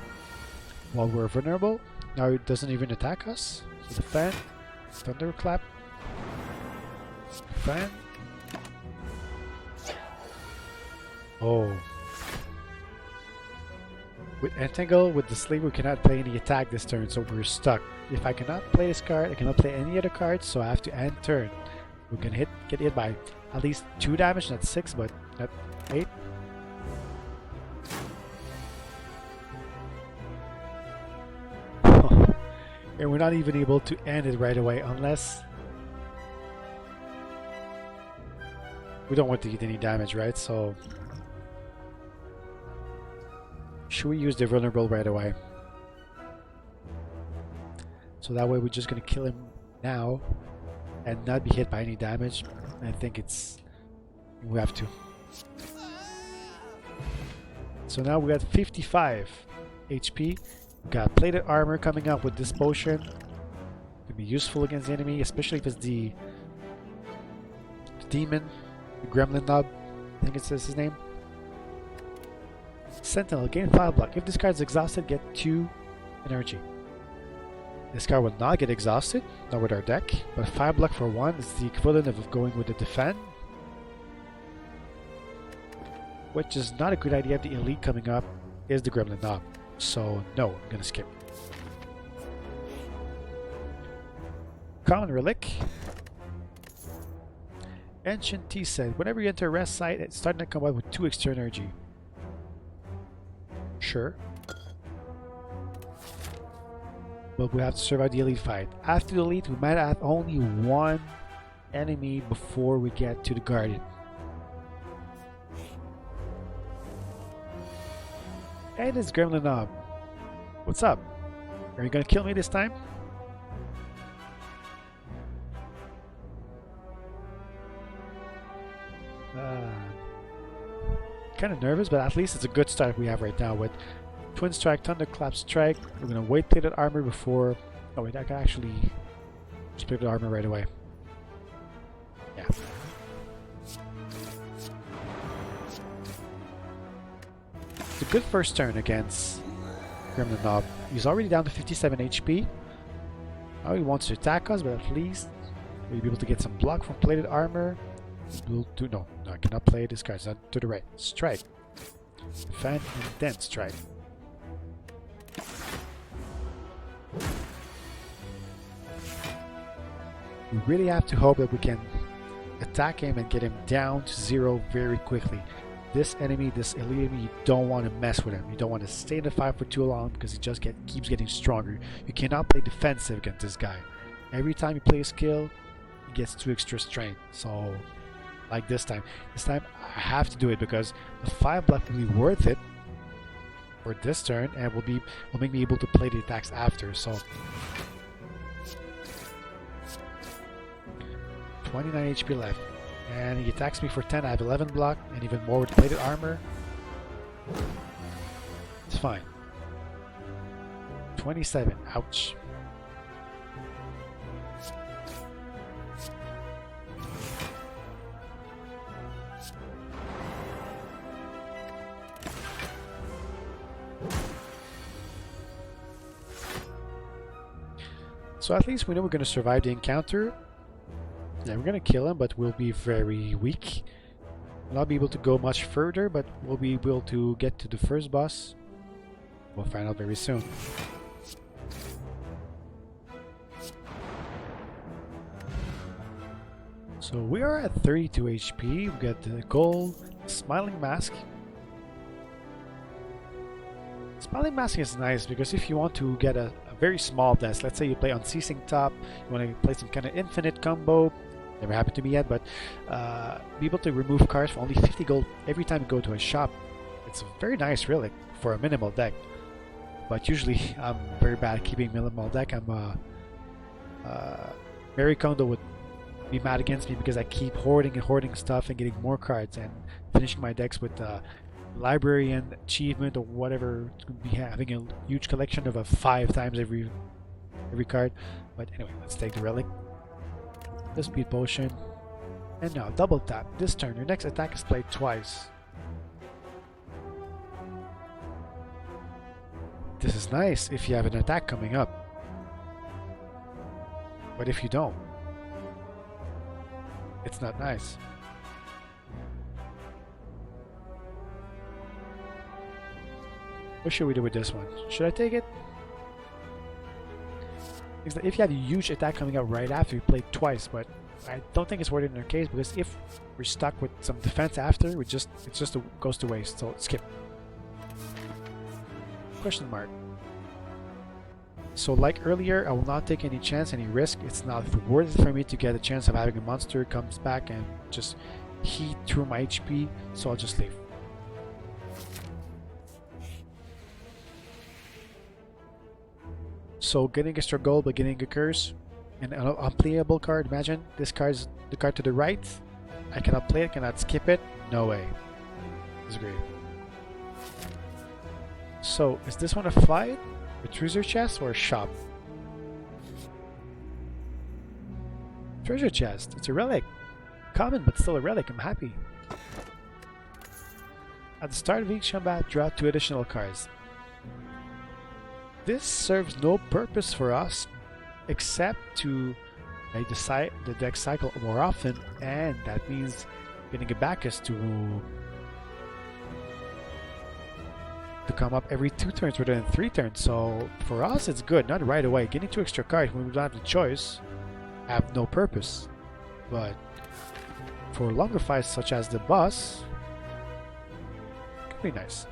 S1: while we're vulnerable. Now it doesn't even attack us. So defend, thunderclap, defend. Oh. With Entangle, with the Slaver, we cannot play any attack this turn, so we're stuck. If I cannot play this card, I cannot play any other cards, so I have to end turn. We can get hit by at least 2 damage, not 6, but not 8. And we're not even able to end it right away, unless... we don't want to get any damage, right? So... should we use the vulnerable right away? So that way we're just gonna kill him now and not be hit by any damage. I think we have to. So now we got 55 HP. We got plated armor coming up with this potion. Could be useful against the enemy, especially if it's the demon, the gremlin knob. I think it says his name. Sentinel, gain 5 block. If this card is exhausted, get 2 energy. This card will not get exhausted, not with our deck, but 5 block for 1 is the equivalent of going with the defend. Which is not a good idea if the elite coming up is the gremlin knob. So no, I'm gonna skip. Common relic. Ancient Tea said, whenever you enter a rest site, it's starting to combat with 2 extra energy. Sure. But we have to survive the elite fight. After the elite, we might have only 1 enemy before we get to the guardian. Hey, this gremlin knob. What's up? Are you gonna kill me this time? Kind of nervous, but at least it's a good start we have right now with Twin Strike, Thunderclap, Strike. We're gonna wait plated armor before... oh wait, I can actually just plated armor right away. Yeah. It's a good first turn against Gremlin Knob. He's already down to 57 HP. Now he wants to attack us, but at least we'll be able to get some block from plated armor. We'll do... no, I cannot play this guy. It's not to the right. Strike. Defend and then strike. We really have to hope that we can attack him and get him down to 0 very quickly. This enemy, this elite enemy, you don't want to mess with him. You don't want to stay in the fight for too long because he just keeps getting stronger. You cannot play defensive against this guy. Every time you play a skill, he gets 2 extra strength. So, like this time I have to do it because the 5 left will be worth it for this turn and will make me able to play the attacks after. So 29 HP left. And he attacks me for 10. I have 11 block and even more with plated armor. It's fine. 27. Ouch. So at least we know we're going to survive the encounter. Yeah, we're gonna kill him, but we'll be very weak. We'll not be able to go much further, but we'll be able to get to the first boss. We'll find out very soon. So we are at 32 HP. We got the gold, Smiling Mask. Smiling Mask is nice because if you want to get a very small desk, let's say you play Unceasing Top, you want to play some kind of infinite combo. Never happened to me yet, but be able to remove cards for only 50 gold every time you go to a shop. It's a very nice relic for a minimal deck. But usually I'm very bad at keeping minimal deck. Mary Kondo would be mad against me because I keep hoarding and hoarding stuff and getting more cards and finishing my decks with library and achievement or whatever. It's going to be having a huge collection of 5 times every card. But anyway, let's take the relic. The speed potion, and now double tap. This turn your next attack is played twice. This is nice if you have an attack coming up, but if you don't, it's not nice. What should we do with this one? Should I take it? If you have a huge attack coming out right after, you play twice, but I don't think it's worth it in our case because if we're stuck with some defense after, it just goes to waste. So skip. Question mark. So like earlier, I will not take any chance, any risk. It's not worth it for me to get a chance of having a monster comes back and just heat through my HP. So I'll just leave. So getting extra gold by getting a curse and an unplayable card. Imagine this card is the card to the right. I cannot play it, cannot skip it. No way. This is great. So is this one a fight, a treasure chest, or a shop? Treasure chest. It's a relic. Common, but still a relic. I'm happy. At the start of each combat, draw 2 additional cards. This serves no purpose for us except to make the deck cycle more often, and that means getting a backus to come up every 2 turns rather than 3 turns. So for us it's good, not right away. Getting 2 extra cards when we don't have the choice have no purpose. But for longer fights such as the boss, it could be nice.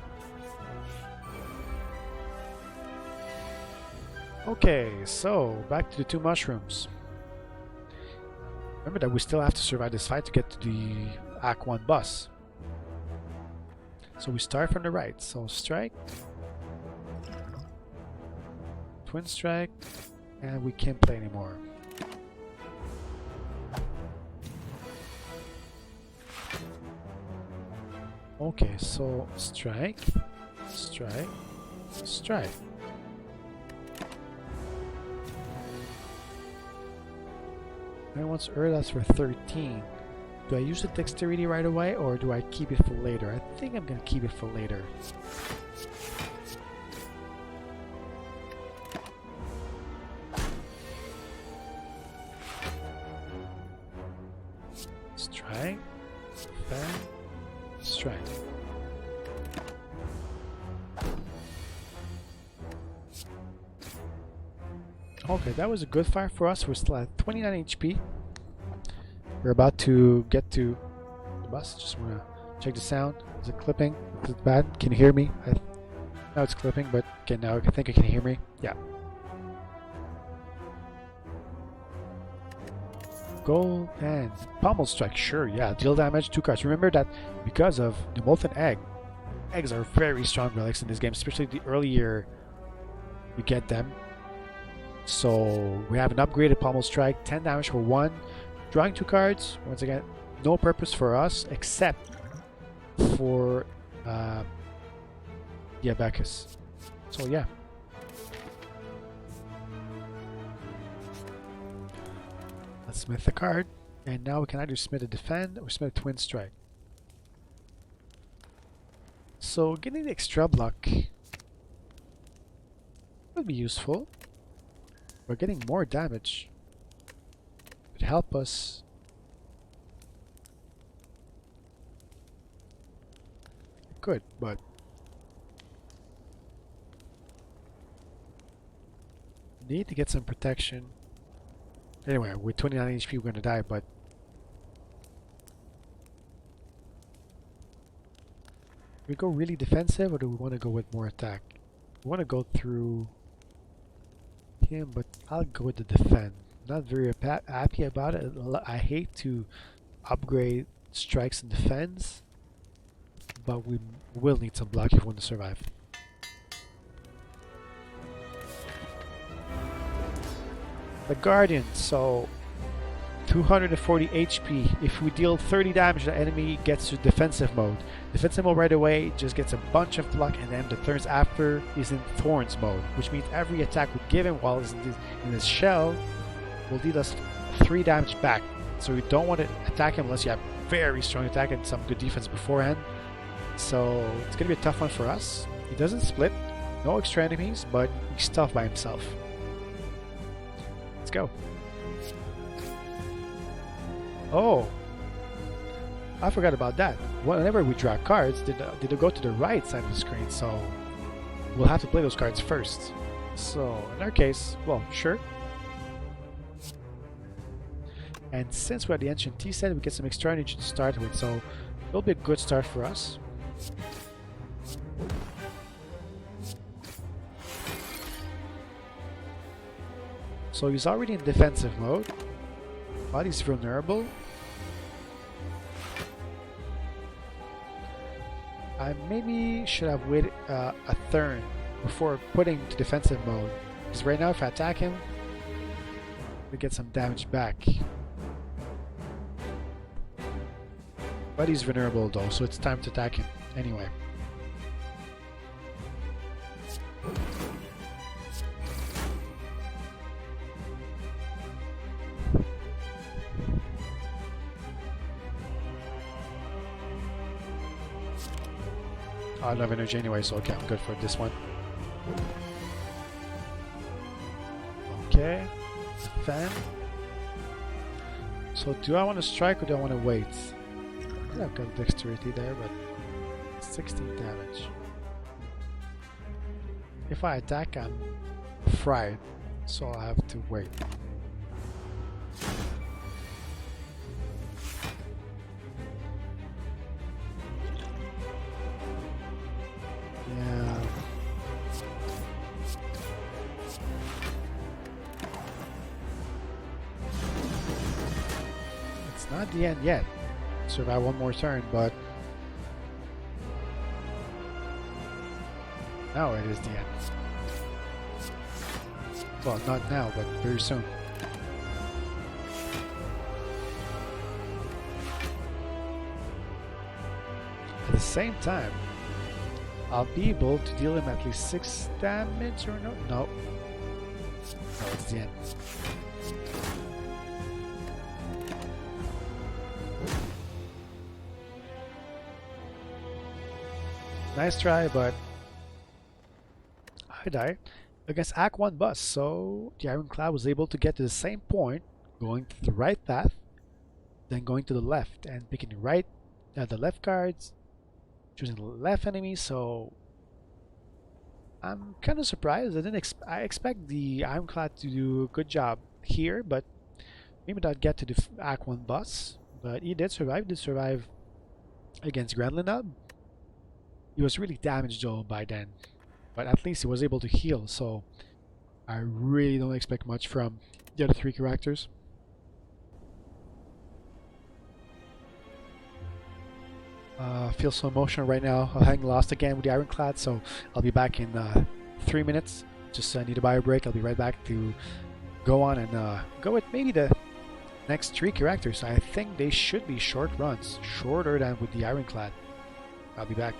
S1: Okay, so back to the 2 mushrooms. Remember that we still have to survive this fight to get to the Act 1 boss. So we start from the right. So strike, twin strike, and we can't play anymore. Okay, so strike, strike, strike. And once Earth, that's for 13. Do I use the dexterity right away or do I keep it for later? I think I'm gonna keep it for later. Strike, bang, strike. Okay, that was a good fight for us. We're still at 29 HP. We're about to get to the bus. Just want to check the sound. Is it clipping? Is it bad? Can you hear me? Now it's clipping, but okay, now I think I can hear me. Yeah. Gold and pommel strike. Sure, yeah. Deal damage, 2 cards. Remember that because of the molten egg, eggs are very strong relics in this game, especially the earlier we get them. So we have an upgraded pommel strike, 10 damage for 1. Drawing 2 cards. Once again, no purpose for us except for the abacus. So yeah. Let's smith the card, and now we can either smith a defend or smith a twin strike. So getting the extra block would be useful. We're getting more damage. Could help us. It could, but need to get some protection. Anyway, with 29 HP we're gonna die, but do we go really defensive or do we want to go with more attack? We want to go through him, but I'll go with the defend. Not very happy about it. I hate to upgrade strikes and defense, but we will need some block if we want to survive. The Guardian, so 240 HP. If we deal 30 damage, the enemy gets to defensive mode. Defensive mode right away just gets a bunch of block, and then the turns after is in Thorns mode, which means every attack we give him while he's in his shell will deal us 3 damage back. So we don't want to attack him unless you have very strong attack and some good defense beforehand. So it's going to be a tough one for us. He doesn't split, no extra enemies, but he's tough by himself. Let's go. Oh, I forgot about that. Whenever we draw cards, they go to the right side of the screen, so we'll have to play those cards first. So in our case, well, sure. And since we're at the Ancient Tea set, we get some extra energy to start with, so it'll be a good start for us. So he's already in defensive mode, but he's vulnerable. I maybe should have waited a turn before putting to defensive mode, because right now if I attack him, we get some damage back. But he's vulnerable though, so it's time to attack him anyway. I don't have energy anyway, so okay, I'm good for this one. Okay, fan. So do I want to strike or do I want to wait? I've got dexterity there, but 16 damage. If I attack, I'm fried, so I have to wait. Yeah. It's not the end yet. Survive one more turn, but now it is the end. Well, not now, but very soon. At the same time, I'll be able to deal him at least 6 damage or no? No. No, it's the end. Nice try, but I die against Act 1 bus, so the Ironclad was able to get to the same point, going to the right path, then going to the left, and picking the left cards, choosing the left enemy, so I'm kind of surprised. I expect the Ironclad to do a good job here, but maybe not get to the Act 1 boss. But he did survive. Did survive against Grandlinub. He was really damaged though by then, but at least he was able to heal. So I really don't expect much from the other three characters. Feel so emotional right now. I'm having lost again with the Ironclad, so I'll be back in 3 minutes. Just need to buy a break. I'll be right back to go on and go with maybe the next three characters. I think they should be short runs, shorter than with the Ironclad. I'll be back.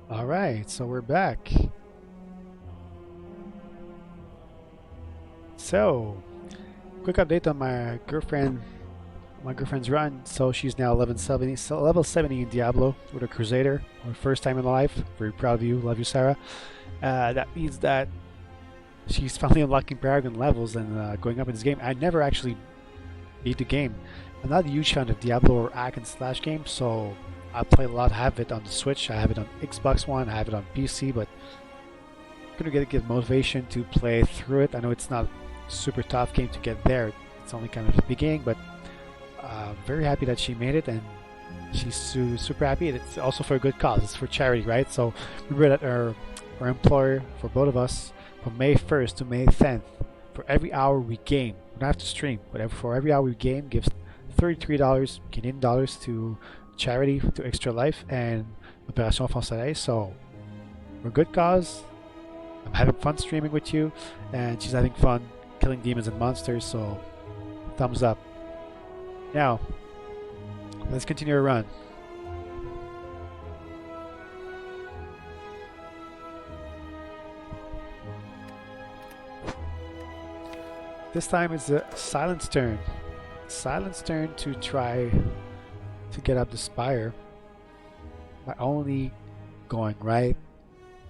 S1: Alright, so we're back. So, quick update on my girlfriend's run. So she's now level 70 in Diablo with a Crusader. Her first time in life. Very proud of you. Love you, Sarah. That means that she's finally unlocking Paragon levels and going up in this game. I never actually beat the game. I'm not a huge fan of Diablo or hack and slash games, so I play a lot. I have it on the Switch, I have it on Xbox One, I have it on PC, but I'm gonna get motivation to play through it. I know it's not a super tough game to get there. It's only kind of the beginning, but very happy that she made it, and She's super happy, and it's also for a good cause. It's for charity, right? So remember that our employer, for both of us, from May 1st to May 10th, for every hour we game, we don't have to stream, but for every hour we game, gives $33 Canadian dollars to charity, to Extra Life and Opération Fonsoleil. So for a good cause. I'm having fun streaming with you, and she's having fun killing demons and monsters, so thumbs up. Now, let's continue our run. This time it's a Silent's turn. Silent's turn to try to get up the spire by only going right,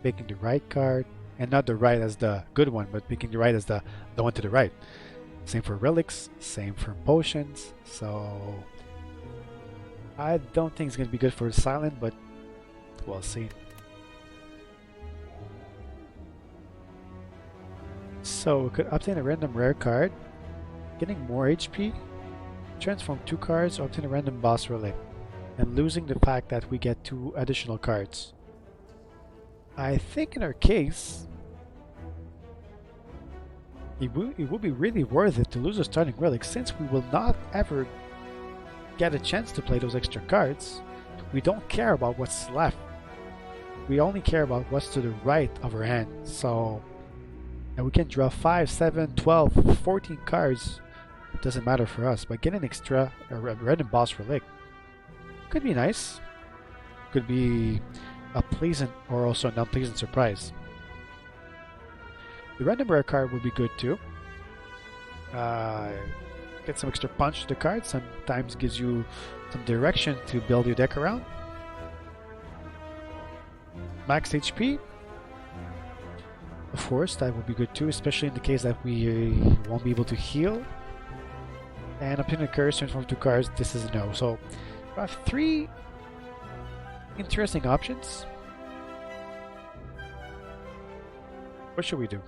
S1: picking the right card, and not the right as the good one, but picking the right as the one to the right. Same for relics, same for potions, so I don't think it's going to be good for Silent, but we'll see. So we could obtain a random rare card, getting more HP, transform 2 cards, or obtain a random boss relic, and losing the fact that we get 2 additional cards. I think in our case, it would be really worth it to lose a starting relic, since we will not ever get a chance to play those extra cards. We don't care about what's left. We only care about what's to the right of our hand. So, and we can draw 5, 7, 12, 14 cards. It doesn't matter for us, but getting extra a random boss relic could be nice. Could be a pleasant or also an unpleasant surprise. The random rare card would be good too. Get some extra punch to the card. Sometimes gives you some direction to build your deck around. Max HP. Of course, that would be good too, especially in the case that we won't be able to heal. And obtain a curse, transform 2 cards. This is a no. So we have 3 interesting options. What should we do?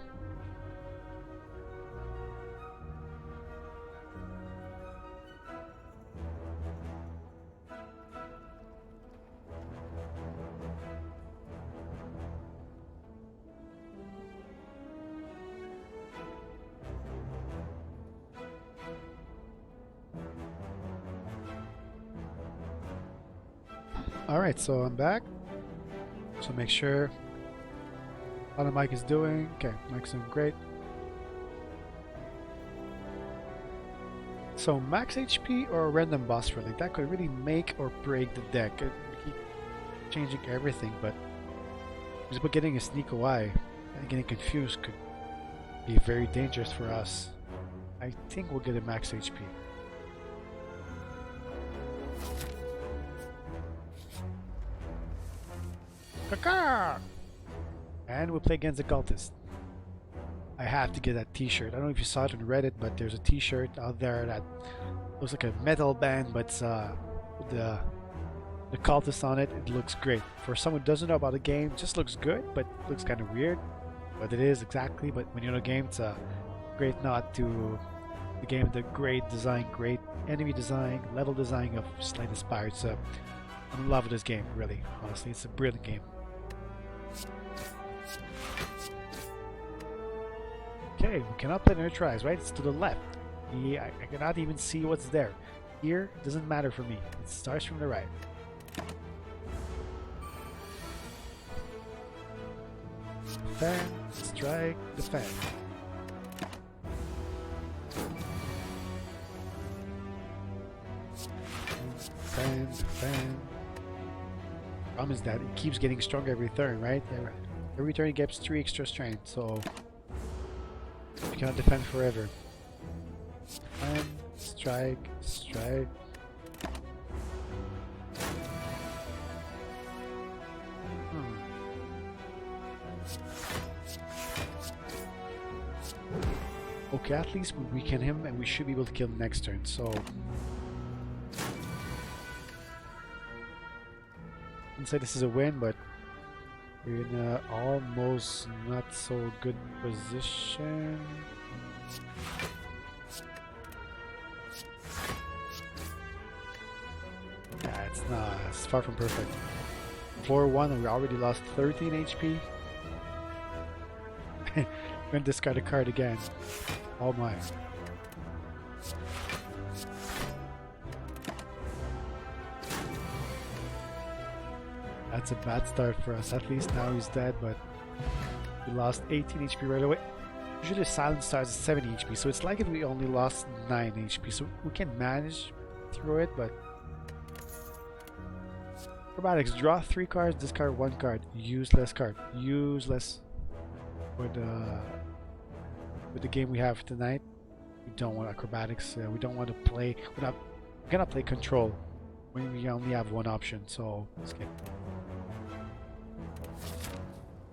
S1: Alright, so I'm back. So make sure how the mic is doing. Okay, mic's doing great. So max HP or a random boss relic, that could really make or break the deck. It keep changing everything, but just by getting a sneak away and getting confused could be very dangerous for us. I think we'll get a max HP. Kaka! And we'll play against the cultist. I have to get that t-shirt. I don't know if you saw it on Reddit, but there's a t-shirt out there that looks like a metal band, but the cultist on it. It looks great. For someone who doesn't know about the game, it just looks good, but looks kind of weird. But it is exactly. But when you know the game, it's a great nod to the game. The great design, great enemy design, level design of Slay the Spire. I'm in love with this game, really. Honestly, it's a brilliant game. Okay, we cannot play another tries, right? It's to the left. I cannot even see what's there. Here, it doesn't matter for me. It starts from the right. Fan, strike, defend. Defend. Problem is that it keeps getting stronger every turn, right? Every turn it gets 3 extra strength, so you cannot defend forever. And strike. Okay, at least we weaken him and we should be able to kill him next turn, so I'd say this is a win, but we're in a almost not so good position. Yeah, it's Nah, it's far from perfect. Floor 1 and we already lost 13 HP. We're gonna discard a card again. Oh my. That's a bad start for us. At least now he's dead, but we lost 18 HP right away. Usually silence starts at 70 HP, so it's like if we only lost 9 HP. So we can manage through it, but acrobatics, draw 3 cards, discard 1 card. Useless card. Useless. With the game we have tonight, we don't want acrobatics. We don't want to play. We're gonna play control when we only have one option. So skip.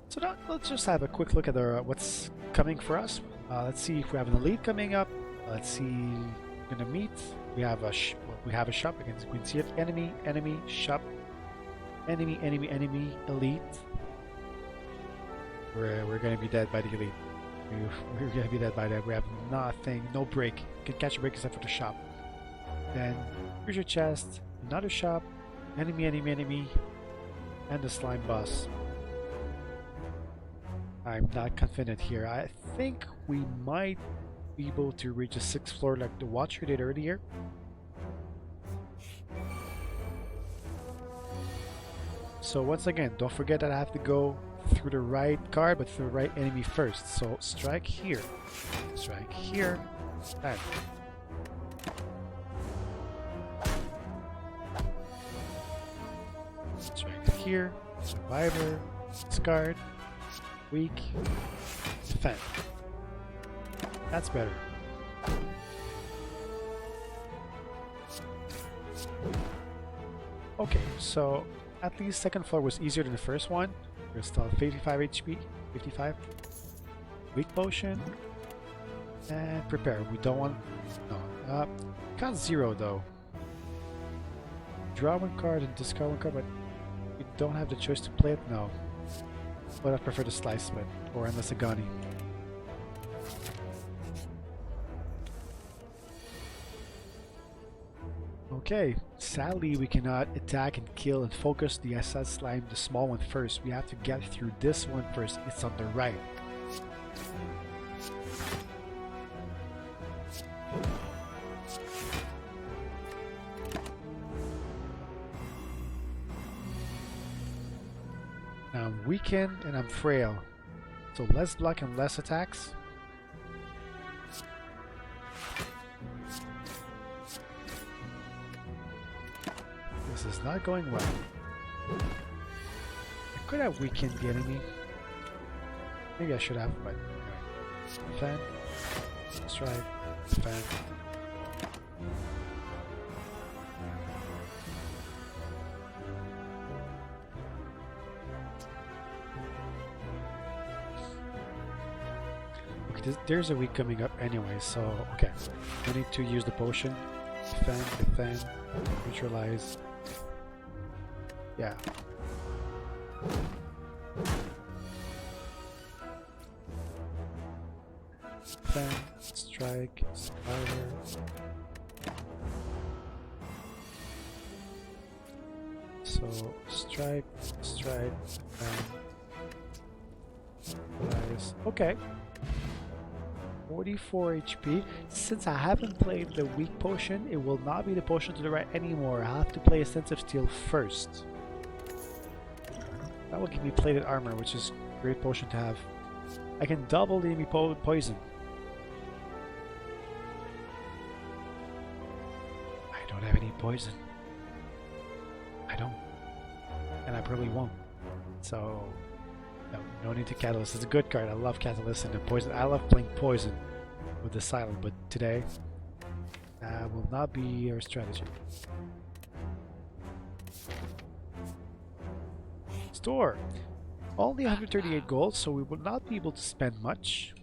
S1: So now let's just have a quick look at what's coming for us. Let's see if we have an elite coming up. Let's see. We're gonna meet. We have a shop against. We can see it. Enemy, shop. Enemy, elite. We're gonna be dead by the elite. We're gonna be dead by that. We have nothing, no break. You can catch a break except for the shop. Then here's your chest. Another shop. Enemy, and the slime boss. I'm not confident here. I think we might be able to reach a 6th floor like the Watcher did earlier. So once again, don't forget that I have to go through the right card, but through the right enemy first. So strike here, and strike here, survivor, discard. Weak, defend. That's better. Okay, so at least 2nd floor was easier than the first one. We're still 55 HP, 55. Weak potion, and prepare. We don't want, no, can't 0 though. Draw 1 card and discard 1 card, but we don't have the choice to play it now. But I prefer the slice with, or unless a Gunny. Okay, sadly we cannot attack and kill and focus the SS slime, the small one first. We have to get through this one first. It's on the right. I'm weakened and I'm frail, so less block and less attacks. This is not going well. I could have weakened the enemy. Maybe I should have, but defend, strike, defend. There's a week coming up anyway, so okay. We need to use the potion. Defend, neutralize. Yeah. Defend, strike, survivor. So strike, defend. Neutralize. Okay. 44 HP. Since I haven't played the weak potion, it will not be the potion to the right anymore. I'll have to play a sense of steel first. That will give me plated armor, which is a great potion to have. I can double the enemy poison. I don't have any poison. I don't. And I probably won't. So no need to Catalyst. It's a good card. I love Catalyst and the poison. I love playing poison with the silent, but today will not be our strategy. Store. Only 138 gold, so we will not be able to spend much.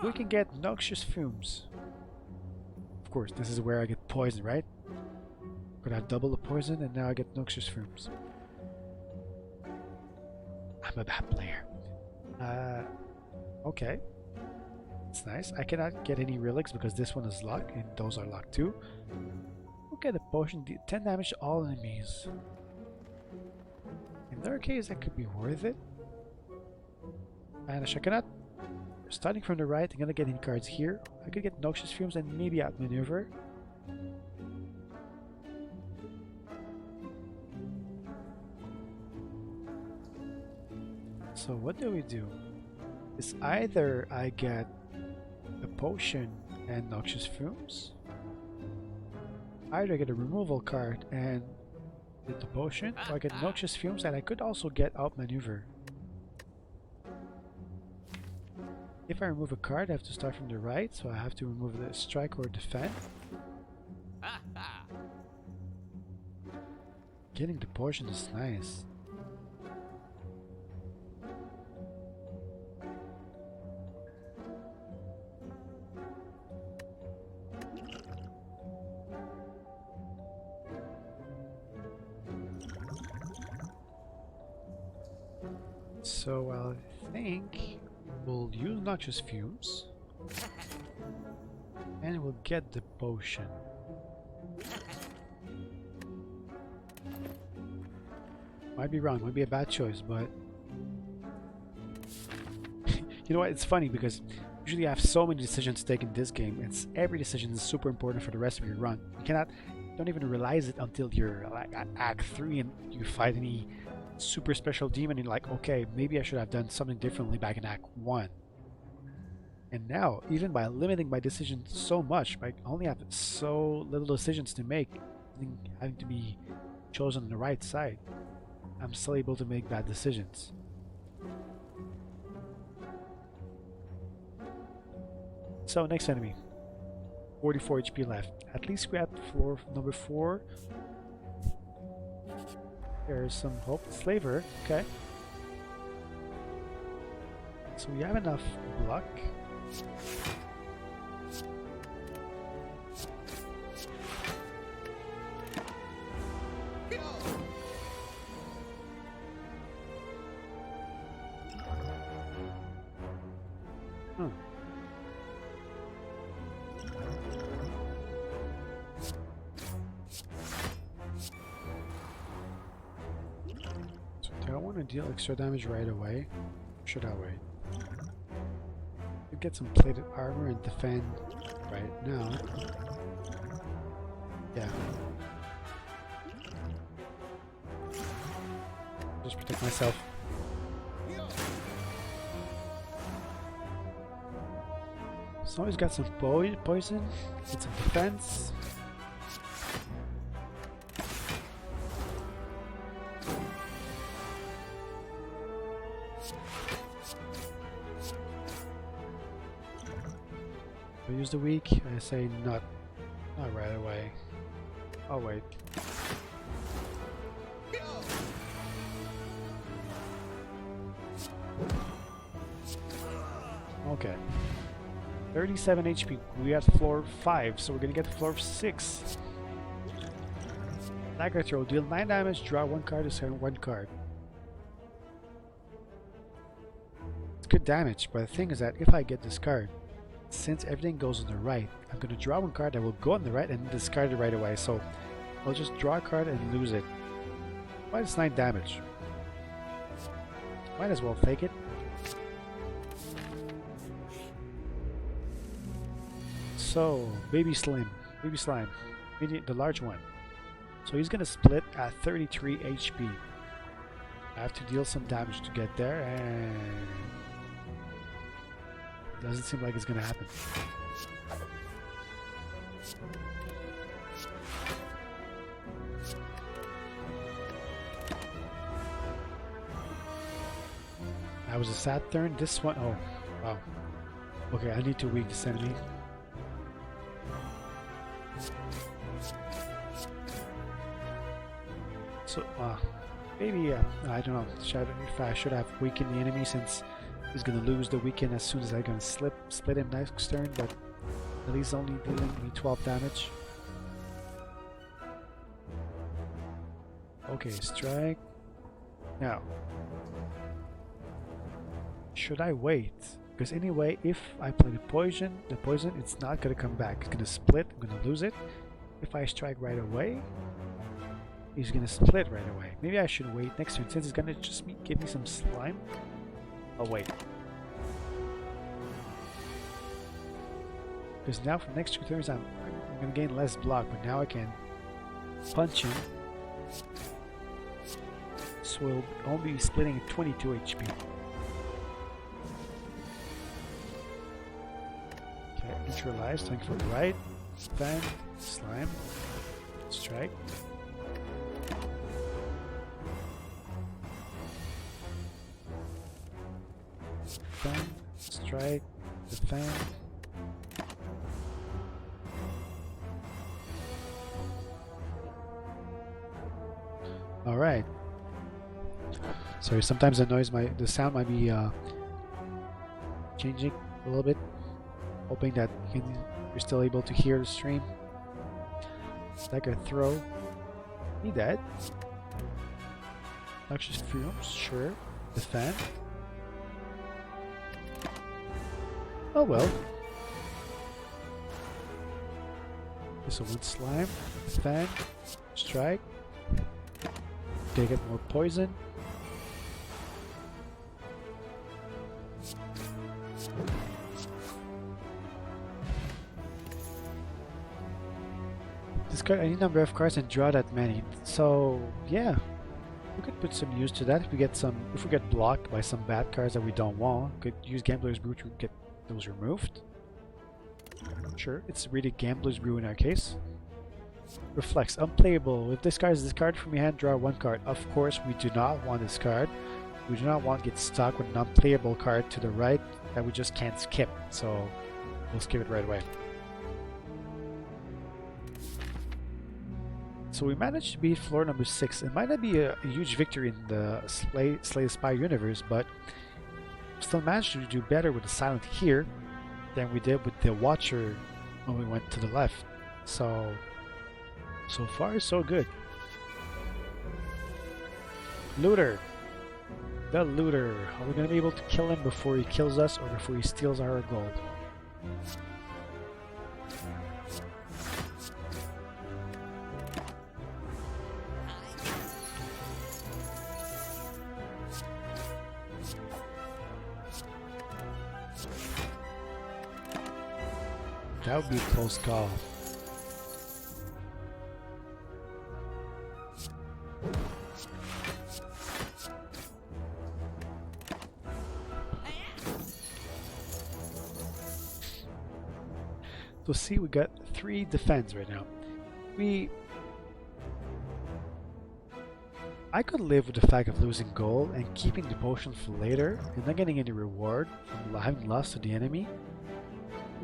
S1: We can get noxious fumes. Of course, this is where I get poison, right? Could have double the poison and now I get noxious fumes. I'm a bad player. Okay. It's nice. I cannot get any relics because this one is locked and those are locked too. get a potion, 10 damage to all enemies. In their case, that could be worth it. And I cannot. Starting from the right, I'm gonna get in cards here. I could get Noxious Fumes and maybe outmaneuver. So what do we do? It's either I get a potion and Noxious Fumes, either I get a removal card and get the potion, or I get Noxious Fumes and I could also get outmaneuver. If I remove a card, I have to start from the right, so I have to remove the strike or defend. Getting the potion is nice. So I think we'll use Noxious Fumes and we'll get the potion. Might be wrong, might be a bad choice, but you know what, it's funny because usually I have so many decisions to take in this game. Every decision is super important for the rest of your run. You don't even realize it until you're like at Act 3 and you fight any super special demon and you're like, okay, maybe I should have done something differently back in Act 1. And now, even by limiting my decisions so much, I only have so little decisions to make, having to be chosen on the right side, I'm still able to make bad decisions. So next enemy, 44 HP left. At least we're at floor number 4. There's some hope. Slaver, okay. So we have enough luck. Do I want to deal extra damage right away? Or should I wait? We get some plated armor and defend right now. Yeah. Just protect myself. So he's got some poison, get some defense. I use the weak. I say not right away. I'll wait. Okay. 37 HP. We at floor 5, so we're gonna get to floor 6. Dagger throw. Deal 9 damage. Draw 1 card. Discard 1 card. It's good damage, but the thing is that if I get this card, since everything goes on the right, I'm gonna draw 1 card that will go on the right and discard it right away. So I'll just draw a card and lose it. Why is 9 damage? Might as well take it. So, baby slime, the large one. So he's gonna split at 33 HP. I have to deal some damage to get there, and doesn't seem like it's gonna happen. That was a sad turn. This one, oh, wow. Okay, I need to weak this enemy. So, maybe, I don't know if I should have weakened the enemy, since he's gonna lose the weaken as soon as I'm gonna split him next turn, but at least only dealing me 12 damage. Okay, strike. Now, should I wait? Because anyway, if I play the poison, it's not gonna come back. It's gonna split, I'm gonna lose it. if I strike right away, he's gonna split right away. Maybe I should wait next turn since he's gonna just give me some slime. I'll wait. Because now for the next 2 turns I'm gonna gain less block, but now I can punch him. So we'll only be splitting at 22 HP. Okay, neutralize, thank for the right. Fan, slime, strike. Fan, strike, defend. Alright. Sorry, sometimes the sound might be changing a little bit. Hoping that you're still able to hear the stream. Stagger throw. Need that. Noxious fumes, sure. Defend. Oh well. So one slime, defend, strike. Gonna get more poison. Discard any number of cards and draw that many. So yeah, we could put some use to that. If we get blocked by some bad cards that we don't want, we could use Gambler's Brew to get those removed. Sure, it's really Gambler's Brew in our case. Reflex, unplayable. If this card is discarded from your hand, draw 1 card. Of course, we do not want this card. We do not want to get stuck with an unplayable card to the right that we just can't skip. So we'll skip it right away. So we managed to beat floor number 6. It might not be a huge victory in the Slay the Spire universe, but still managed to do better with the Silent here than we did with the Watcher when we went to the left. So far so good. Looter. The Looter. Are we going to be able to kill him before he kills us or before he steals our gold? That would be a close call. So see, we got 3 defense right now. I could live with the fact of losing gold and keeping the potion for later and not getting any reward from having lost to the enemy.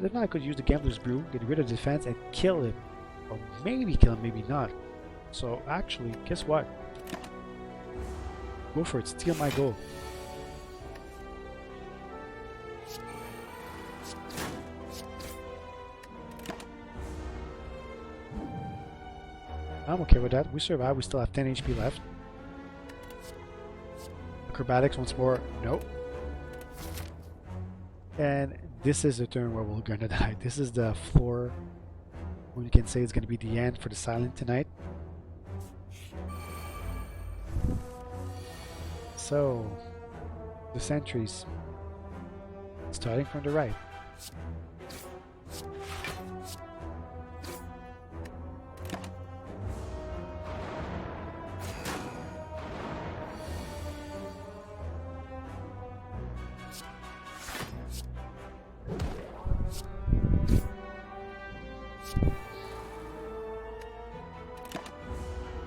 S1: But then I could use the Gambler's Brew, get rid of defense and kill him. Or maybe kill him, maybe not. So actually, guess what? Go for it, steal my gold. I'm okay with that. We survive. We still have 10 HP left. Acrobatics once more. Nope. And this is the turn where we're gonna die. This is the floor when you can say it's gonna be the end for the Silent tonight. So, the sentries. Starting from the right.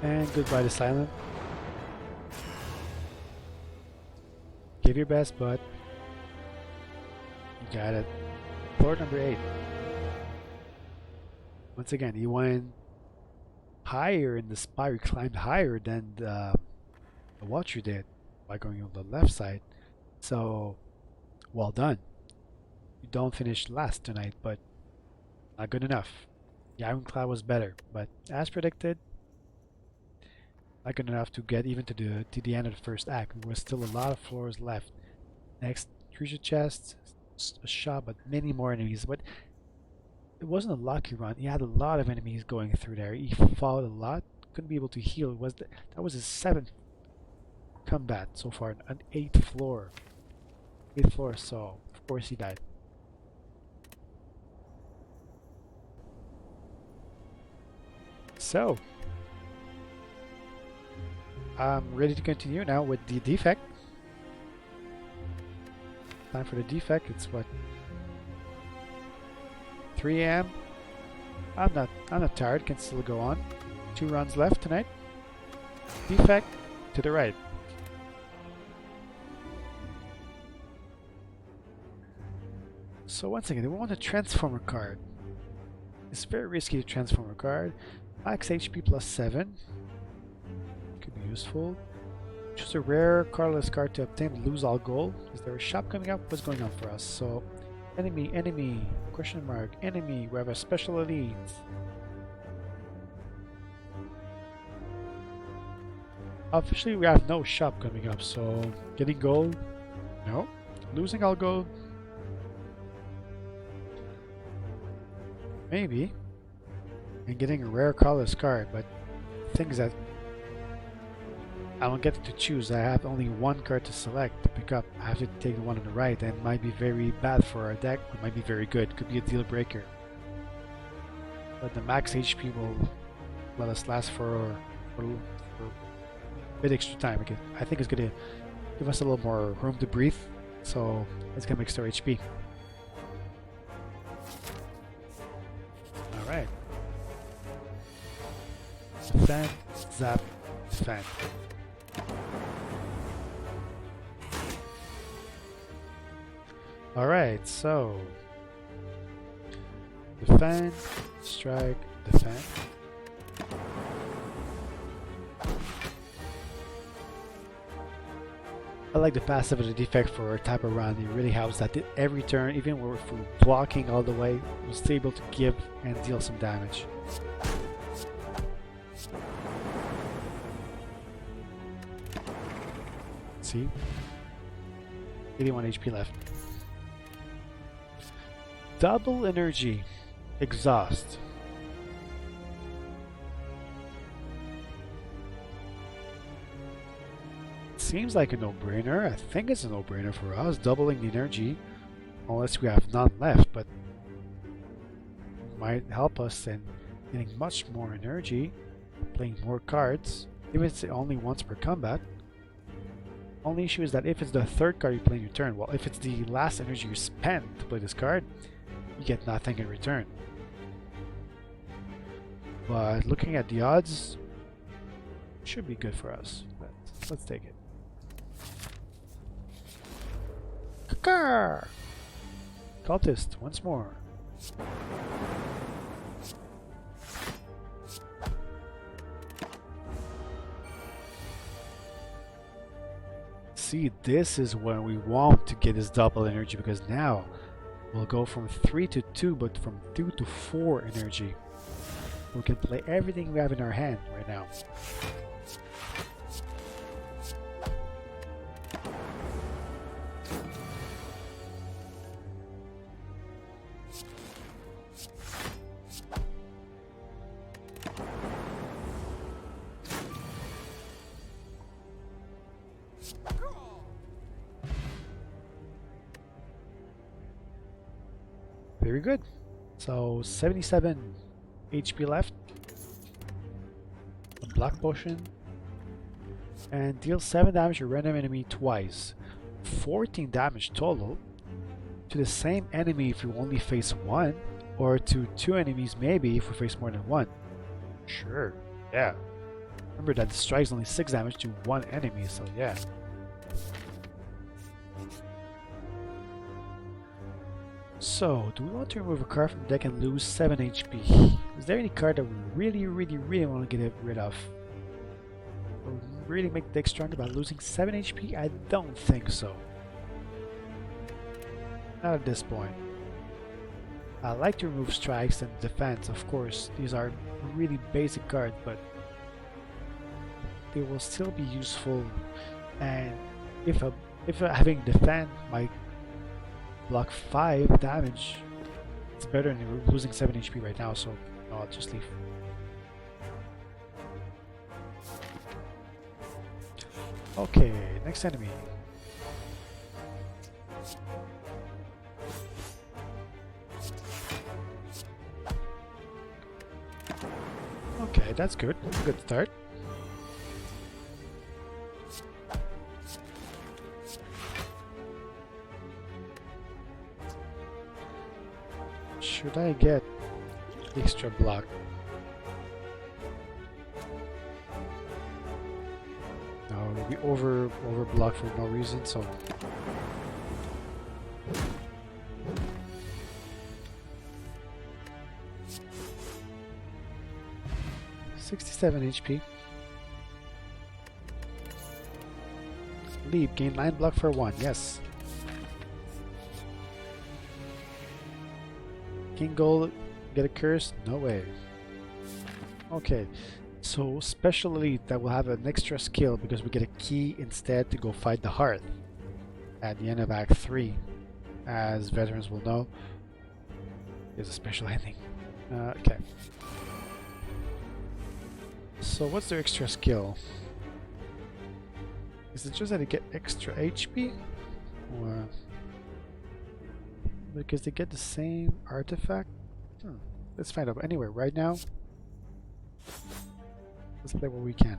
S1: And goodbye to Silent. Give your best, bud. You got it. Floor number 8. Once again, he went higher in the spire. He climbed higher than the Watcher did by going on the left side. So, well done. You don't finish last tonight, but not good enough. The Ironclad was better, but as predicted, not good enough to get even to the end of the first act. There was still a lot of floors left. Next, treasure chests, a shop, but many more enemies. But it wasn't a lucky run. He had a lot of enemies going through there. He fought a lot. Couldn't be able to heal. That was his 7th combat so far, an 8th floor. 8th floor, so of course he died. So, I'm ready to continue now with the defect. Time for the defect. It's what, 3 AM? I'm not tired, can still go on. 2 runs left tonight. Defect to the right. So once again, we want a transformer card. It's very risky to transform a card. Max HP plus 7. Could be useful. Choose a rare colorless card to obtain lose all gold. Is there a shop coming up? What's going on for us? So, enemy, question mark, enemy. We have a special elite. Officially, we have no shop coming up, so getting gold? No. Losing all gold? Maybe. And getting a rare colorless card, but things that I don't get to choose. I have only 1 card to select to pick up. I have to take the one on the right, and it might be very bad for our deck, or it might be very good. Could be a deal breaker. But the max HP will let us last for a bit extra time. Okay. I think it's gonna give us a little more room to breathe, so it's gonna make extra HP. Alright. Defend, zap, defend. Alright, so defend, strike, defend. I like the passive of the defect for a type of round. It really helps that every turn, even if we're blocking all the way, we're still able to give and deal some damage. See? 81 HP left. Double energy. Exhaust. Seems like a no-brainer. I think it's a no-brainer for us, doubling the energy, unless we have none left, but it might help us in getting much more energy, playing more cards, even if it's only once per combat. Only issue is that if it's the 3rd card you play in your turn, well, if it's the last energy you spend to play this card, you get nothing in return. But looking at the odds, it should be good for us. Let's take it. Char! Cultist, once more. See, this is when we want to get this double energy, because now we'll go from 3 to 2, but from 2 to 4 energy. We can play everything we have in our hand right now. Very good. So 77 HP left. A black potion. And deal 7 damage to a random enemy twice. 14 damage total to the same enemy if you only face 1, or to 2 enemies maybe if we face more than 1. Sure, yeah. Remember that the strike's only 6 damage to 1 enemy, so yeah. So, do we want to remove a card from the deck and lose 7 HP? Is there any card that we really want to get rid of? Or really make the deck stronger by losing 7 HP? I don't think so. Not at this point. I like to remove strikes and defense, of course. These are really basic cards, but they will still be useful. And if having defend might block 5 damage, It's better than losing 7 HP right now, so I'll just leave. Okay, next enemy. Okay, that's good. Good start. Should I get extra block? No, we over block for no reason, so 67 HP. Leap, gain 9 block for 1, yes. King Gold, get a curse? No way. Okay, so special elite that will have an extra skill because we get a key instead to go fight the Hearth at the end of Act 3. As veterans will know, is a special ending. Okay. So what's their extra skill? Is it just that they get extra HP? Or because they get the same artifact? Let's find out. Anyway, right now, let's play what we can.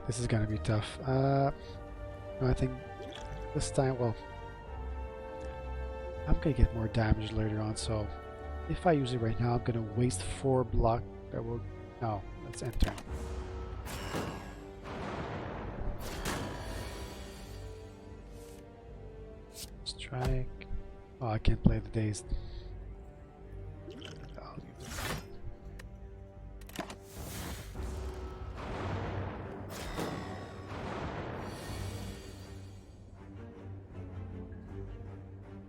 S1: This is gonna be tough. No, I think this time, well, I'm gonna get more damage later on, so if I use it right now, I'm gonna waste 4 block that will... No, let's enter. Strike. Oh, I can't play the dazed. I'll use it.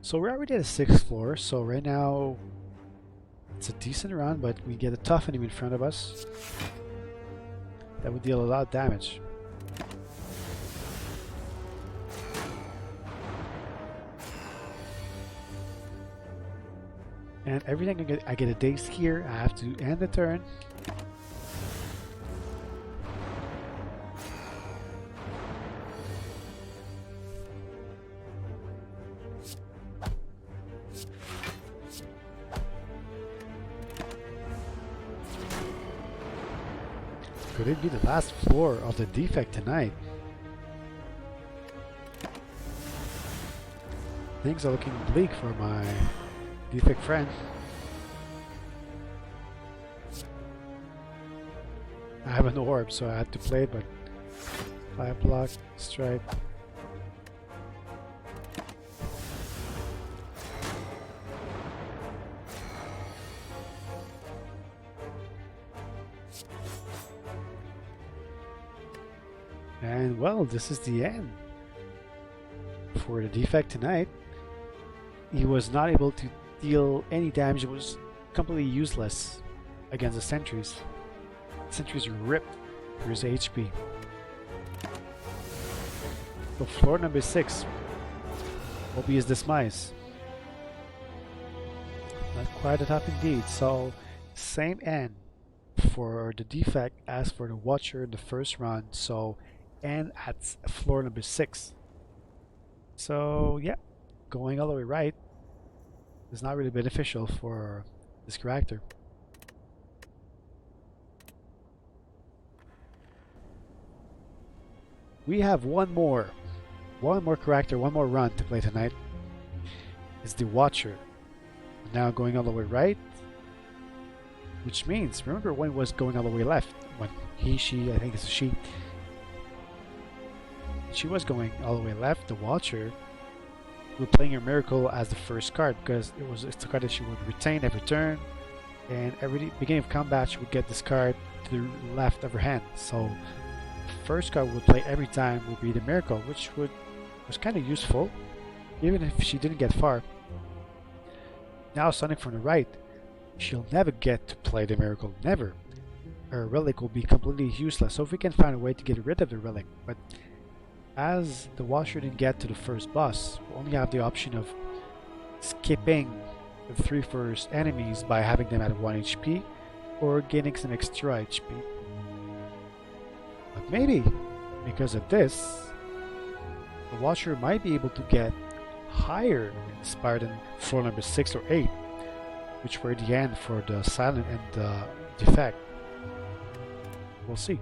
S1: So we're already at the 6th floor, so right now it's a decent run, but we get a tough enemy in front of us that would deal a lot of damage. And every time I get a dazed here, I have to end the turn. Could it be the last floor of the defect tonight? Things are looking bleak for my defect friend. I have an orb, so I had to play it, but 5 block, strike. And well, this is the end for the defect tonight. He was not able to deal any damage. It was completely useless against the sentries. Sentries ripped through his HP. So floor number 6 will be his demise. Not quite a top indeed. So same end for the defect as for the watcher in the first run. So and at floor number 6. So yeah, going all the way right is not really beneficial for this character. We have one more character, one more run to play tonight. It's the Watcher. Now going all the way right, which means, remember when it was going all the way left, when she, I think it's a she was going all the way left, the Watcher, we're playing her Miracle as the first card because it's the card that she would retain every turn, and every beginning of combat she would get this card to the left of her hand. So the first card we would play every time would be the Miracle, which was kind of useful, even if she didn't get far. Now stunning from the right. She'll never get to play the miracle, never. Her relic will be completely useless, so if we can find a way to get rid of the relic. But as the Watcher didn't get to the first boss, we only have the option of skipping the 3 first enemies by having them at 1 HP or gaining some extra HP. But maybe, because of this, the Watcher might be able to get higher in the Spire than floor number 6 or 8, which were the end for the silent and the defect. We'll see.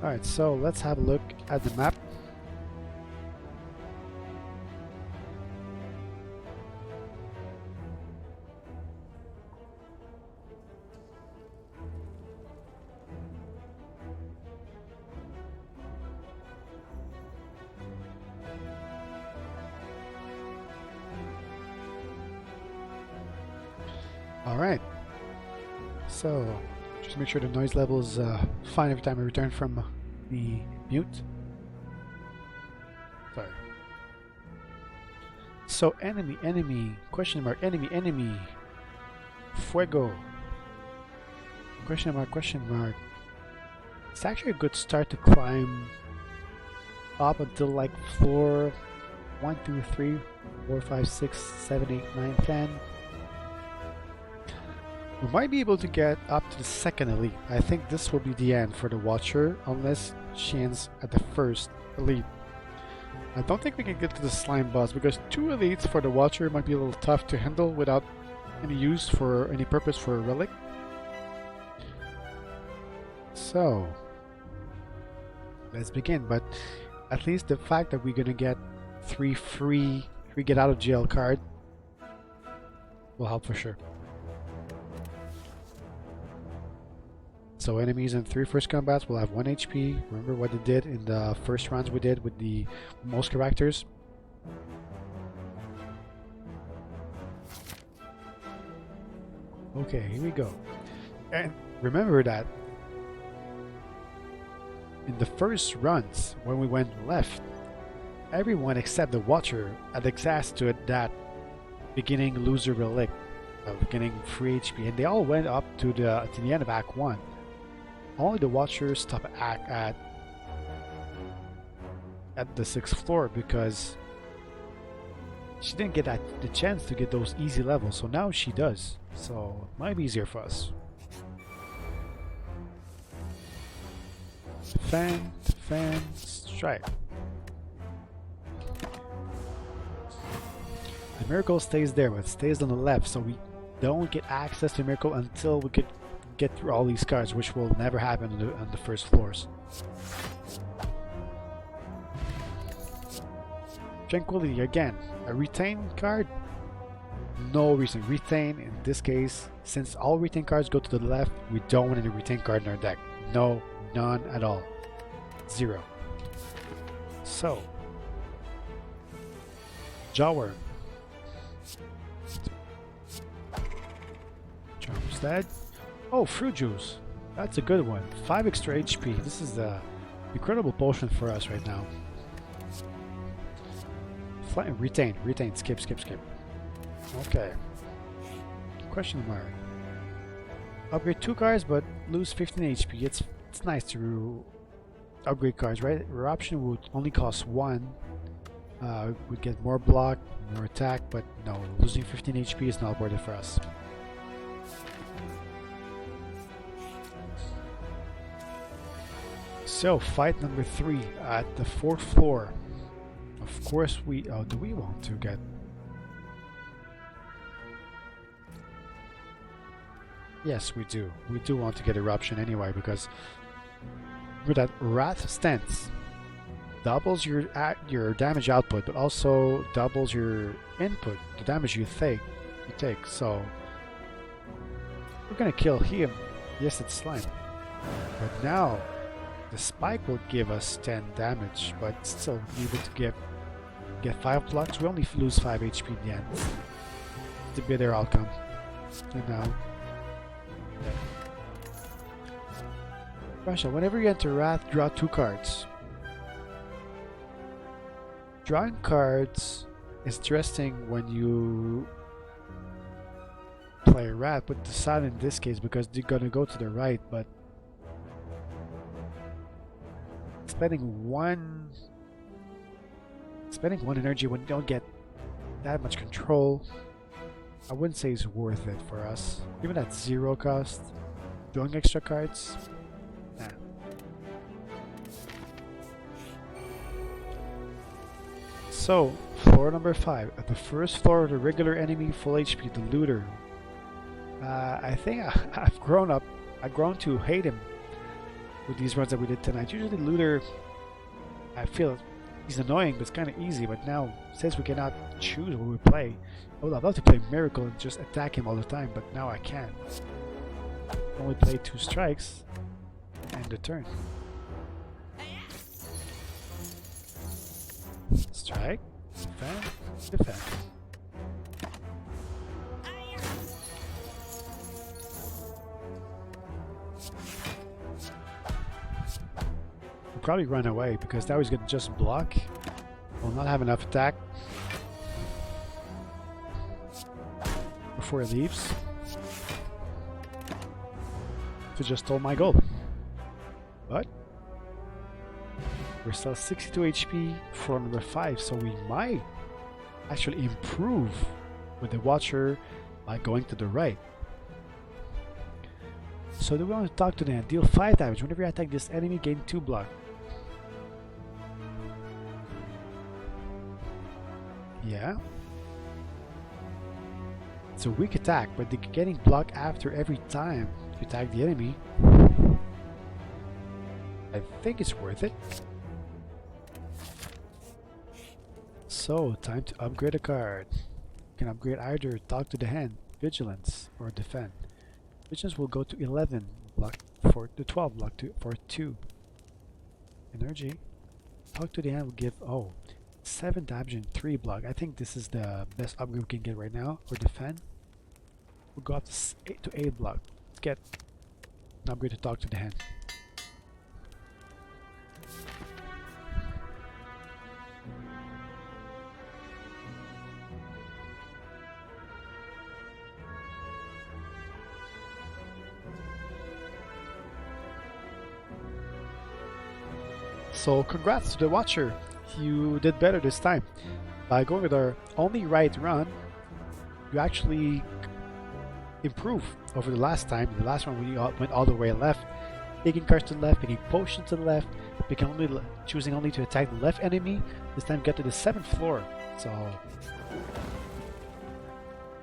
S1: Alright, so let's have a look at the map. Alright, so just make sure the noise level is fine every time I return from the mute. Sorry. So enemy, question mark, enemy, fuego, question mark. It's actually a good start to climb up until like floor 1, 2, 3, 4, 5, 6, 7, 8, 9, 10. We might be able to get up to the second elite. I think this will be the end for the Watcher unless she ends at the first elite. I don't think we can get to the slime boss because 2 elites for the Watcher might be a little tough to handle without any use for any purpose for a relic. So let's begin, but at least the fact that we're gonna get 3 free get out of jail card will help for sure. So enemies in 3 first combats will have 1 HP. Remember what they did in the first rounds we did with the most characters? Okay, here we go. And remember that in the first runs, when we went left, everyone except the Watcher had access to that beginning loser relic of getting free HP, and they all went up to the end of Act 1. Only the Watcher stopped at the 6th floor because she didn't get the chance to get those easy levels, so now she does. So it might be easier for us. Defend, strike. The miracle stays there, but it stays on the left, so we don't get access to the miracle until we get through all these cards, which will never happen on the first floors. Tranquility again, a retain card. No reason. Retain in this case, since all retain cards go to the left, we don't want any retain card in our deck. No, none at all. 0. So, Jawworm. Charm's dead. Oh, fruit juice. That's a good one. 5 extra HP. This is the incredible potion for us right now. Retain. Skip. Okay. Question mark. Upgrade 2 cards, but lose 15 HP. It's nice to upgrade cards, right? Eruption would only cost 1. We'd get more block, more attack, but no, losing 15 HP is not worth it for us. So, fight number 3 at the 4th floor. Of course we... Oh, do we want to get... Yes, we do. We do want to get Eruption anyway, because with that Wrath Stance doubles your damage output, but also doubles your input, the damage you take. So we're gonna kill him. Yes, it's slime. But now the spike will give us 10 damage, but still able to get 5 blocks. We only lose 5 HP in the end. It's a bitter outcome. And now Russia, whenever you enter Wrath, draw 2 cards. Drawing cards is interesting when you play a rat, but the sun in this case because they're gonna go to the right, but spending one energy when you don't get that much control, I wouldn't say is worth it for us. Even at 0 cost, drawing extra cards, nah. So, floor number 5. At the first floor of the regular enemy, full HP, the looter. I think I've grown to hate him with these runs that we did tonight. Usually looter, I feel he's annoying, but it's kind of easy. But now, since we cannot choose what we play, I would love to play Miracle and just attack him all the time, but now I can't. Only play 2 strikes and the turn. Strike, defend, defend. We'll probably run away because now he's going to just block. Will not have enough attack before he leaves to just stole my goal. But we're still 62 HP for number 5, so we might actually improve with the Watcher by going to the right. So do we want to talk to them? Deal 5 damage. Whenever you attack this enemy, gain 2 block. Yeah. It's a weak attack, but they're getting block after every time you attack the enemy. I think it's worth it. So, time to upgrade a card. You can upgrade either Talk to the Hand, Vigilance, or Defend. Vigilance will go to 11 block for the 12 block for 2 energy. Talk to the Hand will give 7 damage and 3 block. I think this is the best upgrade we can get right now. Or Defend. We'll go up to 8 block. Let's get an upgrade to Talk to the Hand. So congrats to the Watcher, you did better this time. By going with our only right run, you actually improve over the last time. The last one we went all the way left, picking cards to the left, picking potions to the left, choosing only to attack the left enemy. This time get to the 7th floor. So,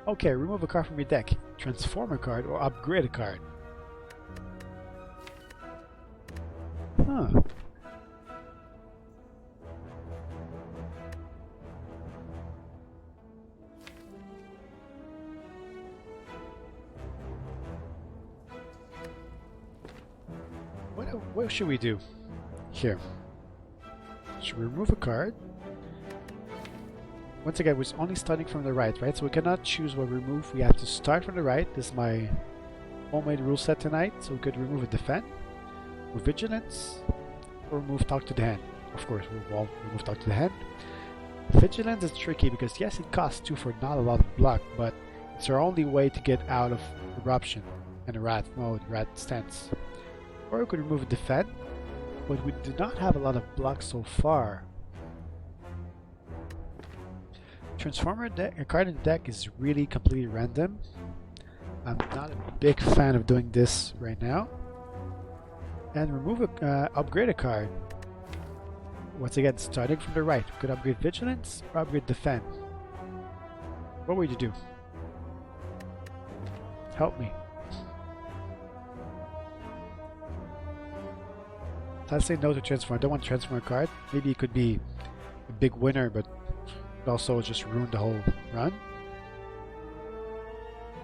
S1: okay, remove a card from your deck, transform a card, or upgrade a card. Huh. What should we do here? Should we remove a card? Once again, we're only starting from the right? So we cannot choose what we remove. We have to start from the right. This is my homemade rule set tonight. So we could remove a Defend, or Vigilance, or remove Talk to the Hand. Of course, we'll remove Talk to the Hand. Vigilance is tricky because yes, it costs 2 for not a lot of block, but it's our only way to get out of Eruption and a Rat mode, Rat stance. Or we could remove a Defend, but we do not have a lot of blocks so far. Transformer deck, a card in the deck is really completely random. I'm not a big fan of doing this right now. And remove upgrade a card. Once again, starting from the right, we could upgrade Vigilance or upgrade Defend. What would you do? Help me. Let's say no to transform. I don't want to transform a card. Maybe it could be a big winner, but it also just ruin the whole run.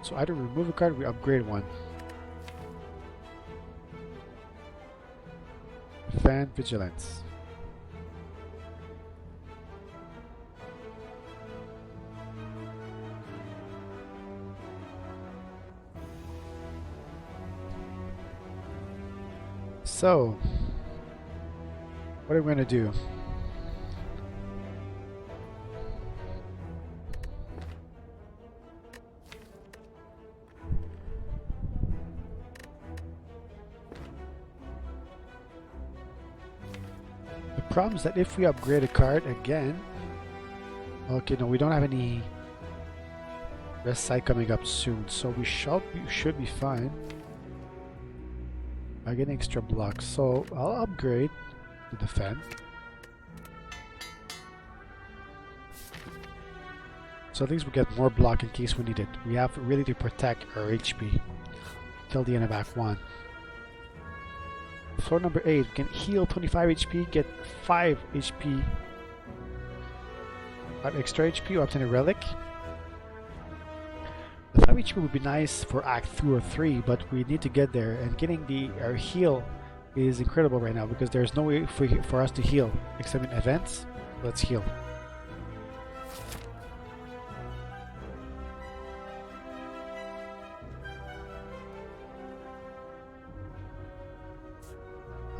S1: So either remove a card or we upgrade one. Fan Vigilance. So what are we going to do? problem is that if we upgrade a card again... Okay, no, we don't have any rest side coming up soon, so we should be fine. I get extra blocks, so I'll upgrade to defend. So at least we get more block in case we need it. We have really to protect our HP till the end of Act 1. Floor number 8, we can heal 25 HP, get 5 HP, 5 extra HP, or obtain a relic. The 5 HP would be nice for Act 2 or 3, but we need to get there, and getting our heal is incredible right now because there's no way for us to heal except in events. Let's heal.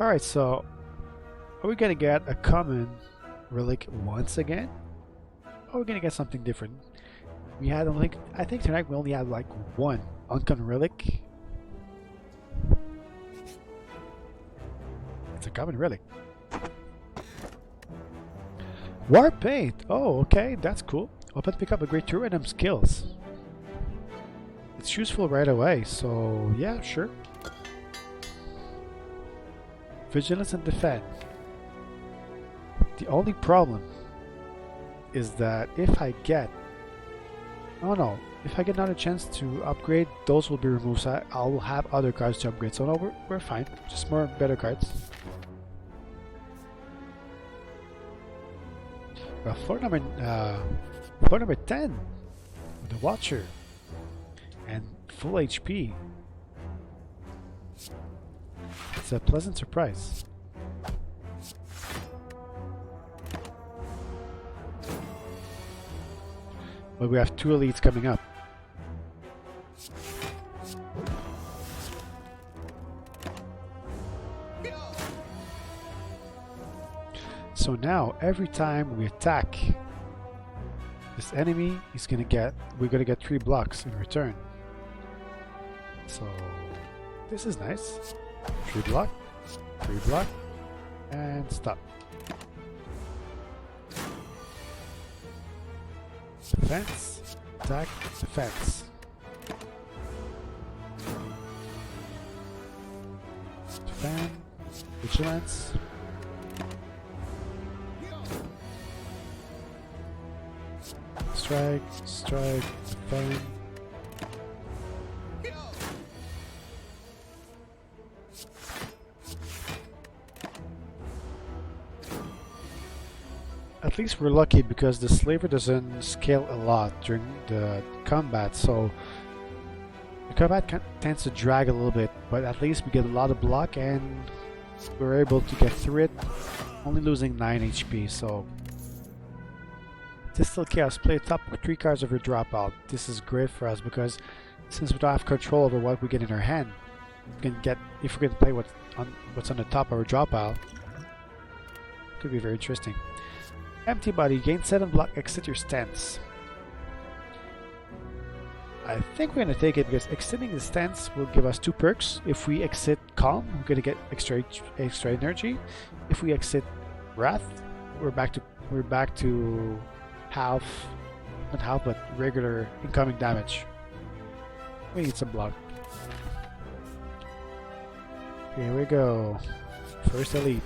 S1: Alright, so are we gonna get a common relic once again? Or are we gonna get something different? We had I think tonight we only had like one uncommon relic. It's a common relic. Warp Paint! Oh, okay, that's cool. Open to pick up a great 2 random skills. It's useful right away, so yeah, sure. Vigilance and defend. The only problem is that if I get... Oh no, if I get another chance to upgrade, those will be removed, so I'll have other cards to upgrade. So no, we're fine. Just more better cards. Well, floor number 10, the Watcher, and full HP. It's a pleasant surprise. But we have 2 elites coming up. So now, every time we attack this enemy, we're gonna get 3 blocks in return. So this is nice. 3 block, and stop. Defense, attack, defense. Defend, vigilance. Strike, defend. At least we're lucky because the slaver doesn't scale a lot during the combat, so the combat tends to drag a little bit, but at least we get a lot of block and we're able to get through it, only losing 9 HP, so Distil Chaos, play top 3 cards of your dropout. This is great for us because since we don't have control over what we get in our hand, we can get, if we can play what's on the top of our dropout, could be very interesting. Empty Body, gain 7 block, exit your stance. I think we're gonna take it because extending the stance will give us 2 perks. If we exit Calm, we're gonna get extra energy. If we exit Wrath, we're back to half, not half, but regular incoming damage. We need some block. Here we go. First elite.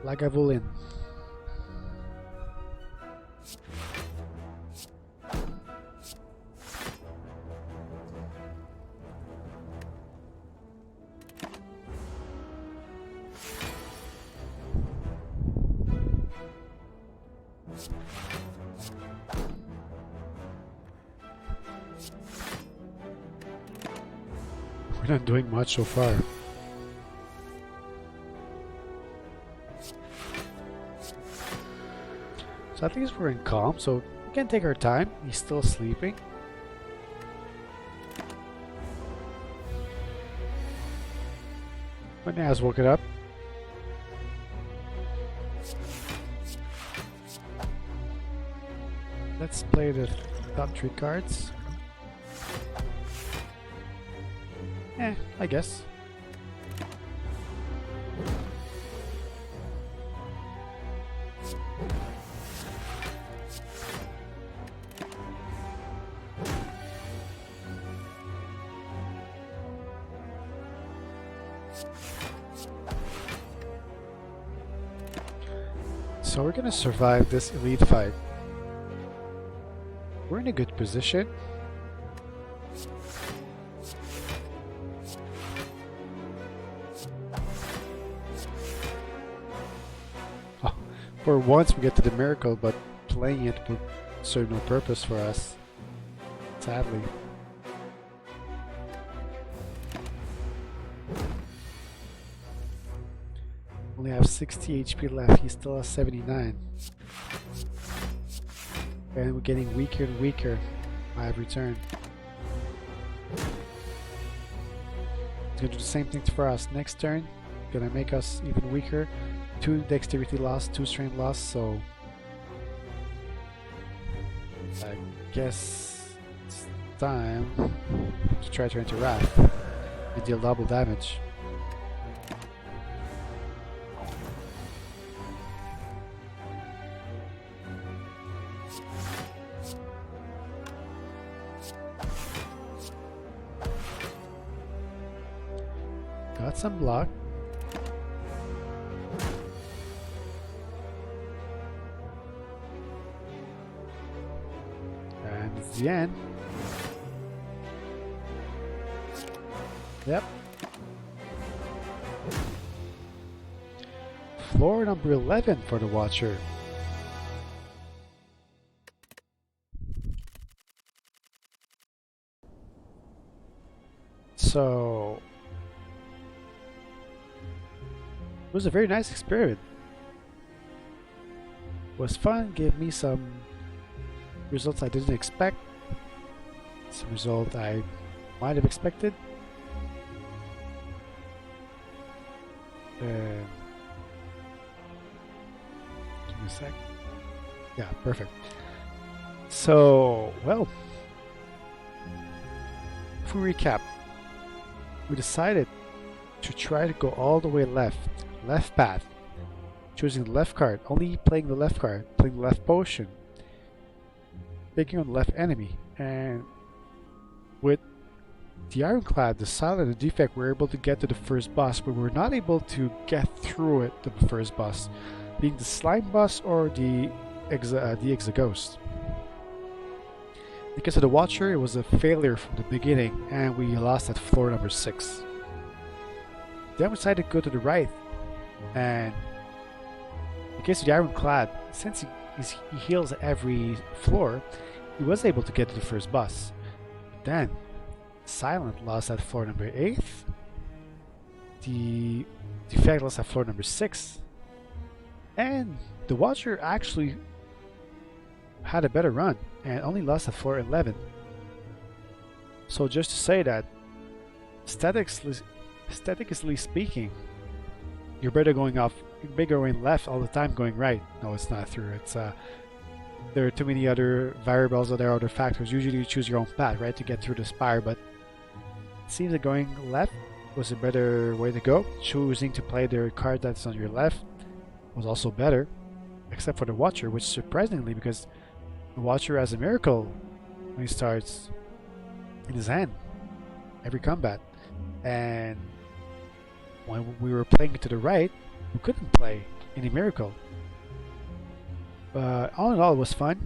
S1: Lagavulin. We're not doing much so far. So at least we're in calm, so we can take our time. He's still sleeping. When he has woken up. Let's play the top 3 cards. I guess. So we're gonna survive this elite fight. We're in a good position. Oh, for once we get to the miracle, but playing it would serve no purpose for us. Sadly. Only have 60 HP left, he still has 79. And we're getting weaker and weaker by every turn. It's gonna do the same thing for us. Next turn, gonna make us even weaker. 2 dexterity loss, 2 strength loss, so I guess it's time to try to enter Wrath and deal double damage. Got some block. And it's the end. Yep. Floor number 11 for the Watcher. So it was a very nice experiment. It was fun, gave me some results I didn't expect. Some result I might have expected. Give me a sec. Yeah, perfect. So, well, if we recap, we decided to try to go all the way left path, choosing the left card, only playing the left card, playing the left potion, picking on the left enemy, and with the Ironclad, the Silent, and the Defect, we were able to get to the first boss, but we were not able to get through it to the first boss, being the Slime boss or the Exaghost. Because of the Watcher, it was a failure from the beginning, and we lost at floor number 6. Then we decided to go to the right, and in case of the Ironclad, since he heals every floor, he was able to get to the first boss. Then Silent lost at floor number 8. The Defect lost at floor number 6. And the Watcher actually had a better run and only lost at floor 11. So just to say that, aesthetically speaking, you're better going left all the time going right. No, it's not true. It's there are too many other variables or there are other factors. Usually you choose your own path, right, to get through the spire, but it seems that going left was a better way to go. Choosing to play the card that's on your left was also better, except for the Watcher, which surprisingly, because the Watcher has a miracle when he starts in his hand every combat, and when we were playing it to the right, we couldn't play any miracle. But all in all, it was fun.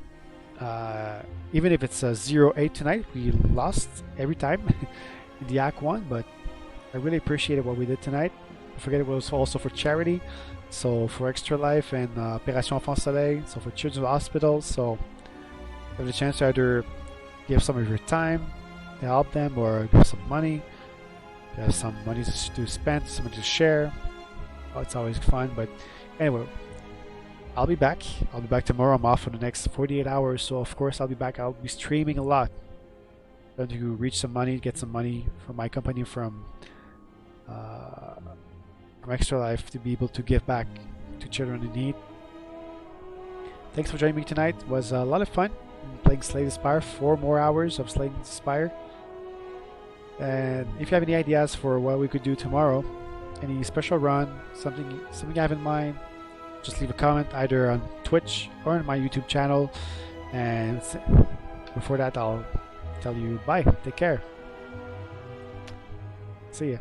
S1: Even if it's a 0-8 tonight, we lost every time in the Act 1, but I really appreciated what we did tonight. Don't forget it was also for charity, so for Extra Life and Opération Enfant Soleil, so for Children's Hospitals. So you have the chance to either give some of your time to help them or give some money. You have some money to spend, some money to share. Oh, it's always fun. But anyway, I'll be back. I'll be back tomorrow. I'm off for the next 48 hours, so of course I'll be back. I'll be streaming a lot. Trying to reach some money, get some money from my company, from Extra Life, to be able to give back to children in need. Thanks for joining me tonight. It was a lot of fun playing Slay the Spire. 4 more hours of Slaying the Spire. And if you have any ideas for what we could do tomorrow, any special run, something you have in mind, just leave a comment either on Twitch or on my YouTube channel. And before that, I'll tell you bye. Take care. See ya.